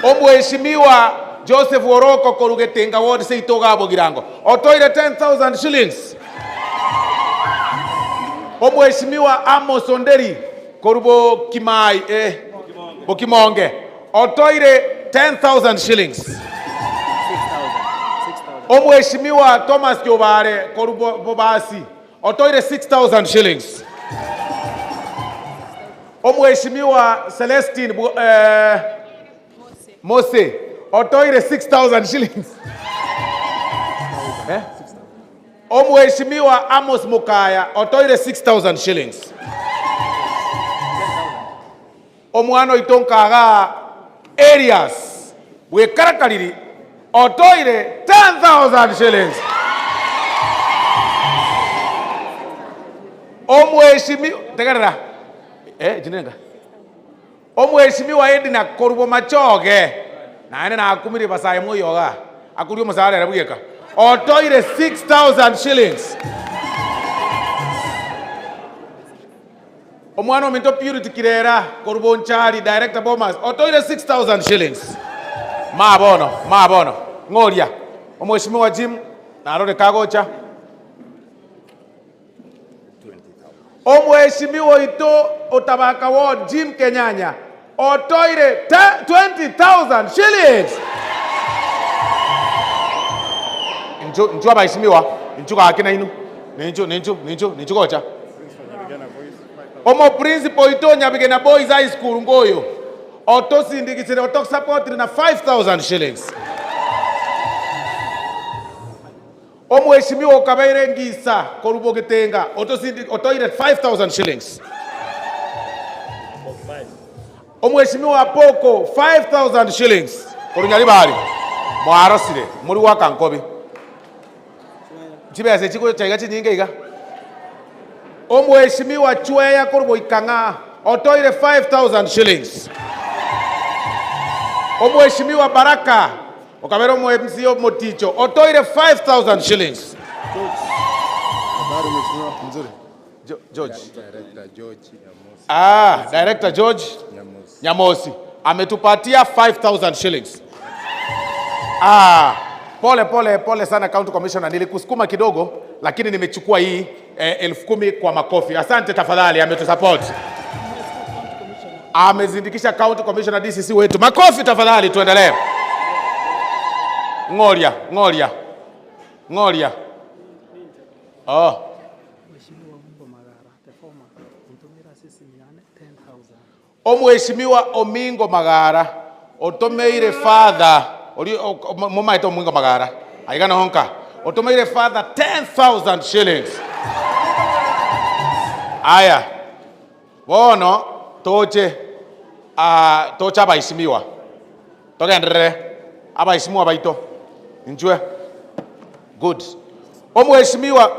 Omheshimiwa Joseph Woroko Korugetenga ward Seitoga Bogirango otoire 10,000 shillings. Omheshimiwa Amos Onderi Korubo Kimai Bokimonge otoire 10,000 shillings. Omheshimiwa Thomas Jobare Korubo Bobasi otoire 6,000 shillings. Omheshimiwa Celestine Mose otoire 6,000 shillings. Omheshimiwa Amos Mukaya otoire 6,000 shillings. Omwano itonkaga areas we karakariri otoire 10,000 shillings. Omheshimiwa tegarera jinenga. Omheshimiwa Edina Korubo Machoge nane na akumiri basaye moyoga akuri musare rabuyeka otoire 6,000 shillings. Omwana minto Purity Kirera Korubo Nchari Director Bomas otoire 6,000 shillings. Mabono ngoria. Omheshimiwa Jim narode kagocha. Omheshimiwa Ito Otabaka Ward Jim Kenyanya otoire 20,000 shillings. Njua baheshimiwa, nchuka hakina inu. Ninchu gocha. Omo principal Ito Nyabigena Boys High School Ngoyo otosindikisire otok support na 5,000 shillings. Omheshimiwa Okabaire Ngisa Korubo Getenga otoire 5,000 shillings. Omheshimiwa Apoko 5,000 shillings. Korunyalibali mwarosire muri wakankobi chibese chiko chaiga chinyinge iga. Omheshimiwa Chweya Korubo Ikanga otoire 5,000 shillings. Omheshimiwa Baraka Okabero mo MCO Moticho otoire 5,000 shillings. George. Director George Nyamosi ametupatia 5,000 shillings. Pole sana County Commissioner, nilikusukuma kidogo lakini nimechukua hii 10,000 kwa makofi. Asante tafadhali, ametusupport. amezindikisha county commissioner DCC wetu. Makofi tafadhali, tuendelee. Ngoria. Oh. Omweshimiwa Omingo Magara otomeire father mumaito Omingo Magara aigana honka otomeire father 10,000 shillings. Aya bono toche abaishimiwa togendere abaishimiwa baito njwe good. Omweshimiwa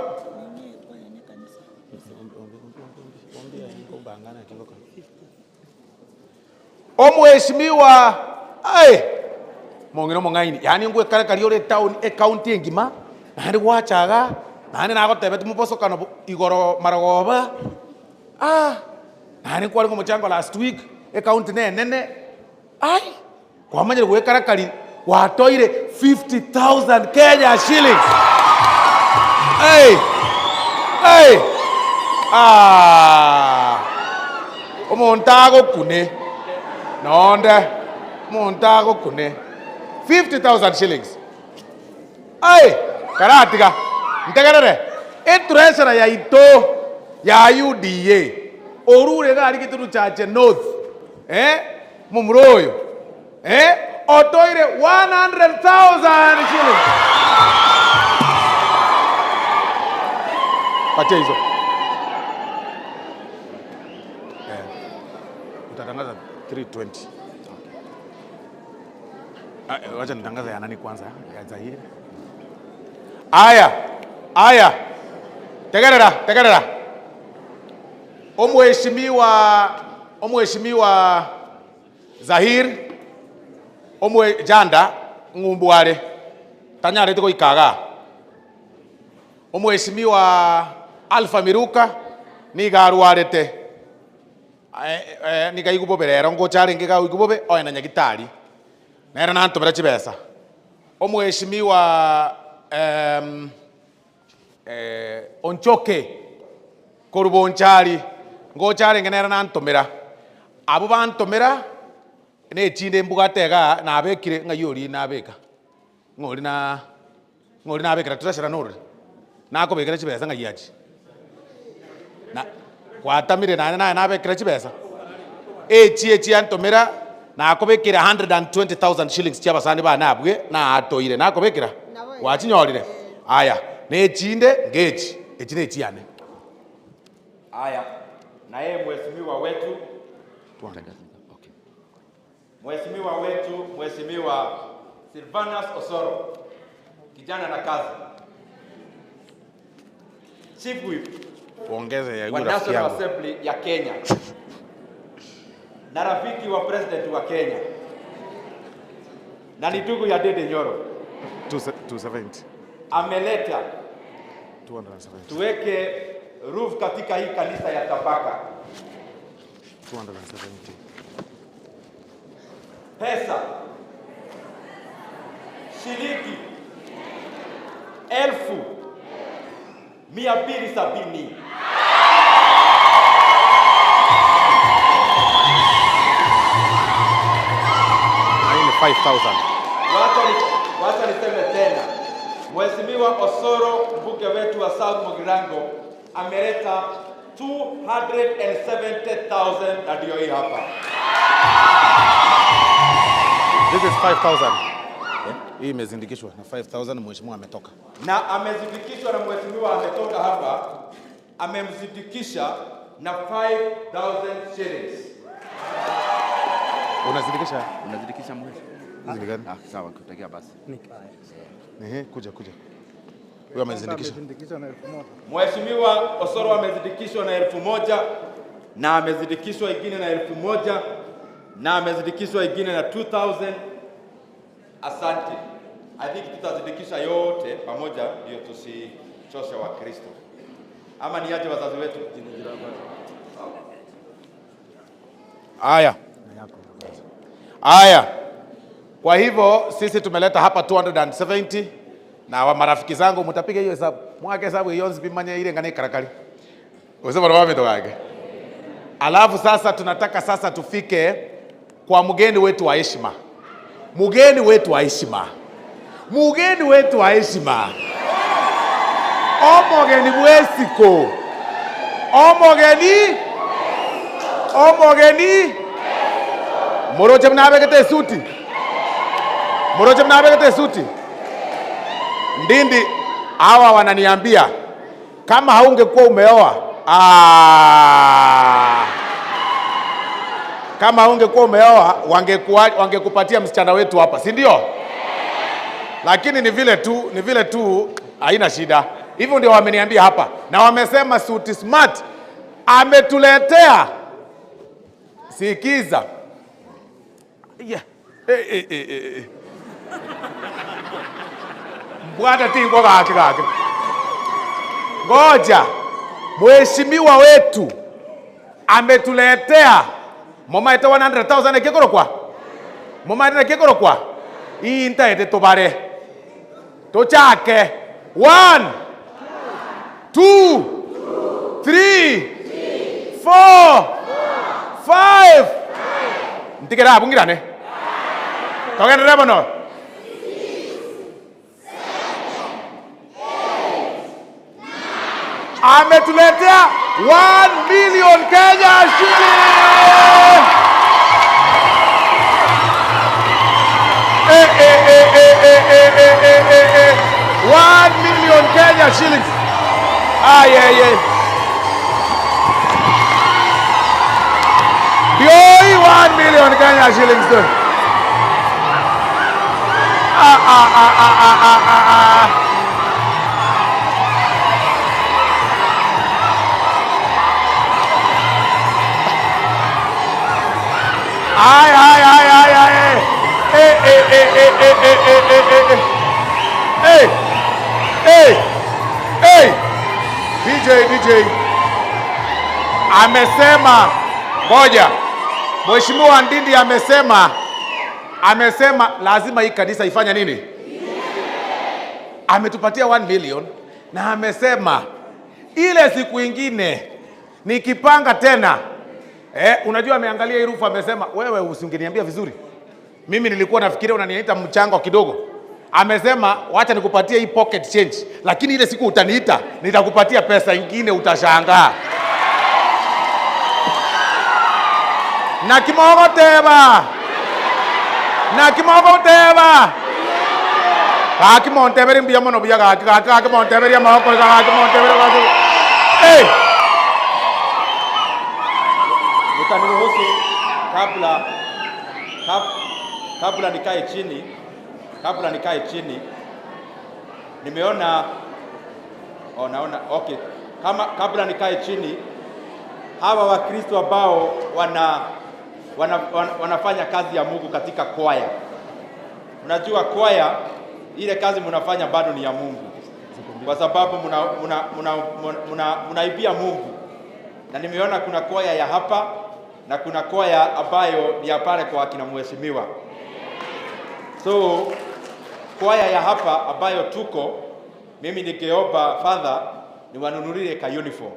mongino mongaini yani ngwe kare kari ore town county engima nandi gwachaga nandi nagotebe tumubosokano igoro maragoba nandi kwari ngomuchango last week county nene kwamanyire gwe kare kari watoire 50,000 Kenya shillings. Omontago kune nonde montago kune 50,000 shillings. Karatiga ntegerere treasurer ya ito ya UDA orure gari kituru chache north mumuroyo otoire 100,000 shillings. Pacha hizo utatangaza 320. Wacha nitangaza ya nani kwanza ya Zahiri. Aya tegerera omweshimiwa Zahir janda ngumbware tanyare tiko ikaga omweshimiwa Alpha Miruka ni garwarete ni kaigubo berero ngochare ngega uigubobe oyena nyagitari nera nantomera chibesa. Omweshimiwa Onchoke korubonchari ngochare ngenera nantomera abo bantomera ne chinde mbugatega na abekire ngayori na abeka ngori na abekira tutashira nore nako bekira chibesa ngayachi na kwatamire na abekira chibesa echi antomera nako bekira 120,000 shillings cyabasani banabwe na atoire nako bekira wachinyorire aya ne chinde ngechi echi ne chiane aya na yeye mheshimiwa wetu Mheshimiwa Silvanus Osoro, kijana na kazi, Chief Whip wa National Assembly ya Kenya na rafiki wa president wa Kenya na ni ndugu ya Ndindi Nyoro 270 ameleta 270 tuweke roof katika hii kanisa ya Tabaka 270 pesa shilingi 1,270 5,000. Wacha niseme tena, Mheshimiwa Osoro mbunge wetu wa S.Mugirango ameleta 270,000 na ndio hii hapa. This is 5,000. Hii imezindikishwa na 5,000 mheshimiwa ametoka. Na amezindikishwa na mheshimiwa ametoka hapa, amemzindikisha na 5,000 shillings. Unazindikisha mwisho. Sawa, kutakia basi. Kuja. Huyo amezindikisha na 1,000. Mheshimiwa Osoro amezindikishwa na 1,000 na amezindikishwa ingine na 1,000 na amezindikishwa ingine na 2,000. Asante. I think tutazindikisha yote pamoja ndio tusichoshe wa Kristo. Ama ni aje wazazi wetu? Aya. Kwa hivyo sisi tumeleta hapa 270 na wa marafiki zangu mtapiga hiyo hesabu. Mwake hesabu hiyo zipimanya ile ngane karakari. Usema roho wametoka yake. Alafu sasa tunataka sasa tufike kwa mgeni wetu wa heshima. Mgeni wetu wa heshima. Mgeni wetu wa heshima. Omogeni bwesiko. Omogeni. Omogeni. Moroche mnabekete suti. Moroche mnabekete suti. Ndindi hawa wananiambia kama haungekuwa umeoa kama ungekuwa umeoa wangekupatia msichana wetu hapa, si ndio? Lakini ni vile tu haina shida. Hivyo ndio wameniambia hapa, na wamesema suti smart ametuletea. Sikiza. Yeah. Mbwata tingo gaki. Ngoja. Mheshimiwa wetu ametuletea mama ita 100,000 kekoro kwa. Mama ita kekoro kwa. Hii intaete tobare. Tochake. 1 2 3 4 5. Ntikera bungirane. Togenda rebono. Ametuletea 1 million Kenya shilling. 1 million Kenya shillings. Bioi 1 million Kenya shillings. DJ. Amesema ngoja. Mheshimiwa Ndindi amesema lazima hii kanisa ifanye nini? Ametupatia 1 million na amesema ile siku ingine nikipanga tena. Unajua ameangalia hii rufu, amesema wewe usingeniambia vizuri. Mimi nilikuwa nafikiria unaniita mchango kidogo. Amesema wacha nikupatie hii pocket change, lakini ile siku utaniita nitakupatia pesa ingine utashangaa. Na kimogoteba. Kakimonteberi mbia mono buya kakimonteberi ya mahoko kakimonteberi wazo. Utaniruhusu kabla nikae chini nimeona okay, kabla nikae chini, hawa Wakristo ambao wanafanya kazi ya Mungu katika kwaya. Unajua kwaya ile kazi mnafanya bado ni ya Mungu, kwa sababu mnaibia Mungu. Na nimeona kuna kwaya ya hapa na kuna kwaya ambayo ni ya pale kwa kina mheshimiwa. So kwaya ya hapa ambayo tuko, mimi ningeomba Father niwanunulie ka uniform.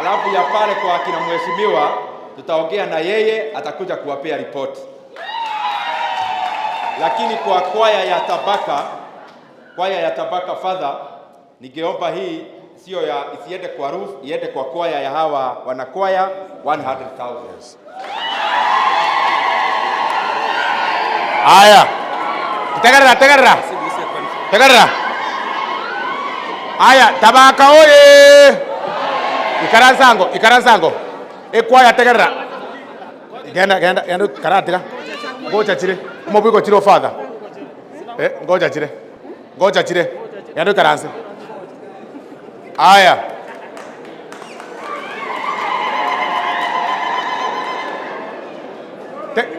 Alafu ya pale kwa kina mheshimiwa tutaongea na yeye, atakuja kuwapea ripoti. Lakini kwa kwaya ya tabaka Father, ningeomba hii sio isiende kwa roof, iende kwa kwaya ya hawa wanakwaya 100,000. Aya. Tegarra. Aya, tabaka oye. Ikaransango. Ekwaya tegarra. Genda karatira. Ngoja chire. Mobiko chiro Father. Ngoja chire. Genda karanse. Aya.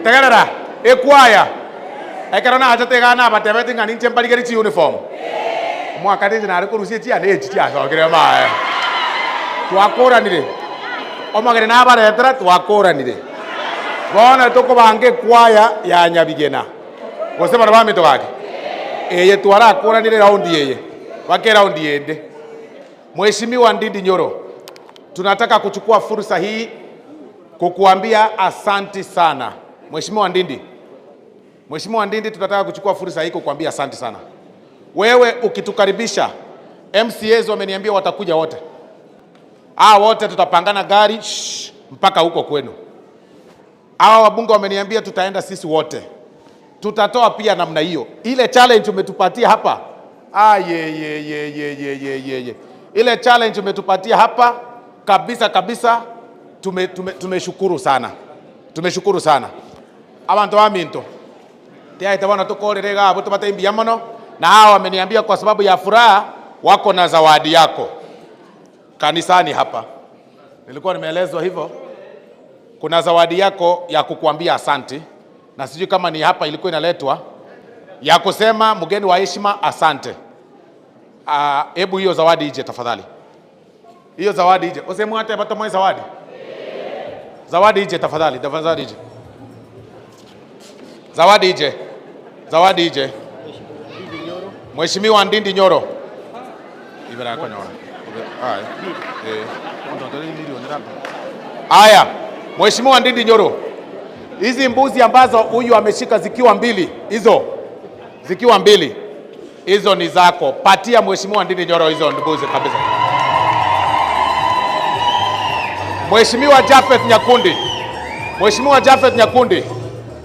Tegarra. Ekwaya. Ekarona acha tegana batebeti ngani chembaligeri chi uniform. Mwaka ndi na rikurusie chi anechi chi acokire mae. Twakuranire. Omagere na baretera twakuranire. Bona tukubange kwaya ya Nyabigena. Gose bara bamito gake. Eye twara kuranire raundi eye. Wake raundi ende. Mheshimiwa Ndindi Nyoro, tunataka kuchukua fursa hii kukuambia asanti sana. Mheshimiwa Ndindi, tunataka kuchukua fursa hii kukuambia asanti sana. Wewe ukitukaribisha, MCAs wameniambia watakuja wote. Wote tutapangana gari mpaka huko kwenu. Wabunge wameniambia tutaenda sisi wote. Tutatoa pia namna hiyo. Ile challenge umetupatia hapa. Ile challenge umetupatia hapa kabisa tumeshukuru sana. Tumeshukuru sana. Abantu baminto. Tia itabona tukorerega abo tubataimbiya mono na hawa wameniambia kwa sababu ya furaha wako na zawadi yako kanisani hapa. Nilikuwa nimeelezwa hivyo. Kuna zawadi yako ya kukuambia asante, na sijui kama ni hapa ilikuwa inaletwa, ya kusema mgeni wa heshima asante. Hebu hiyo zawadi ije tafadhali. Hiyo zawadi ije. Usemu hata bata mwe zawadi. Zawadi ije tafadhali, tafadhali ije. Zawadi ije. Zawadi ije. Mheshimiwa Ndindi Nyoro. Ibera kwa nyora. Aya. Mheshimiwa Ndindi Nyoro. Hizi mbuzi ambazo huyu ameshika zikiwa mbili, zikiwa mbili. Hizo ni zako. Patia Mheshimiwa Ndindi Nyoro hizo mbuzi kabisa. Mheshimiwa Jafet Nyakundi.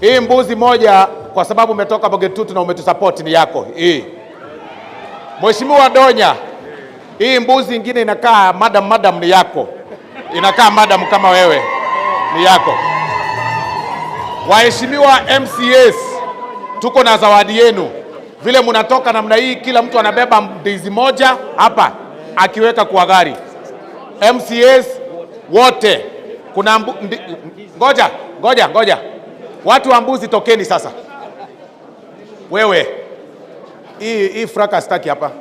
Hii mbuzi moja kwa sababu umetoka Bogetutu na umetusupport ni yako. Hii. Mheshimiwa Donya. Hii mbuzi nyingine inakaa madam ni yako. Inakaa madam kama wewe. Ni yako. Waheshimiwa MCAs, tuko na zawadi yenu. Vile mnatoka namna hii, kila mtu anabeba ndizi moja hapa akiweka kwa gari. MCAs wote kuna ngoja. Watu wa mbuzi tokeni sasa. Wewe hii fraka sitaki hapa.